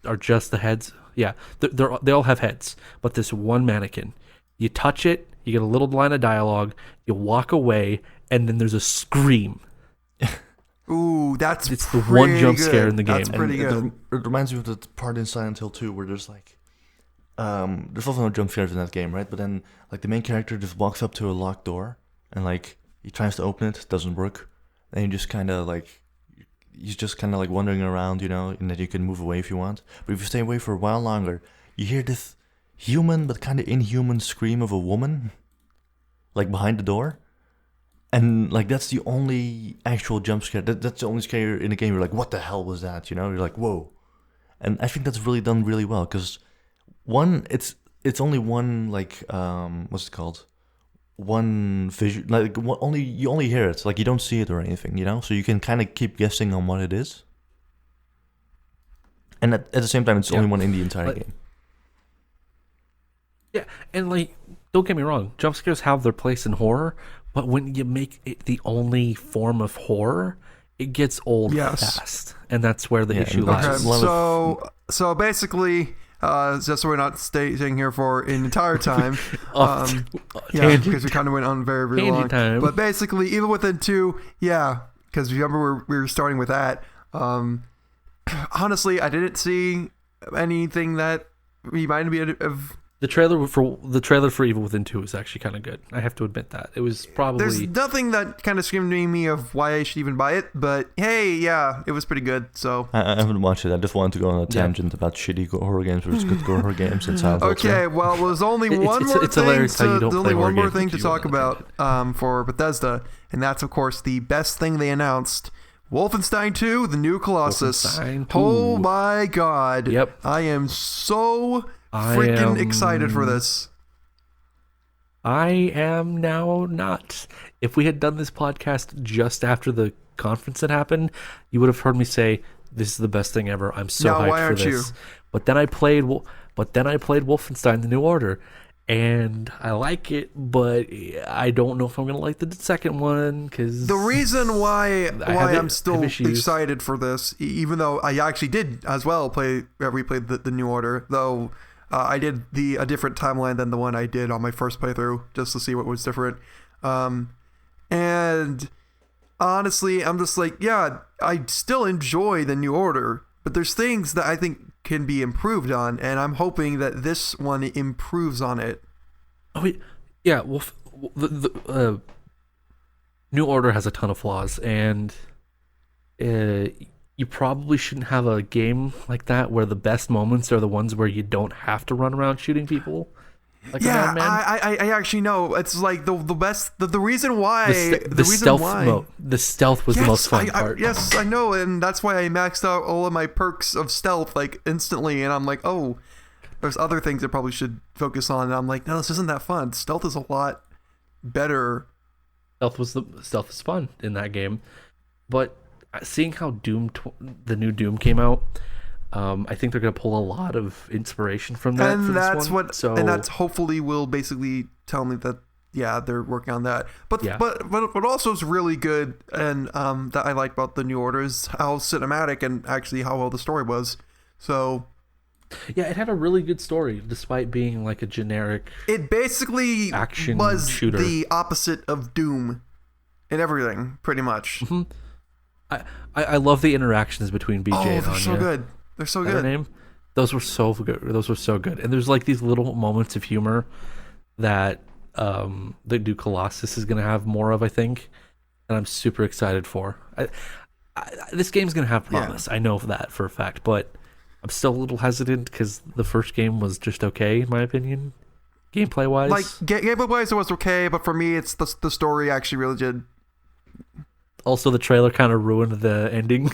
or just the heads. Yeah, they all have heads, but this one mannequin, you touch it, you get a little line of dialogue, you walk away, and then there's a scream.
Ooh, it's
the one jump scare in the game.
That's pretty good.
It reminds me of the part in Silent Hill 2 where there's like, there's also no jump scares in that game, right? But then like the main character just walks up to a locked door and like he tries to open it, doesn't work, and he's just kind of like wandering around, and that you can move away if you want. But if you stay away for a while longer, you hear this human but kind of inhuman scream of a woman, like behind the door. And like that's the only actual jump scare. That's the only scare in the game. You're like, what the hell was that? You're like, whoa. And I think that's really done really well because one, it's only one like what's it called? One visual, like you only hear it, like you don't see it or anything, so you can kind of keep guessing on what it is. And at the same time, it's only one in the entire game.
Yeah, and like, don't get me wrong, jump scares have their place in horror, but when you make it the only form of horror, it gets old fast, and that's where the issue lies.
Okay, so basically, just so we're not staying here for an entire time, because we kind of went on very, very long.
Time.
But basically, even within 2, because remember we were starting with that. Honestly, I didn't see anything that reminded me of.
The trailer for Evil Within 2 is actually kind of good. I have to admit that. It was probably...
There's nothing that kind of screamed to me of why I should even buy it, but hey, it was pretty good, so...
I haven't watched it. I just wanted to go on a tangent about shitty horror games versus good horror games and Silent Hill 2.
Okay, well, there's only one more thing to talk about for Bethesda, and that's, of course, the best thing they announced. Wolfenstein 2, The New Colossus. Oh my god.
Yep.
I am so... freaking excited for this.
I am now not. If we had done this podcast just after the conference had happened, you would have heard me say, "This is the best thing ever. I'm so hyped for this." You? But then I played Wolfenstein: The New Order, and I like it, but I don't know if I'm gonna like the second one because
the reason why I'm still excited for this, even though I actually did as well replayed the New Order, though. I did a different timeline than the one I did on my first playthrough, just to see what was different. And honestly, I'm just like, I still enjoy the New Order, but there's things that I think can be improved on, and I'm hoping that this one improves on it.
Oh, yeah. Well, the New Order has a ton of flaws, and you probably shouldn't have a game like that where the best moments are the ones where you don't have to run around shooting people. Like
I actually know. It's like the best. The reason why
the stealth was the most fun part.
Yes, I know, and that's why I maxed out all of my perks of stealth like instantly. And I'm like, oh, there's other things I probably should focus on. And I'm like, no, this isn't that fun. Stealth is a lot better.
Stealth is fun in that game, but seeing how the new Doom came out, I think they're going to pull a lot of inspiration from that.
And
that's
that's hopefully will basically tell me that they're working on that. But what also is really good and that I like about the New Order is how cinematic and actually how well the story was. So
yeah, it had a really good story despite being like a generic.
It basically
action
was
shooter.
The opposite of Doom in everything, pretty much.
Mm-hmm. I love the interactions between BJ and Anya.
They're so good. They're so good.
Her name? Those were so good. And there's like these little moments of humor that the new Colossus is going to have more of, I think, and I'm super excited for. This game's going to have promise. I know that for a fact, but I'm still a little hesitant because the first game was just okay, in my opinion, gameplay-wise.
Like, gameplay-wise, it was okay, but for me, it's the story actually really did.
Also, the trailer kind of ruined the ending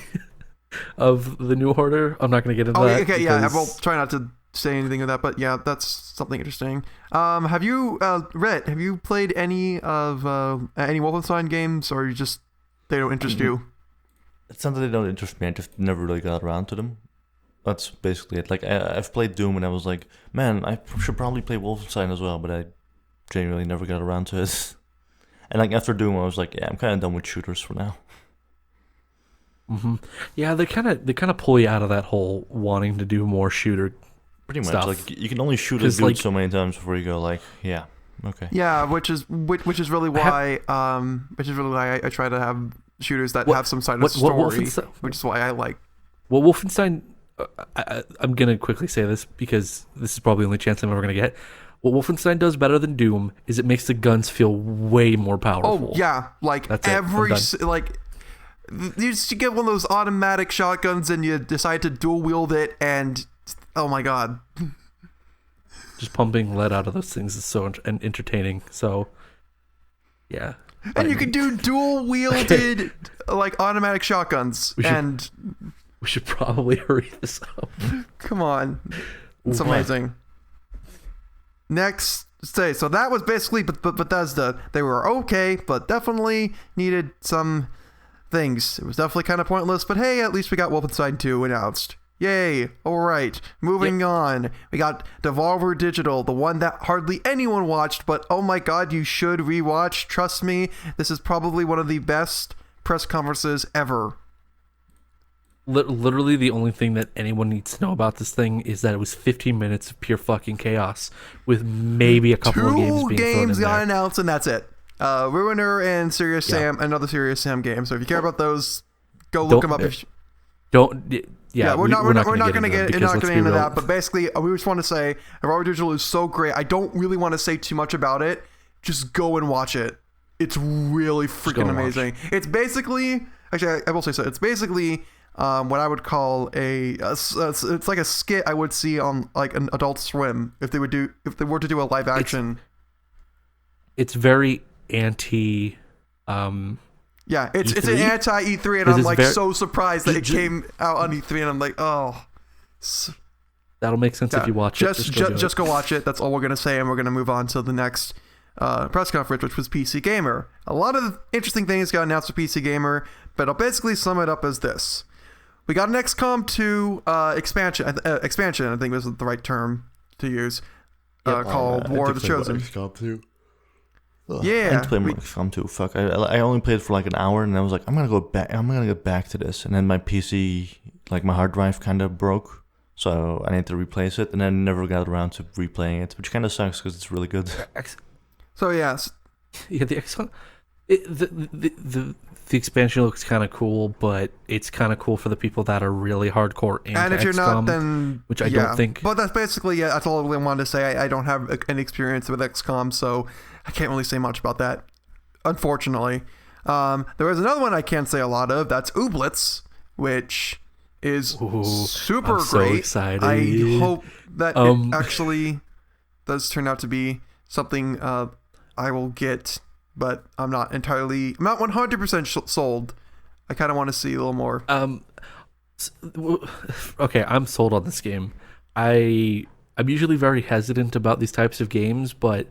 of the New Order. I'm not going to get into that.
Okay, I will try not to say anything of that, but yeah, that's something interesting. Have you, Rhett, have you played any of any Wolfenstein games, or they don't interest you?
It's not that they don't interest me, I just never really got around to them. That's basically it. Like, I've played Doom, and I was like, man, I should probably play Wolfenstein as well, but I genuinely never got around to it. And like after Doom, I was like, I'm kind of done with shooters for now.
Mm-hmm. Yeah, they kind of pull you out of that whole wanting to do more shooter
Pretty much.
stuff.
Like you can only shoot a
'Cause,
dude
like-
so many times before you go like, yeah, okay.
Yeah, which is really why I try to have shooters that have some side of story, which is why I like.
Well, Wolfenstein. I'm gonna quickly say this because this is probably the only chance I'm ever gonna get. What Wolfenstein does better than Doom is it makes the guns feel way more powerful.
Oh yeah, like
That's it.
every
I'm done.
like you just get one of those automatic shotguns and you decide to dual wield it, and oh my god,
Just pumping lead out of those things is so entertaining. So, yeah.
and you can do dual wielded like automatic shotguns, and
We should probably hurry this up.
come on, it's
What?
amazing. Next, so that was basically Bethesda. They were okay, but definitely needed some things. It was definitely kind of pointless, but hey, at least we got Wolfenstein 2 announced. Yay! Alright, moving on. We got Devolver Digital, the one that hardly anyone watched, but oh my god, you should rewatch. Trust me, this is probably one of the best press conferences ever.
Literally, the only thing that anyone needs to know about this thing is that it was 15 minutes of pure fucking chaos, with maybe a couple of games being thrown in
got
there.
announced, and that's it. Ruiner and Serious Sam, another Serious Sam game. So if you care about those, go look them up. We're not going to get into that. But basically, we just want to say, Devolver Digital is so great. I don't really want to say too much about it. Just go and watch it. It's really freaking amazing. It's basically, actually, I will say so. It's basically what I would call it's like a skit I would see on like an Adult Swim if they were to do a live action.
It's very anti.
Yeah, it's
E3?
an anti E3, and I'm like so surprised that it came out on E3, and I'm like, oh.
That'll make sense if you watch it.
Just go watch it. That's all we're gonna say, and we're gonna move on to the next press conference, which was PC Gamer. A lot of interesting things got announced for PC Gamer, but I'll basically sum it up as this: we got an XCOM 2 expansion. Expansion, I think was the right term to use. Called War of the Chosen.
XCOM 2.
Yeah,
I didn't play more XCOM 2. Fuck, I only played for like an hour, and I was like, I'm gonna get back to this, and then my PC, like my hard drive, kind of broke, so I need to replace it, and I never got around to replaying it, which kind of sucks because it's really good.
So yes,
yeah, the XCOM. The expansion looks kind of cool, but it's kind of cool for the people that are really hardcore into XCOM.
And if you're not, then
which I don't think.
But that's basically that's all I really wanted to say. I don't have any experience with XCOM, so I can't really say much about that, unfortunately. There is another one I can't say a lot of. That's Ooblets, which is super
I'm so
great.
excited.
I hope that it actually does turn out to be something I will get, but I'm not 100% sold. I kind of want to see a little more.
Okay, I'm sold on this game. I'm usually very hesitant about these types of games, but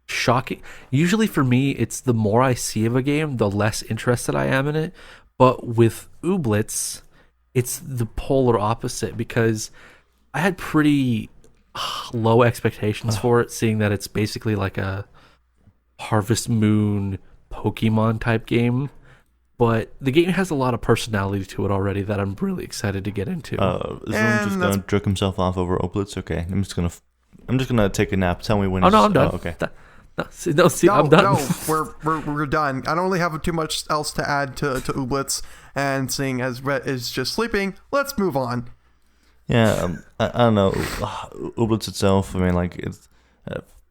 shocking. Usually for me, it's the more I see of a game, the less interested I am in it. But with Ooblets, it's the polar opposite, because I had pretty low expectations for it, seeing that it's basically like a Harvest Moon Pokemon type game. But the game has a lot of personality to it already that I'm really excited to get into.
Is Rune just gonna jerk himself off over Ooblets? Okay, I'm just gonna take a nap. Tell me when.
Oh no, I'm done.
Okay.
I'm done.
No, we're done. I don't really have too much else to add to Ooblets, and seeing as Rhett is just sleeping, let's move on.
Yeah, I don't know. Ooblets itself, I mean, like, it's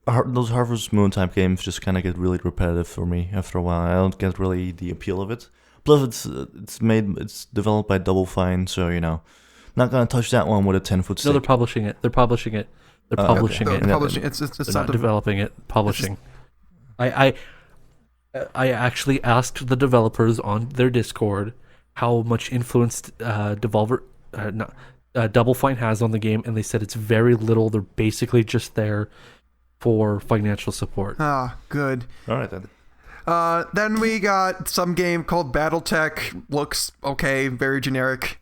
those Harvest Moon type games just kind of get really repetitive for me after a while. I don't get really the appeal of it. Plus, it's developed by Double Fine, so not gonna touch that one with a 10-foot stick.
No, they're publishing it. They're publishing it.
They're publishing. It's
not developing it. Publishing. I actually asked the developers on their Discord how much influence Double Fine has on the game, and they said it's very little. They're basically just there for financial support.
Ah, good.
All right then.
Then we got some game called BattleTech. Looks okay, very generic.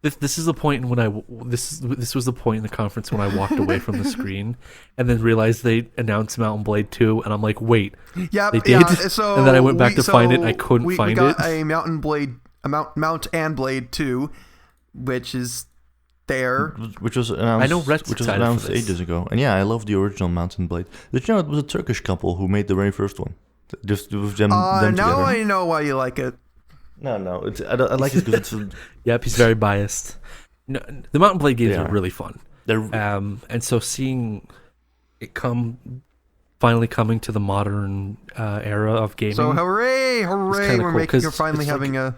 This is the point when this was the point in the conference when I walked away from the screen and then realized they announced Mountain Blade 2, and I'm like, wait,
yeah,
they did.
Yeah, so
and then I went back to find it, and I couldn't find it.
We got a Mount and Blade 2, which is there.
Which was announced,
I know Rhett's
which was
excited for
announced
this.
ages ago. And yeah, I love the original Mountain Blade. Did you know it was a Turkish couple who made the very first one? Just with them
Now
together.
I know why you like it.
No, I like it because it's
Yep, he's very biased. No, the Mountain Blade games
Yeah.
are really fun.
they're
And so seeing it finally coming to the modern era of gaming.
So hooray,
kinda
we're
cool, 'cause
finally
it's
having a...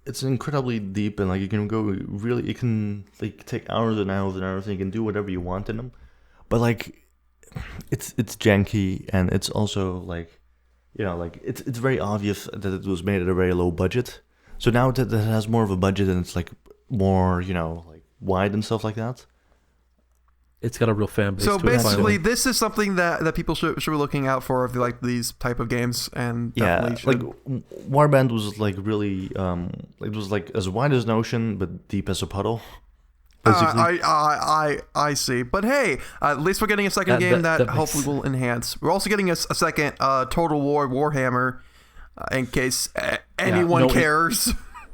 it's incredibly deep and like you can go really you can like take hours and hours and hours and you can do whatever you want in them. But like it's janky and it's also like like it's very obvious that it was made at a very low budget. So now that it has more of a budget and it's like more, like wide and stuff like that.
It's got a real fan base.
So
to it,
basically,
finally.
this is something that people should be looking out for if they like these type of games, and
Yeah,
definitely
like Warband was like really it was like as wide as an ocean but deep as a puddle. Basically.
I see. But hey, at least we're getting a second game that hopefully will enhance. We're also getting a second Total War Warhammer, in case anyone cares.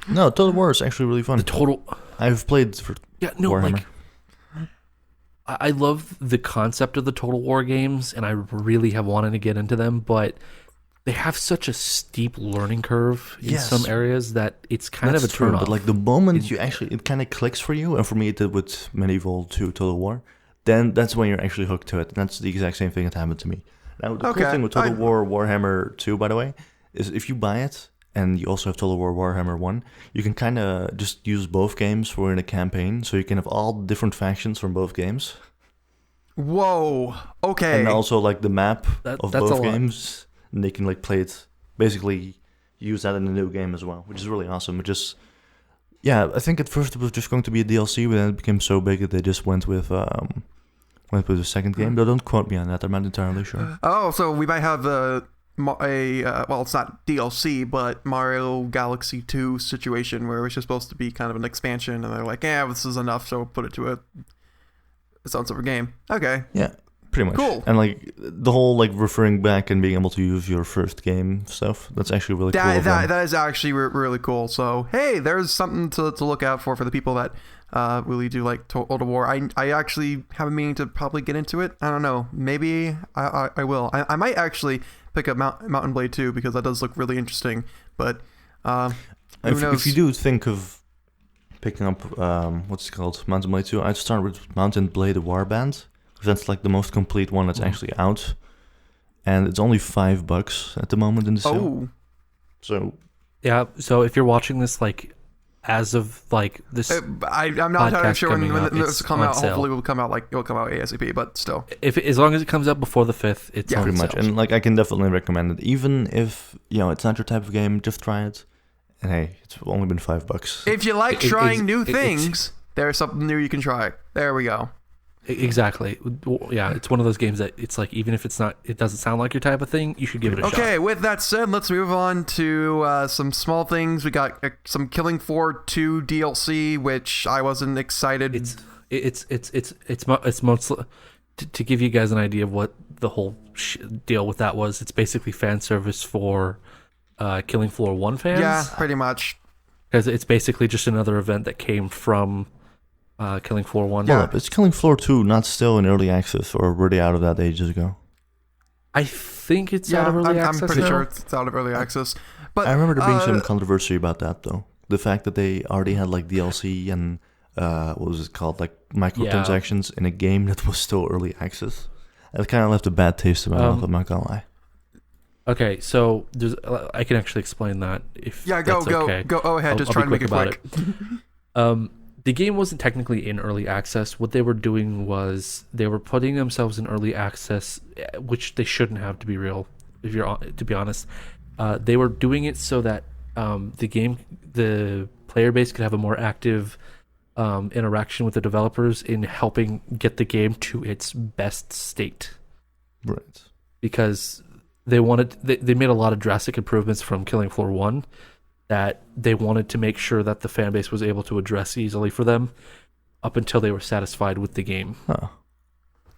No, Total War is actually really fun.
the total.
I've played for Warhammer.
Like I love the concept of the Total War games, and I really have wanted to get into them, but they have such a steep learning curve in
Yes.
some areas that it's kind
That's
of a
true,
turn off.
but like the moment you actually it kind of clicks for you, and for me it did with Medieval 2 Total War, then that's when you're actually hooked to it. And that's the exact same thing that happened to me. Now the cool thing with Total War Warhammer 2, by the way, is if you buy it and you also have Total War Warhammer 1, you can kind of just use both games for in a campaign, so you can have all different factions from both games.
Whoa. Okay.
And also like the map
That's
of
a
both
lot.
games, and they can like play it, basically use that in the new game as well, which is really awesome. It just, yeah, I think at first it was just going to be a DLC, but then it became so big that they just went with the second game. But don't quote me on that. I'm not entirely sure.
Oh, so we might have well, it's not DLC, but Mario Galaxy 2 situation where it's just supposed to be kind of an expansion, and they're like, yeah, this is enough, so put it to its own separate game. Okay.
Yeah, pretty much.
Cool.
And like the whole like referring back and being able to use your first game stuff, that's actually really cool. of them.
That is actually really cool. So hey, there's something to look out for the people that really do like Total War. I actually have a meaning to probably get into it. I don't know. Maybe I will. I might actually pick up Mountain Blade 2 because that does look really interesting. But who knows?
If you do think of picking up what's it called, Mountain Blade 2, I'd start with Mountain Blade Warband, because that's like the most complete one that's actually out, and it's only $5 at the moment in the sale.
Oh.
So
Yeah, so if you're watching this like as of like this,
I'm not entirely
podcast
sure when
coming up,
this
it's
will come
on
out.
sale.
Hopefully, it will come out ASAP. But still,
if as long as it comes out before the 5th, it's
Yeah,
on
pretty much,
sale.
and like I can definitely recommend it, even if it's not your type of game. Just try it, and hey, it's only been $5.
if you like
It-
trying new
it's-
things, there's something new you can try. There we go.
Exactly. Yeah, it's one of those games that it's like even if it doesn't sound like your type of thing, you should give it a shot.
Okay, with that said, let's move on to some small things. We got some Killing Floor 2 DLC, which I wasn't excited.
It's mostly to give you guys an idea of what the whole deal with that was. It's basically fan service for Killing Floor 1 fans.
Yeah, pretty much.
Because it's basically just another event that came from Killing Floor 1.
Yeah, but it's Killing Floor 2 not still in early access, or were they out of that ages ago?
I think it's
Yeah,
out of early
I'm
access
pretty
now.
sure it's out of early access. But
I remember there being some controversy about that, though. The fact that they already had like DLC and what was it called, like microtransactions in a game that was still early access. It kind of left a bad taste in my mouth. I'm not gonna lie.
Okay, so I can actually explain that if
go
that's okay.
go ahead. Just
I'll
try
be
to make it quick.
The game wasn't technically in early access. What they were doing was they were putting themselves in early access, which they shouldn't have, to be real. If you're to be honest, they were doing it so that the player base could have a more active interaction with the developers in helping get the game to its best state.
Right.
Because they made a lot of drastic improvements from Killing Floor 1 that they wanted to make sure that the fan base was able to address easily for them up until they were satisfied with the game.
Huh.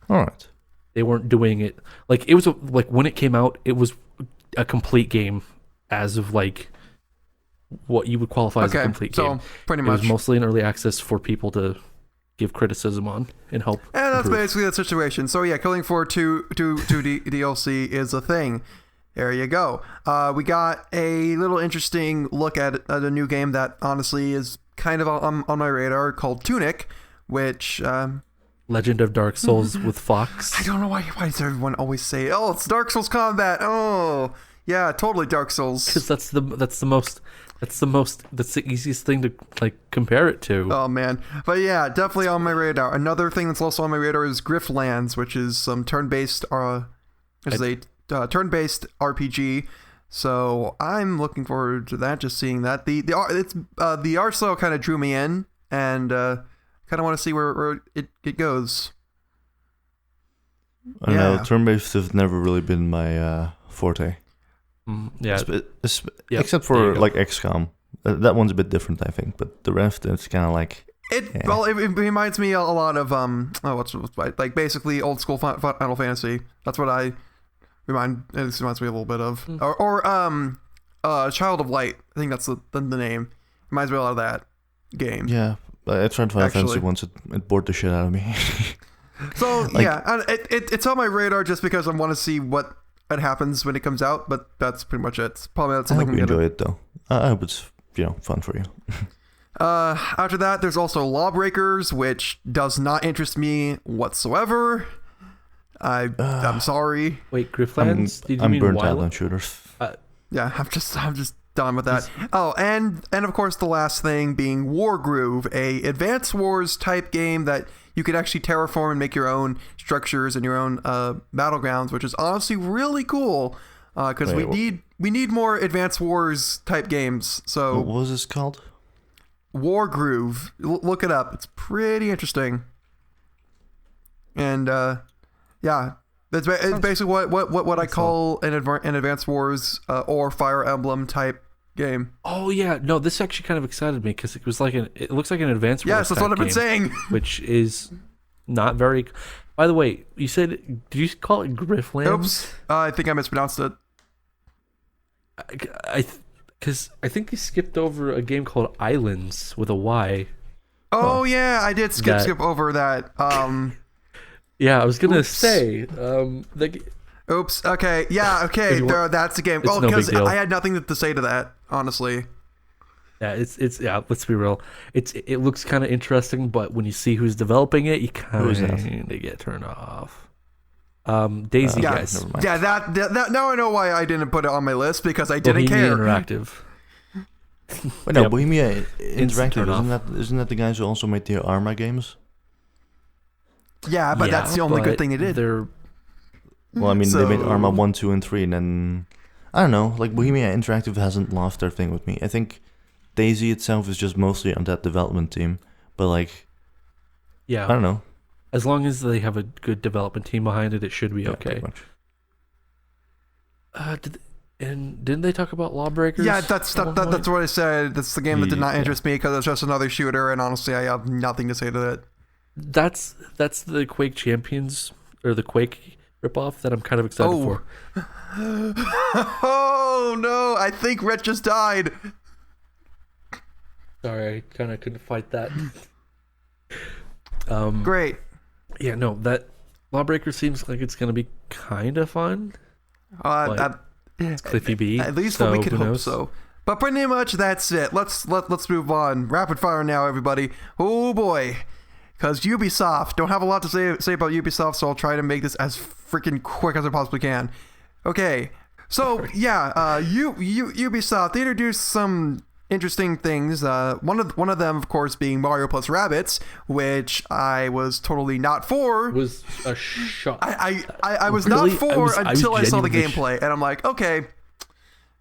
All right.
They weren't doing it like it was like when it came out, it was a complete game as of like what you would qualify as a complete game.
So pretty
It
much.
was mostly in early access for people to give criticism on and help.
And that's
improve.
basically the situation. So yeah, Killing Floor 2 DLC is a thing. There you go. We got a little interesting look at a new game that honestly is kind of on my radar called Tunic, which...
Legend of Dark Souls with Fox.
I don't know why does everyone always say, oh, it's Dark Souls combat. Oh, yeah, totally Dark Souls.
Because that's the easiest thing to like compare it to.
Oh man, but yeah, definitely on my radar. Another thing that's also on my radar is Griftlands, which is some turn-based turn-based RPG. So I'm looking forward to that. Just seeing that the art style kind of drew me in, and kind of want to see where it goes.
I don't know, turn-based have never really been my forte.
Yeah,
except for like XCOM. That one's a bit different, I think. But the rest, it's kind of like
Well, it reminds me a lot of what's like basically old school Final Fantasy. That's what it reminds me a little bit of. Or Child of Light. I think that's the name. Reminds me a lot of that game.
Yeah, I tried Final Fantasy once. It bored the shit out of me.
So yeah, it's on my radar just because I want to see what happens when it comes out. But that's pretty much it. Probably that's
I
something
hope you enjoy it though. I hope it's fun for you.
After that, there's also Lawbreakers, which does not interest me whatsoever. I'm sorry.
Wait, Griftlands? Did you
I'm
mean
burnt out
Wildlands?
on shooters.
Yeah, I'm just done with that. Oh, and of course the last thing being Wargroove, a Advance Wars type game that you could actually terraform and make your own structures and your own battlegrounds, which is honestly really cool. Because we need more Advance Wars type games. So
what was this called?
Wargroove. Look it up. It's pretty interesting. And yeah, it's basically what I call an Advance Wars or Fire Emblem type game.
Oh yeah, no, this actually kind of excited me because it was like it looks like an Advance Wars.
Yes, that's what I've been saying.
Which is not very. By the way, you said, did you call it Griftlands?
Oops, I think I mispronounced it.
Because I think you skipped over a game called Islands with a Y.
Oh yeah, I did skip over that.
Yeah, I was gonna
Oops.
say.
Oops. Okay. Yeah. Okay. That's the game. Well,
no
because
big deal.
I had nothing to say to that, honestly.
Yeah, it's yeah. Let's be real. It looks kind of interesting, but when you see who's developing it, you kind of get turned off. Daisy guys.
Never mind.
Yeah. That. Now I know why I didn't put it on my list because I didn't
Bohemia
care.
Interactive.
Wait, no,
Yep.
Bohemia
Instant
Interactive isn't that the guys who also made the Arma games?
Yeah, but that's the only good thing they did.
Well, I mean, they made Arma 1, 2, and 3, and then I don't know. Like Bohemia Interactive hasn't lost their thing with me. I think Daisy itself is just mostly on that development team, but like,
Yeah,
I don't know.
as long as they have a good development team behind it, it should be okay.
Pretty much.
Didn't they talk about Lawbreakers?
Yeah, that's what I said. That's the game that did not interest me because it's just another shooter, and honestly, I have nothing to say to that.
That's the Quake Champions or the Quake ripoff that I'm kind of excited for.
Oh no! I think Rhett just died.
Sorry, I kind of couldn't fight that.
Great.
Yeah, no, that Lawbreaker seems like it's gonna be kind of fun. It's Cliffy B.
At least
so
we could
who
hope
knows?
so. But pretty much that's it. Let's move on. Rapid fire now, everybody. Oh boy, because Ubisoft don't have a lot to say about Ubisoft, so I'll try to make this as freaking quick as I possibly can. Okay, so yeah, Ubisoft, they introduced some interesting things. One of them, of course, being Mario plus Rabbids, which I was totally not for.
It was a shock.
I was
Really?
not for until I saw the
genuinely
gameplay, and I'm like, okay,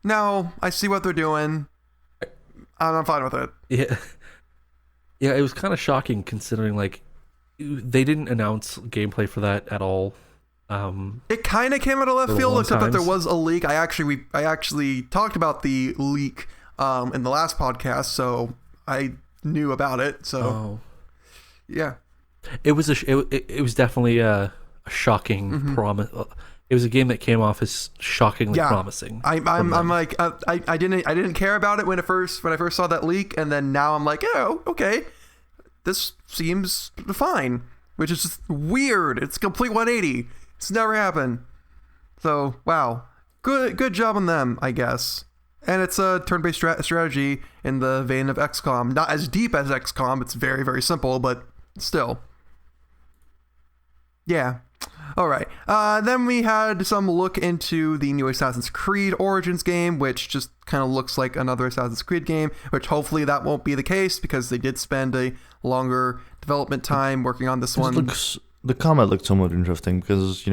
now I see what they're doing. I'm fine with it.
Yeah, it was kind of shocking considering like they didn't announce gameplay for that at all.
It kind of came out of left
For
field,
long
except that there
times.
was a leak. I actually talked about the leak in the last podcast, so I knew about it. So yeah,
it was it was definitely a shocking promise. It was a game that came off as shockingly promising.
I'm like I didn't care about it when I first saw that leak, and then now I'm like, oh, okay, this seems fine, which is just weird. It's a complete 180. It's never happened. So, wow. Good job on them, I guess. And it's a turn-based strategy in the vein of XCOM. Not as deep as XCOM. It's very, very simple, but still. Yeah. All right. Then we had some look into the new Assassin's Creed Origins game, which just kind of looks like another Assassin's Creed game, which hopefully that won't be the case because they did spend a longer development time working on this one.
The combat looked somewhat interesting because,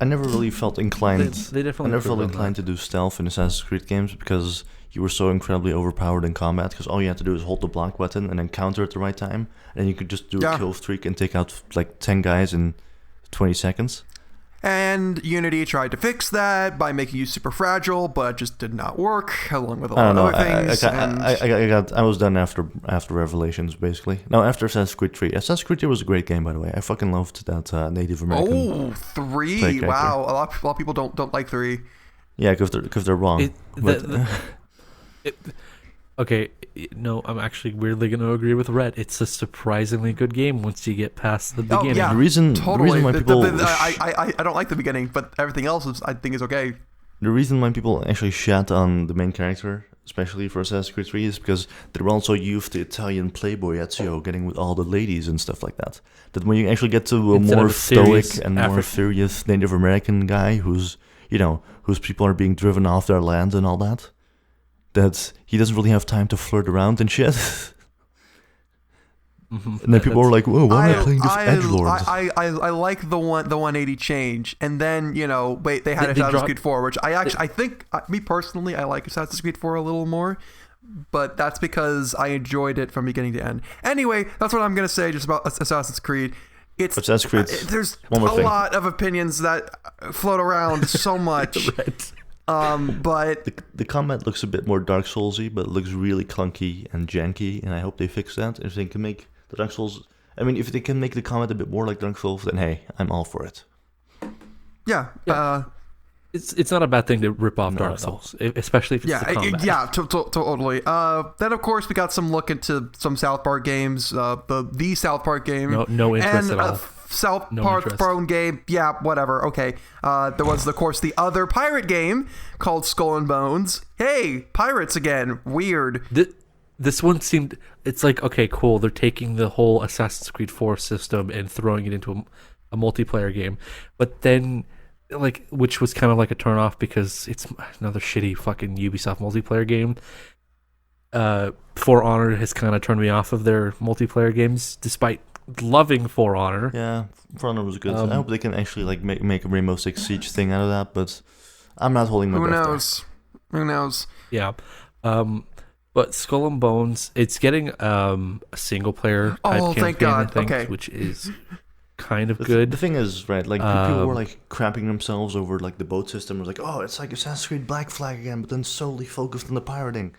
I never really felt inclined.
They definitely
I never felt inclined to do stealth in Assassin's Creed games because you were so incredibly overpowered in combat. Because all you had to do is hold the block button and then counter at the right time, and you could just do a kill streak and take out like 10 guys in 20 seconds.
And Unity tried to fix that by making you super fragile, but it just did not work, along with a lot of other things.
I was done after Revelations, basically. No, after Assassin's Creed 3. Assassin's Creed 3 was a great game, by the way. I fucking loved that Native American.
3! Wow, a lot of people don't like 3.
Yeah, because they're wrong.
Okay, no, I'm actually weirdly going to agree with Rhett. It's a surprisingly good game once you get past the beginning.
Yeah,
the reason why people...
I don't like the beginning, but everything else I think is okay.
The reason why people actually shat on the main character, especially for Assassin's Creed 3, is because they were also used to Italian playboy Ezio getting with all the ladies and stuff like that. That when you actually get to a more stoic and more serious Native American guy whose people are being driven off their land and all that, that he doesn't really have time to flirt around and shit.
Mm-hmm.
And then people are like, "Whoa, why am I playing this edgelord?"
I like the 180 change, and then they had Assassin's Creed 4, which I think me personally I like Assassin's Creed 4 a little more, but that's because I enjoyed it from beginning to end. Anyway, that's what I'm gonna say just about Assassin's Creed.
Assassin's Creed.
There's a lot of opinions that float around so much.
Right.
But
the combat looks a bit more Dark Soulsy, but it looks really clunky and janky, and I hope they fix that. If they can make the Dark Souls, if they can make the combat a bit more like Dark Souls, then hey, I'm all for it.
Yeah.
It's not a bad thing to rip off Dark Souls, especially if it's the combat.
Totally. Then of course we got some look into some South Park games. The South Park game.
No interest
and,
at all.
South Park phone game, whatever. Okay. There was, of course, the other pirate game called Skull and Bones. Hey, pirates again. Weird.
This one seemed. It's like, okay, cool. They're taking the whole Assassin's Creed 4 system and throwing it into a multiplayer game, but then, which was kind of like a turnoff because it's another shitty fucking Ubisoft multiplayer game. For Honor has kind of turned me off of their multiplayer games, despite loving For Honor.
Yeah, For Honor was good. I hope they can actually make a Rainbow Six Siege thing out of that, but I'm not holding my breath.
Who knows?
Yeah. But Skull and Bones, it's getting a single player type campaign, I think, which is kind of good.
The thing is, right, people were crapping themselves over the boat system. It was like, oh, it's like Assassin's Creed Black Flag again, but then solely focused on the pirating.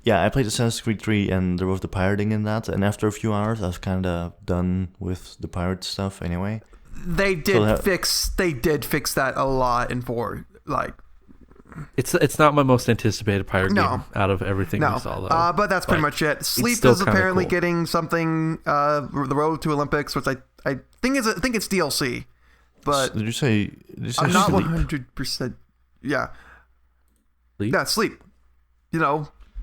Yeah, I played Assassin's Creed 3 and there was the pirating in that, and after a few hours I was kind of done with the pirate stuff anyway.
They did fix that a lot in 4.
It's not my most anticipated pirate game out of everything we saw though.
But that's pretty much it. Sleep is apparently getting something, the Road to Olympics, which I think it's DLC. But
did you say
I'm not
Sleep?
100%. Yeah.
Sleep?
Yeah, Sleep.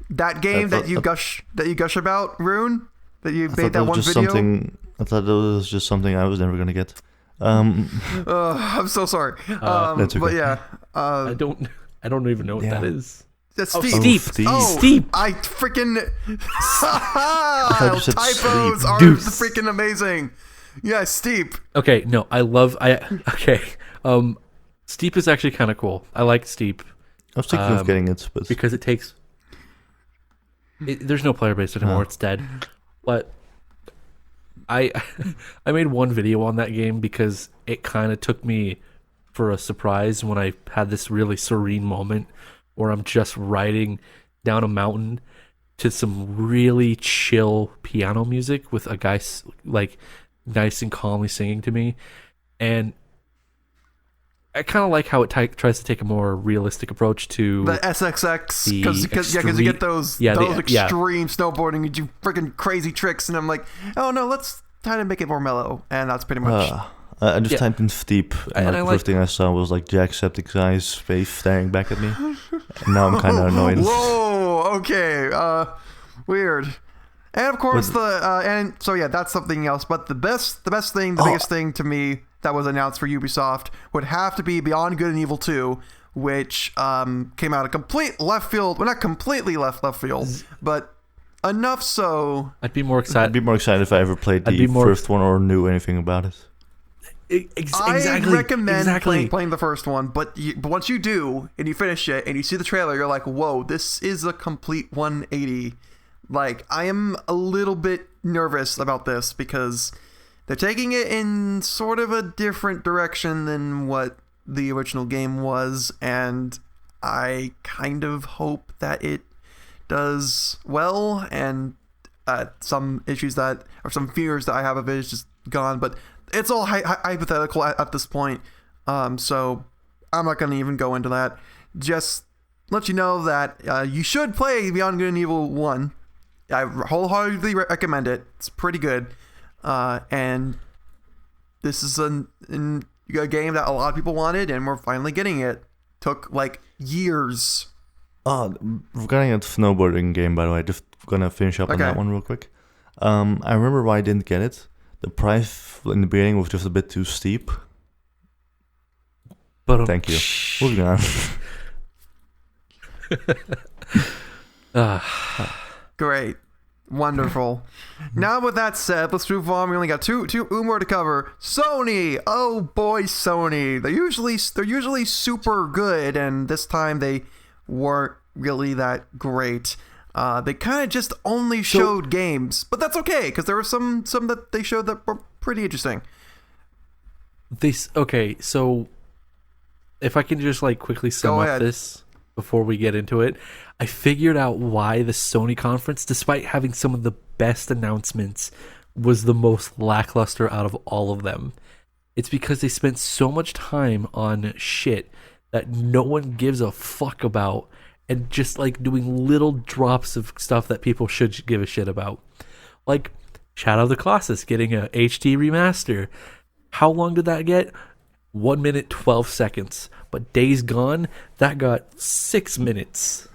That game that you gush about, Rune, that you made that one video.
I thought that was just something I was never gonna get.
I'm so sorry.
That's okay.
But yeah,
I don't even know what that is.
That's
Steep.
Steep. I freaking typos are freaking amazing. Yeah, Steep.
Okay, no, Steep is actually kind of cool. I like Steep.
I was thinking of getting it, but
because it takes. There's no player base anymore. It's dead. But I made one video on that game because it kind of took me for a surprise when I had this really serene moment where I'm just riding down a mountain to some really chill piano music with a guy nice and calmly singing to me, and I kind of like how it tries to take a more realistic approach to
the SXX,
the
because you get those extreme snowboarding and do freaking crazy tricks, and I'm like, oh no, let's try to make it more mellow, and that's pretty much.
I just typed in steep, and the first thing I saw was like Jacksepticeye's face staring back at me. And now I'm kind of annoyed.
Whoa, okay, weird. And of course that's something else. But the biggest thing to me that was announced for Ubisoft would have to be Beyond Good and Evil 2, which came out of complete left field. Well, not completely left field, but enough so.
I'd be more excited.
I'd be more excited if I ever played the first one or knew anything about it.
Exactly.
I recommend playing the first one, but once you do and you finish it and you see the trailer, you're like, whoa, this is a complete 180. Like, I am a little bit nervous about this because they're taking it in sort of a different direction than what the original game was, and I kind of hope that it does well, and some issues or some fears that I have of it is just gone, but it's all hypothetical at this point, so I'm not going to even go into that. Just let you know that you should play Beyond Good and Evil 1. I wholeheartedly recommend it. It's pretty good, and this is a game that a lot of people wanted, and we're finally getting it. Took like years.
Regarding a snowboarding game, by the way, just gonna finish up on that one real quick. I remember why I didn't get it. The price in the beginning was just a bit too steep. But thank you. Moving on.
Great. Wonderful. Now with that said, let's move on. We only got two more to cover. Sony. Oh boy, Sony. They're usually super good, and this time they weren't really that great. They kind of just only showed games, but that's okay because there were some that they showed that were pretty interesting.
So if I can just like quickly sum up this before we get into it, I figured out why the Sony conference, despite having some of the best announcements, was the most lackluster out of all of them. It's because they spent so much time on shit that no one gives a fuck about, and just like doing little drops of stuff that people should give a shit about. Like Shadow of the Colossus getting a HD remaster. How long did that get? 1 minute 12 seconds. But Days Gone, that got 6 minutes.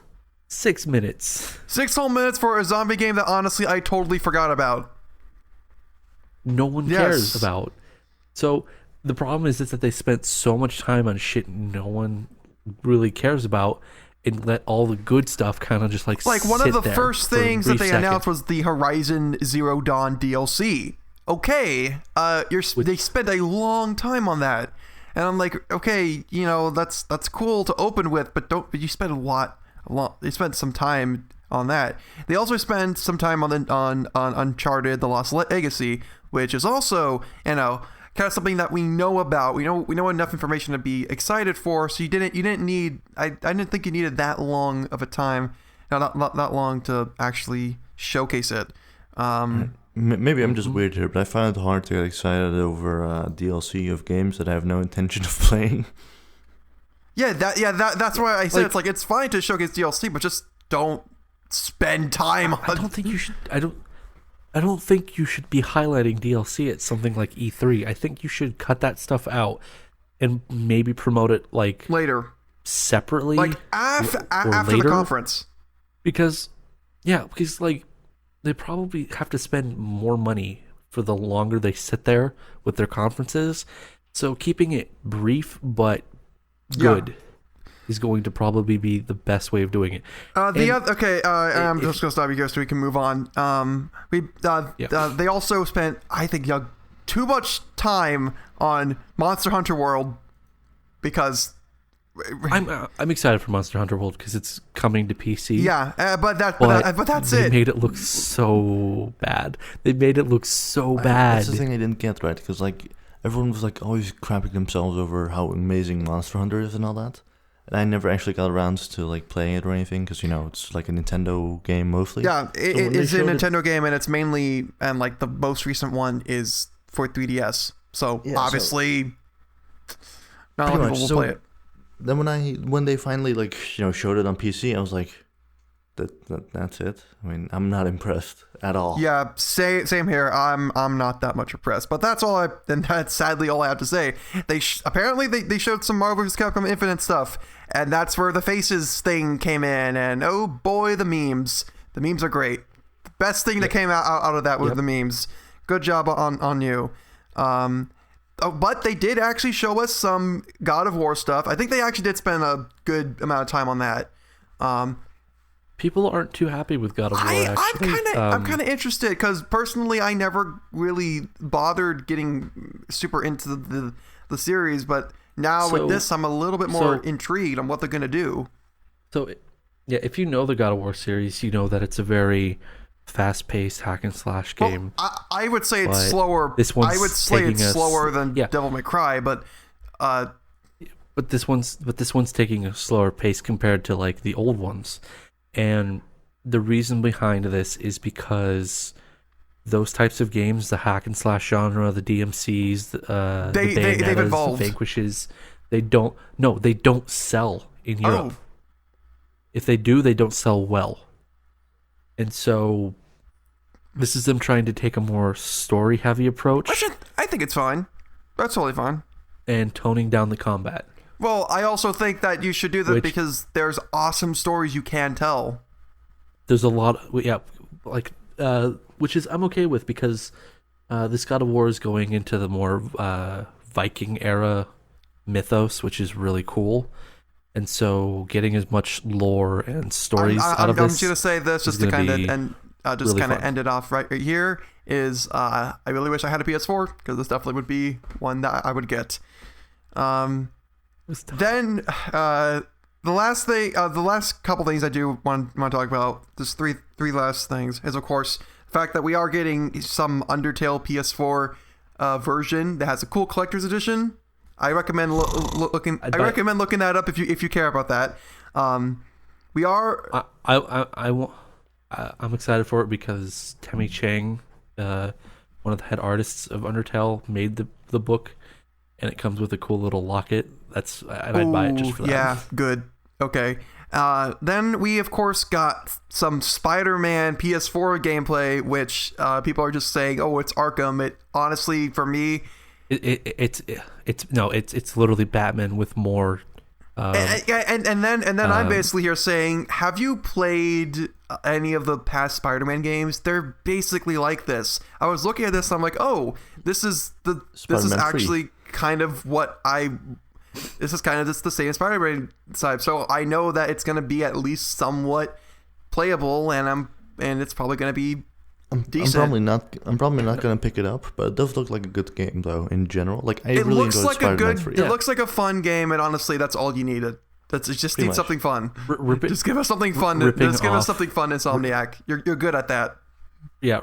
6 minutes.
6 whole minutes for a zombie game that honestly I totally forgot about.
No one cares about. So the problem is that they spent so much time on shit no one really cares about, and let all the good stuff kind of just like
one of the first things that they announced was the Horizon Zero Dawn DLC. Okay, they spent a long time on that, and I'm like, okay, that's cool to open with, but you spent a lot. They spent some time on that. They also spent some time on Uncharted: The Lost Legacy, which is also kind of something that we know about. We know enough information to be excited for. So you didn't need. I didn't think you needed that long of a time. Not that long to actually showcase it.
Maybe I'm just weird here, but I find it hard to get excited over DLC of games that I have no intention of playing.
That's why I said it's fine to showcase DLC, but just don't spend time.
I don't think you should. I don't think you should be highlighting DLC at something like E3. I think you should cut that stuff out and maybe promote it like
later,
separately,
like after the conference.
Because like they probably have to spend more money for the longer they sit there with their conferences. So keeping it brief but good is going to probably be the best way of doing it.
I'm just gonna stop you guys so we can move on. They also spent, I think, too much time on Monster Hunter World because
I'm excited for Monster Hunter World because it's coming to PC.
Yeah, but that's it.
They made it look so bad.
That's the thing I didn't get, right? Because like everyone was like always crapping themselves over how amazing Monster Hunter is and all that. And I never actually got around to like playing it or anything because it's like a Nintendo game mostly.
Yeah, it is a Nintendo game, and it's mainly like the most recent one is for 3DS. So obviously, Not a lot of people will play it.
Then when they finally showed it on PC, I was like, that's it. I mean, I'm not impressed at all.
Yeah, same here. I'm not that much impressed, but that's all. And that's sadly all I have to say. Apparently they showed some Marvel vs. Capcom Infinite stuff, and that's where the faces thing came in. And oh boy, the memes. The memes are great. The best thing that came out of that was the memes. Good job on you. But they did actually show us some God of War stuff. I think they actually did spend a good amount of time on that.
People aren't too happy with God of War.
I'm kind of interested because personally, I never really bothered getting super into the series, but now with this, I'm a little bit more intrigued on what they're gonna do. So,
yeah, if you know the God of War series, you know that it's a very fast-paced hack and slash game.
Well, I would say it's slower. I would say it's slower than Devil May Cry, but
this one's taking a slower pace compared to like the old ones. And the reason behind this is because those types of games, the hack and slash genre, the DMCs, the Bayonettas, the Vanquishes, they don't sell in Europe. If they do, they don't sell well. And so this is them trying to take a more story-heavy approach.
I think it's fine. That's totally fine.
And toning down the combat.
Well, I also think that you should do that because there's awesome stories you can tell.
There's a lot, which is I'm okay with because this God of War is going into the more Viking era mythos, which is really cool. And so getting as much lore and stories out of this. I'm just going to say this just to kind of end it off right here is I really wish I had a PS4 because this definitely would be one that I would get. Then the last couple things I do want to talk about, there's three last things, is of course the fact that we are getting some Undertale PS4 version that has a cool collector's edition. I recommend looking that up if you care about that. We are. I'm excited for it because Temmie Chang, one of the head artists of Undertale, made the book, and it comes with a cool little locket. I'd buy it just for that.
Yeah, good. Okay. Then we of course got some Spider-Man PS4 gameplay, which people are just saying, "Oh, it's Arkham." It honestly, for me,
it's literally Batman with more.
And then I'm basically here saying, have you played any of the past Spider-Man games? They're basically like this. I was looking at this, and I'm like, oh, this is actually kind of this is kind of just the same Spider-Man side. So I know that it's going to be at least somewhat playable, and it's probably going to be decent.
I'm probably not going to pick it up, but it does look like a good game though in general. Like I really enjoyed Spider-Man 3.
It looks like a fun game, and honestly, that's all you needed. Just need something fun. Just give us something fun. Just give us something fun, Insomniac. You're good at that.
Yeah,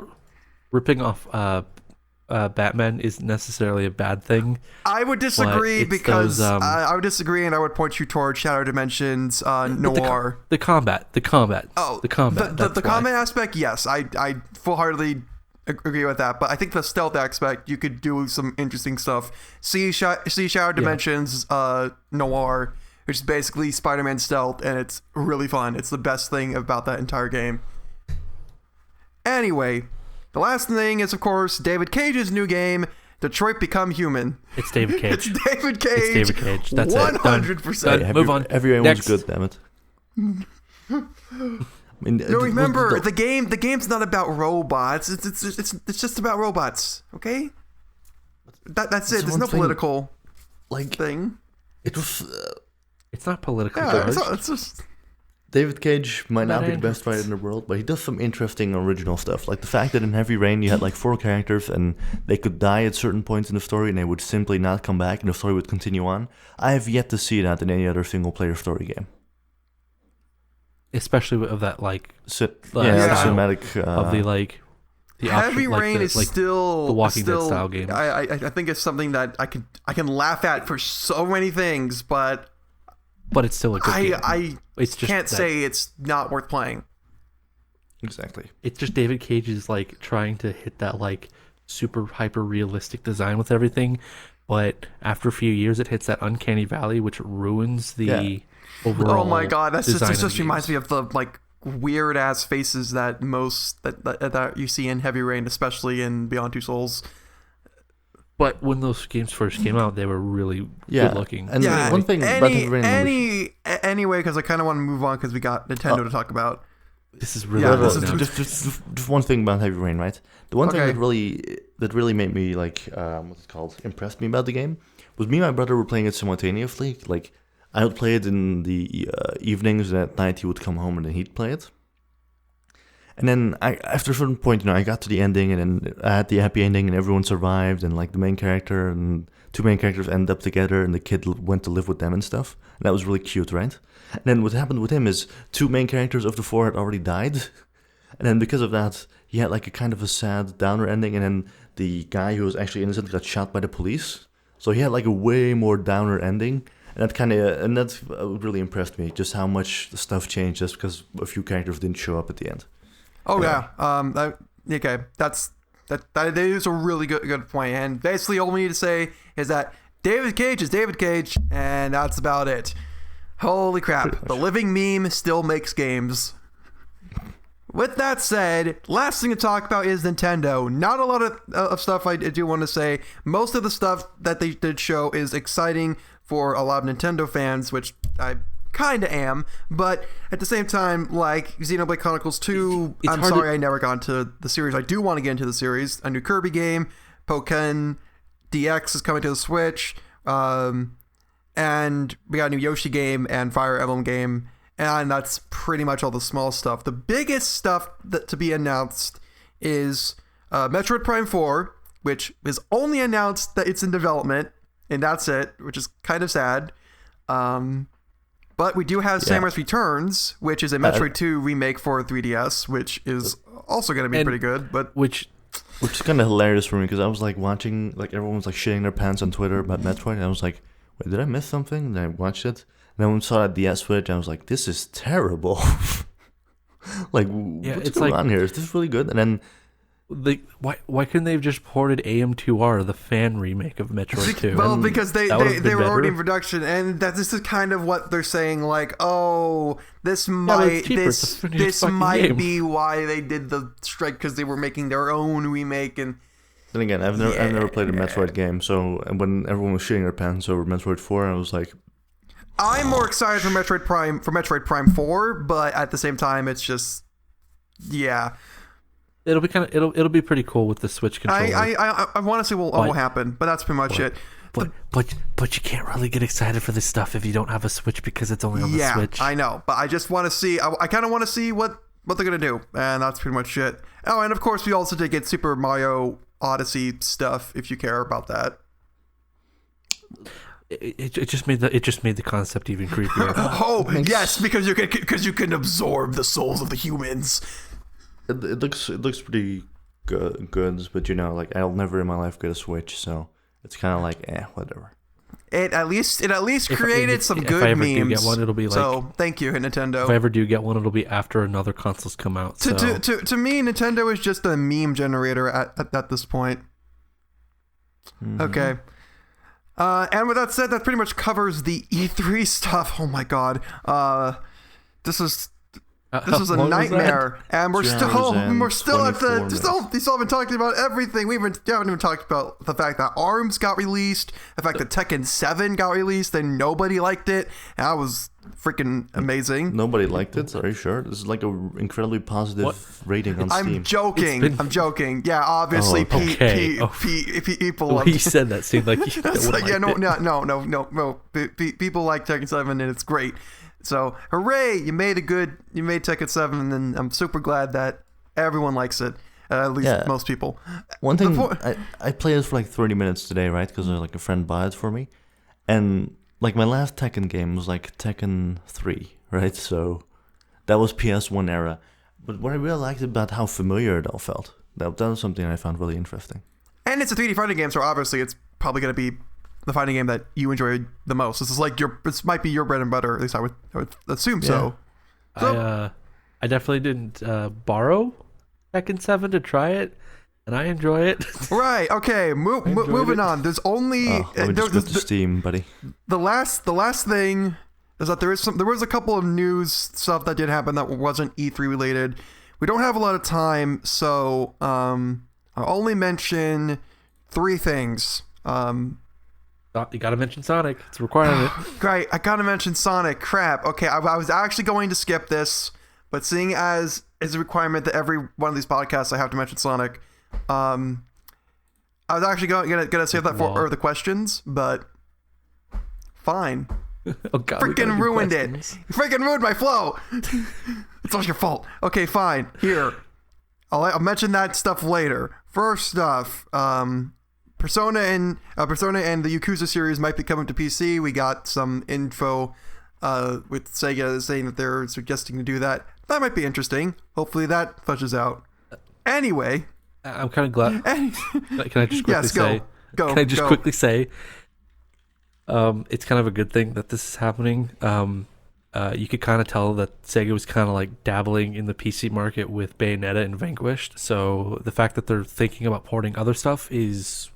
ripping off Batman isn't necessarily a bad thing.
I would disagree because I would disagree, and I would point you toward Shadow Dimensions Noir.
The combat. Oh, the combat.
The combat aspect, yes, I full-heartedly agree with that. But I think the stealth aspect, you could do some interesting stuff. See Shadow Dimensions Noir, which is basically Spider-Man stealth, and it's really fun. It's the best thing about that entire game. Anyway. The last thing is, of course, David Cage's new game, Detroit Become Human.
It's David Cage.
It's David Cage. That's 100%.
Done. Move on.
Everyone's good, damn it.
Remember, the game's not about robots. It's just about robots. Okay. That's it. There's no political thing.
It's not political.
Yeah, it's just.
David Cage might not be the best writer in the world, but he does some interesting original stuff. Like the fact that in Heavy Rain you had like 4 characters and they could die at certain points in the story and they would simply not come back and the story would continue on. I have yet to see that in any other single-player story game.
Especially of that
cinematic
of the
Heavy Rain is still
the Walking Dead style game.
I think it's something that I can laugh at for so many things, but
it's still a good game.
I can't say it's not worth playing.
Exactly.
It's just David Cage is like trying to hit that like super hyper realistic design with everything, but after a few years, it hits that uncanny valley, which ruins the overall.
Oh my god, it just reminds
me.
me of the like weird ass faces that that you see in Heavy Rain, especially in Beyond Two Souls.
But when those games first came out, they were really good looking.
And one thing about Heavy Rain
anyway, because I kind of want to move on because we got Nintendo to talk about.
This is really
just one thing about Heavy Rain, right? The one thing that really made me like what's it called? Impressed me about the game was me and my brother were playing it simultaneously. Like I would play it in the evenings, and at night he would come home and then he'd play it. And then after a certain point, I got to the ending, and then I had the happy ending, and everyone survived, and like the main character and two main characters ended up together, and the kid went to live with them and stuff. And that was really cute, right? And then what happened with him is two main characters of the four had already died. And then because of that, he had like a kind of a sad downer ending, and then the guy who was actually innocent got shot by the police. So he had like a way more downer ending. And that really impressed me, just how much the stuff changed just because a few characters didn't show up at the end.
Oh yeah. Okay. That is a really good point. And basically, all we need to say is that David Cage is David Cage, and that's about it. Holy crap! The living meme still makes games. With that said, last thing to talk about is Nintendo. Not a lot of stuff I do want to say. Most of the stuff that they did show is exciting for a lot of Nintendo fans, which I kind of am, but at the same time, like Xenoblade Chronicles 2, I'm sorry I never got into the series. I do want to get into the series. A new Kirby game, Pokken DX is coming to the Switch, and we got a new Yoshi game and Fire Emblem game, and that's pretty much all the small stuff. The biggest stuff to be announced is Metroid Prime 4, which is only announced that it's in development, and that's it, which is kind of sad. But we do have Samus Returns, which is a Metroid 2 remake for 3DS, which is also going to be pretty good. But
which is kind of hilarious for me because I was like watching, like everyone was like shitting their pants on Twitter about Metroid, and I was like, wait, did I miss something? And I watched it, and then when I saw it at DS Switch, I was like, this is terrible. Like, what's going on here? Is this really good? And then
why couldn't they have just ported AM2R, the fan remake of Metroid 2?
Well, because they were already in production, and this is kind of what they're saying. Like, oh, this might be why they did the strike, because they were making their own remake. And
then again, I've never played a Metroid game, so when everyone was shitting their pants over Metroid 4, I was like,
I'm more excited for Metroid Prime 4, but at the same time, it's just
It'll be be pretty cool with the Switch controller.
I want to see what will happen, but that's pretty much it.
But you can't really get excited for this stuff if you don't have a Switch because it's only on the Switch.
Yeah, I know, but I just want to see. I kind of want to see what they're gonna do, and that's pretty much it. Oh, and of course we also did get Super Mario Odyssey stuff. If you care about that.
It just made the concept even creepier.
Oh yes, because you can absorb the souls of the humans.
It looks pretty good, but like I'll never in my life get a Switch, so it's kind of like whatever.
It at least created some good memes. If I ever do get one,
it'll be like,
so thank you, Nintendo.
If I ever do get one, it'll be after another console's come out.
To me, Nintendo is just a meme generator at this point. Mm-hmm. Okay. And with that said, that pretty much covers the E3 stuff. Oh my god. This was a nightmare, and we're still at the still haven't talked about everything. We haven't even talked about the fact that ARMS got released, the fact that Tekken 7 got released, and nobody liked it. And that was freaking amazing.
Nobody liked it? Are you sure? This is like an incredibly positive rating on Steam.
I'm joking. Yeah, obviously, people.
The way you said that seemed like you
no. People like Tekken 7, and it's great. So, hooray! You made Tekken 7, and I'm super glad that everyone likes it. At least most people.
One thing, I played it for like 30 minutes today, right? Because like a friend bought it for me, and like my last Tekken game was like Tekken 3, right? So that was PS1 era. But what I really liked about how familiar it all felt, that was something I found really interesting.
And it's a 3D fighting game, so obviously it's probably going to be the fighting game that you enjoy the most. This is like this might be your bread and butter. At least I would assume so.
I definitely didn't borrow Tekken 7 to try it. and I enjoy it.
Right. Okay. Moving on. There's only
let me just go to Steam, buddy.
the last thing is that there was a couple of news stuff that did happen that wasn't E3 related. We don't have a lot of time, so I'll only mention 3 things.
You gotta mention Sonic. It's a requirement.
Great, I gotta mention Sonic. Crap. Okay, I was actually going to skip this, but seeing as is a requirement that every one of these podcasts I have to mention Sonic, I was actually gonna save that for the questions, but fine.
Oh God,
Freaking ruined it. You freaking ruined my flow. It's all your fault. Okay, fine. Here, I'll mention that stuff later. First off, Persona and the Yakuza series might be coming to PC. We got some info with Sega saying that they're suggesting to do that. That might be interesting. Hopefully that fleshes out. Anyway,
I'm kind of glad. Can I just quickly say?
Go.
Can I just quickly say? It's kind of a good thing that this is happening. You could kind of tell that Sega was kind of like dabbling in the PC market with Bayonetta and Vanquished. So the fact that they're thinking about porting other stuff is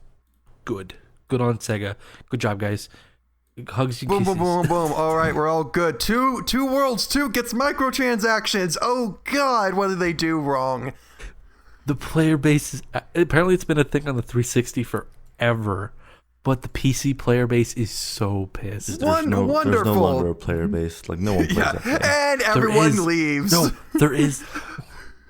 good. Good on Sega. Good job, guys. Hugs and kisses.
Boom, boom, boom, boom. All right, we're all good. Two Worlds 2 gets microtransactions. Oh God, what did they do wrong?
The player base is apparently it's been a thing on the 360 forever, but the PC player base is so pissed.
Wonderful.
There's no longer a player base. Like no one plays that game.
And everyone leaves.
No, there is.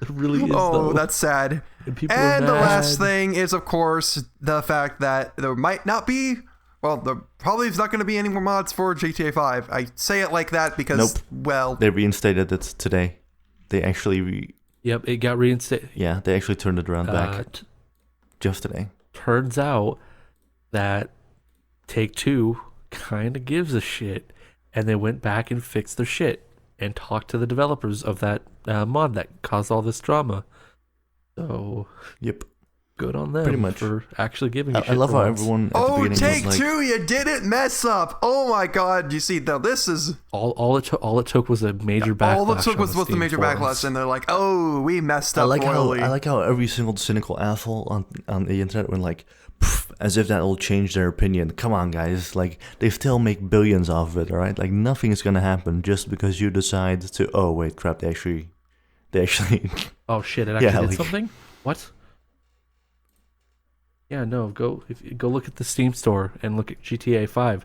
There really is.
Oh, that's sad.
And
the last thing is, of course, the fact that there might not be. Well, there probably is not going to be any more mods for GTA 5. I say it like that because, well,
they reinstated it today. They actually.
Yep, it got reinstated.
Yeah, they actually turned it around back just today.
Turns out that Take-Two kind of gives a shit, and they went back and fixed their shit and talked to the developers of that mod that caused all this drama. So,
yep,
good on them.
Pretty much
for actually giving. I
love how everyone. At the beginning
Take-Two,
was like,
you didn't mess up. Oh my God, you see, though, this is
all it took was a major backlash.
All it took was the major backlash, and they're like, "Oh, we messed up."
I like how every single cynical asshole on the internet went like, as if that will change their opinion. Come on, guys. Like, they still make billions off of it, all right? Like, nothing is going to happen just because you decide to, oh, wait, crap, they actually...
Oh, shit, it actually did something? What? Yeah, no, go look at the Steam store and look at GTA 5.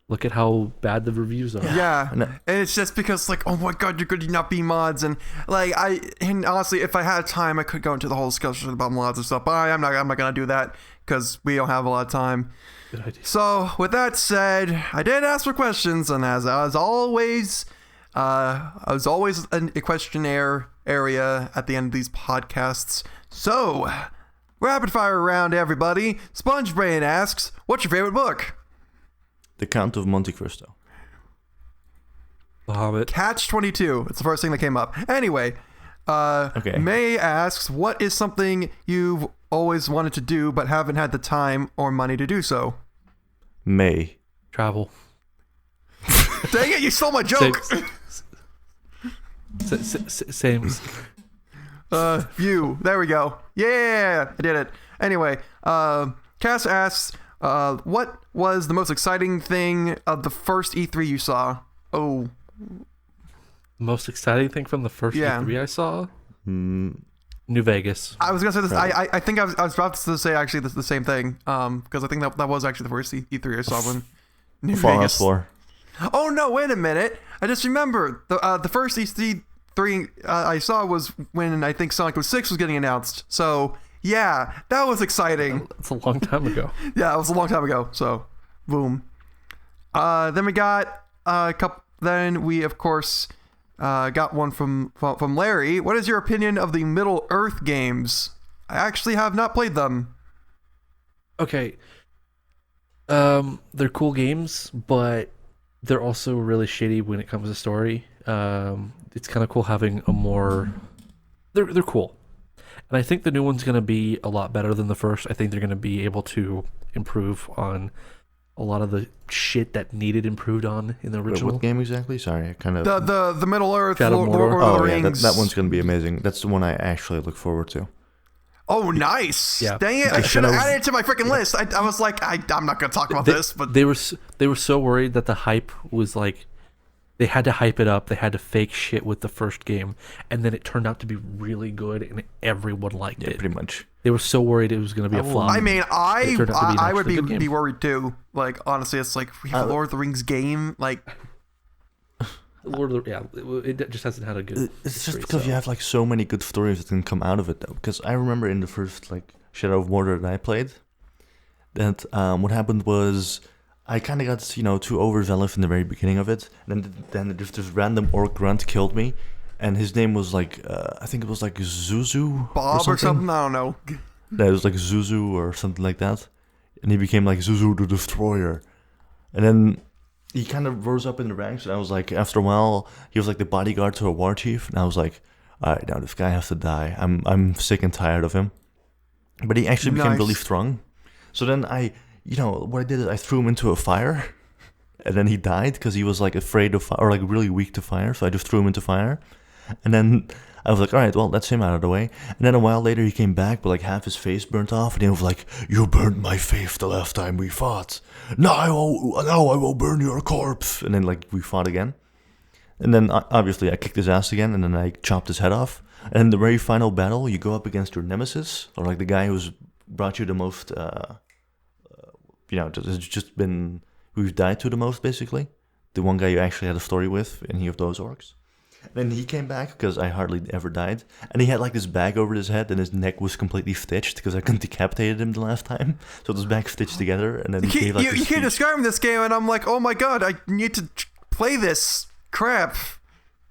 Look at how bad the reviews are.
Yeah, and it's just because, like, oh my God, you're going to not be mods, and like and honestly, if I had time, I could go into the whole discussion about mods and stuff, but I'm not going to do that because we don't have a lot of time.
Good idea.
So with that said, I did ask for questions, and as always, a questionnaire area at the end of these podcasts. So rapid fire round, everybody. Sponge Brain asks, "What's your favorite book?"
The Count of Monte Cristo.
The Hobbit.
Catch-22. It's the first thing that came up. Anyway,
okay.
May asks, "What is something you've always wanted to do but haven't had the time or money to do so?"
May.
Travel.
Dang it, you stole my joke!
Same.
You. There we go. Yeah, I did it. Anyway, Cass asks, what was the most exciting thing of the first E3 you saw? Oh.
Most exciting thing from the first E3 I saw? New Vegas.
I was gonna say this. I think I was about to say actually the same thing. Because I think that was actually the first E3 I saw when New Vegas.
4.
Oh no! Wait a minute. I just remembered the first E3 I saw was when I think Sonic 06 was getting announced. So yeah, that was exciting.
That's a long time ago.
Yeah, it was a long time ago. So, boom. Then we got a couple. Then we of course got one from Larry. What is your opinion of the Middle Earth games? I actually have not played them.
Okay. They're cool games, but they're also really shitty when it comes to story. It's kind of cool having a more... They're cool. And I think the new one's going to be a lot better than the first. I think they're going to be able to improve on a lot of the shit that needed improved on in the original.
Wait, what game exactly? Sorry, I kind of...
The Middle Earth,
Shadow
Lord of the Rings.
Yeah, that one's going to be amazing. That's the one I actually look forward to.
Oh, nice.
Yeah.
Dang it. I should have added it to my freaking list. I was like, I'm not going to talk about this, but
they were so worried that the hype was like, they had to hype it up. They had to fake shit with the first game, and then it turned out to be really good, and everyone liked it.
Pretty much.
They were so worried it was going to be a flop.
I mean, I would
good
be worried too. Like, honestly, it's like we have a Lord of the Rings game. Like,
Lord of the, it just hasn't had a good.
It's just because you have like so many good stories that can come out of it, though. Because I remember in the first like Shadow of Mordor that I played, that what happened was I kind of got too overzealous in the very beginning of it, and then just this random orc grunt killed me, and his name was like I think it was like Zuzu
Bob or something. I don't know.
Yeah, it was like Zuzu or something like that, and he became like Zuzu the Destroyer, and then he kind of rose up in the ranks, and I was like, after a while, he was like the bodyguard to a war chief, and I was like, all right, now this guy has to die. I'm sick and tired of him, but he actually became really strong. So then what I did is I threw him into a fire, and then he died because he was like afraid of fire, or like really weak to fire. So I just threw him into fire, and then I was like, all right, well, that's him out of the way. And then a while later he came back, but like half his face burnt off, and he was like, you burned my face the last time we fought. Now I will burn your corpse. And then like we fought again, and then obviously I kicked his ass again, and then I chopped his head off. And in the very final battle, you go up against your nemesis, or like the guy who's brought you the most. Has just been who's died to the most, basically. The one guy you actually had a story with, any of those orcs. And then he came back because I hardly ever died, and he had like this bag over his head, and his neck was completely stitched because I decapitated him the last time. So this bag stitched together, and then he gave like
you keep describing this game, and I'm like, oh my god, I need to play this crap.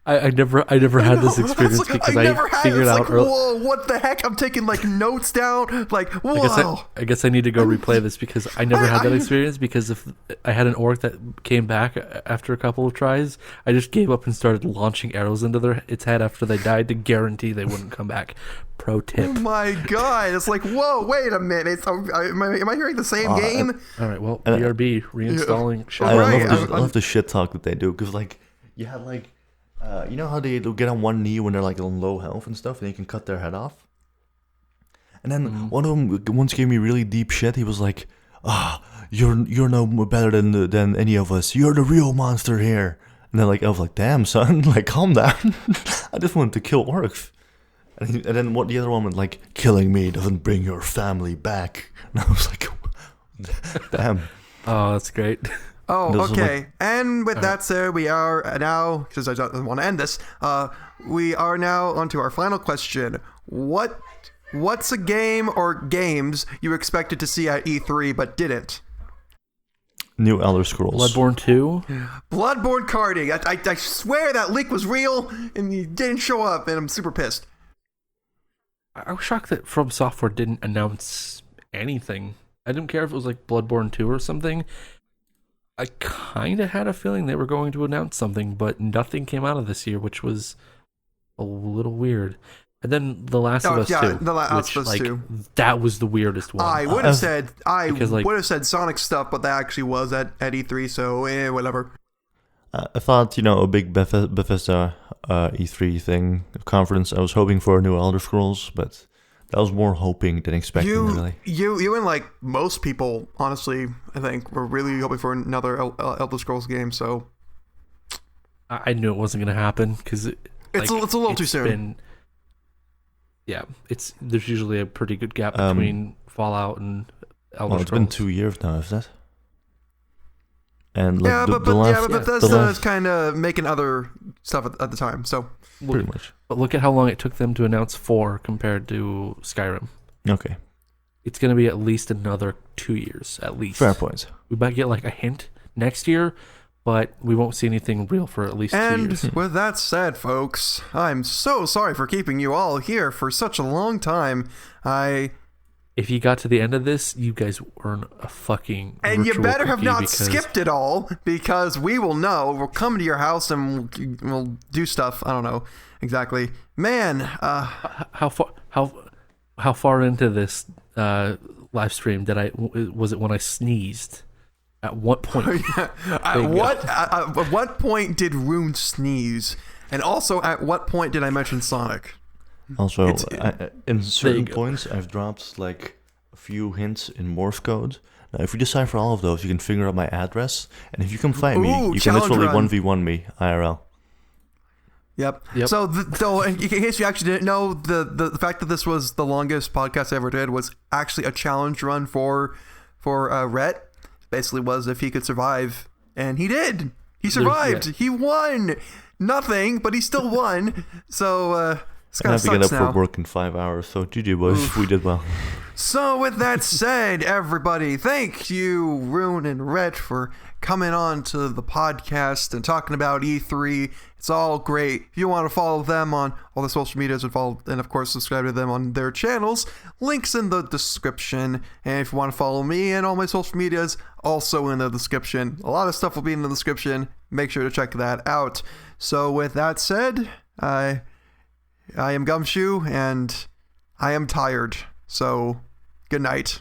I never had this experience because I figured out.
Whoa, what the heck? I'm taking like notes down. Like, whoa.
I guess I need to go replay this because I never had that experience. Because if I had an orc that came back after a couple of tries, I just gave up and started launching arrows into its head after they died to guarantee they wouldn't come back. Pro tip.
Oh my god! It's like, whoa, wait a minute. Am I hearing the same game?
All right, well, BRB reinstalling.
I love the shit talk that they do because like you have like. You know how they get on one knee when they're like on low health and stuff, and you can cut their head off? And then one of them once gave me really deep shit. He was like, you're no better than any of us. You're the real monster here. And then like I was like, damn son, like calm down. I just wanted to kill orcs. And then what the other one went like, killing me doesn't bring your family back. And I was like, damn.
Oh, that's great.
Oh, okay. And with that said, we are now, because I don't want to end this, we are now on to our final question. What's a game or games you expected to see at E3 but didn't?
New Elder Scrolls.
Bloodborne 2?
Bloodborne karting. I swear that leak was real, and he didn't show up, and I'm super pissed.
I was shocked that From Software didn't announce anything. I didn't care if it was like Bloodborne 2 or something. I kind of had a feeling they were going to announce something, but nothing came out of this year, which was a little weird. And then The Last of Us 2.
The Last of Us 2.
That was the weirdest one.
I would have said Sonic stuff, but that actually was at E3, so whatever.
I thought, a big Bethesda E3 thing, conference. I was hoping for a new Elder Scrolls, but that was more hoping than expecting, really.
You and like most people, honestly, I think, were really hoping for another Elder Scrolls game. So
I knew it wasn't going to happen because
it's a little too soon.
There's usually a pretty good gap between Fallout and Elder Scrolls.
It's been 2 years now, is that? And
like, but Bethesda is kind of making other stuff at the time, so
pretty much.
But look at how long it took them to announce 4 compared to Skyrim.
Okay.
It's going to be at least another 2 years, at least.
Fair points.
We might get like a hint next year, but we won't see anything real for at least 2 years.
And with that said, folks, I'm so sorry for keeping you all here for such a long time.
If you got to the end of this, you guys earn a fucking
and you better have not skipped it all, because we will know. We'll come to your house and we'll do stuff. I don't know exactly. Man,
how far into this live stream was it when I sneezed? At what point?
At what point did Rune sneeze? And also, at what point did I mention Sonic?
Also,
It's-
in certain
go.
points, I've dropped like a few hints in Morse code. Now, if you decipher all of those, you can figure out my address, and if you can fight me,
Ooh,
you can
challenge
literally
run.
1v1 me IRL.
Yep.
Yep.
So in case you actually didn't know, the fact that this was the longest podcast I ever did was actually a challenge run for Rhett. Basically, was if he could survive, and he did. He survived.
Yeah.
He won. Nothing, but he still won. So it's
I
kind
have
of
to get
sucks
up
now.
for work in 5 hours, so GG boys, we did well.
So with that said, everybody, thank you, Rune and Rhett, for coming on to the podcast and talking about E3. It's all great. If you want to follow them on all the social medias and of course subscribe to them on their channels, links in the description. And if you want to follow me and all my social medias, also in the description. A lot of stuff will be in the description. Make sure to check that out. So with that said, I am Gumshoe and I am tired. So good night.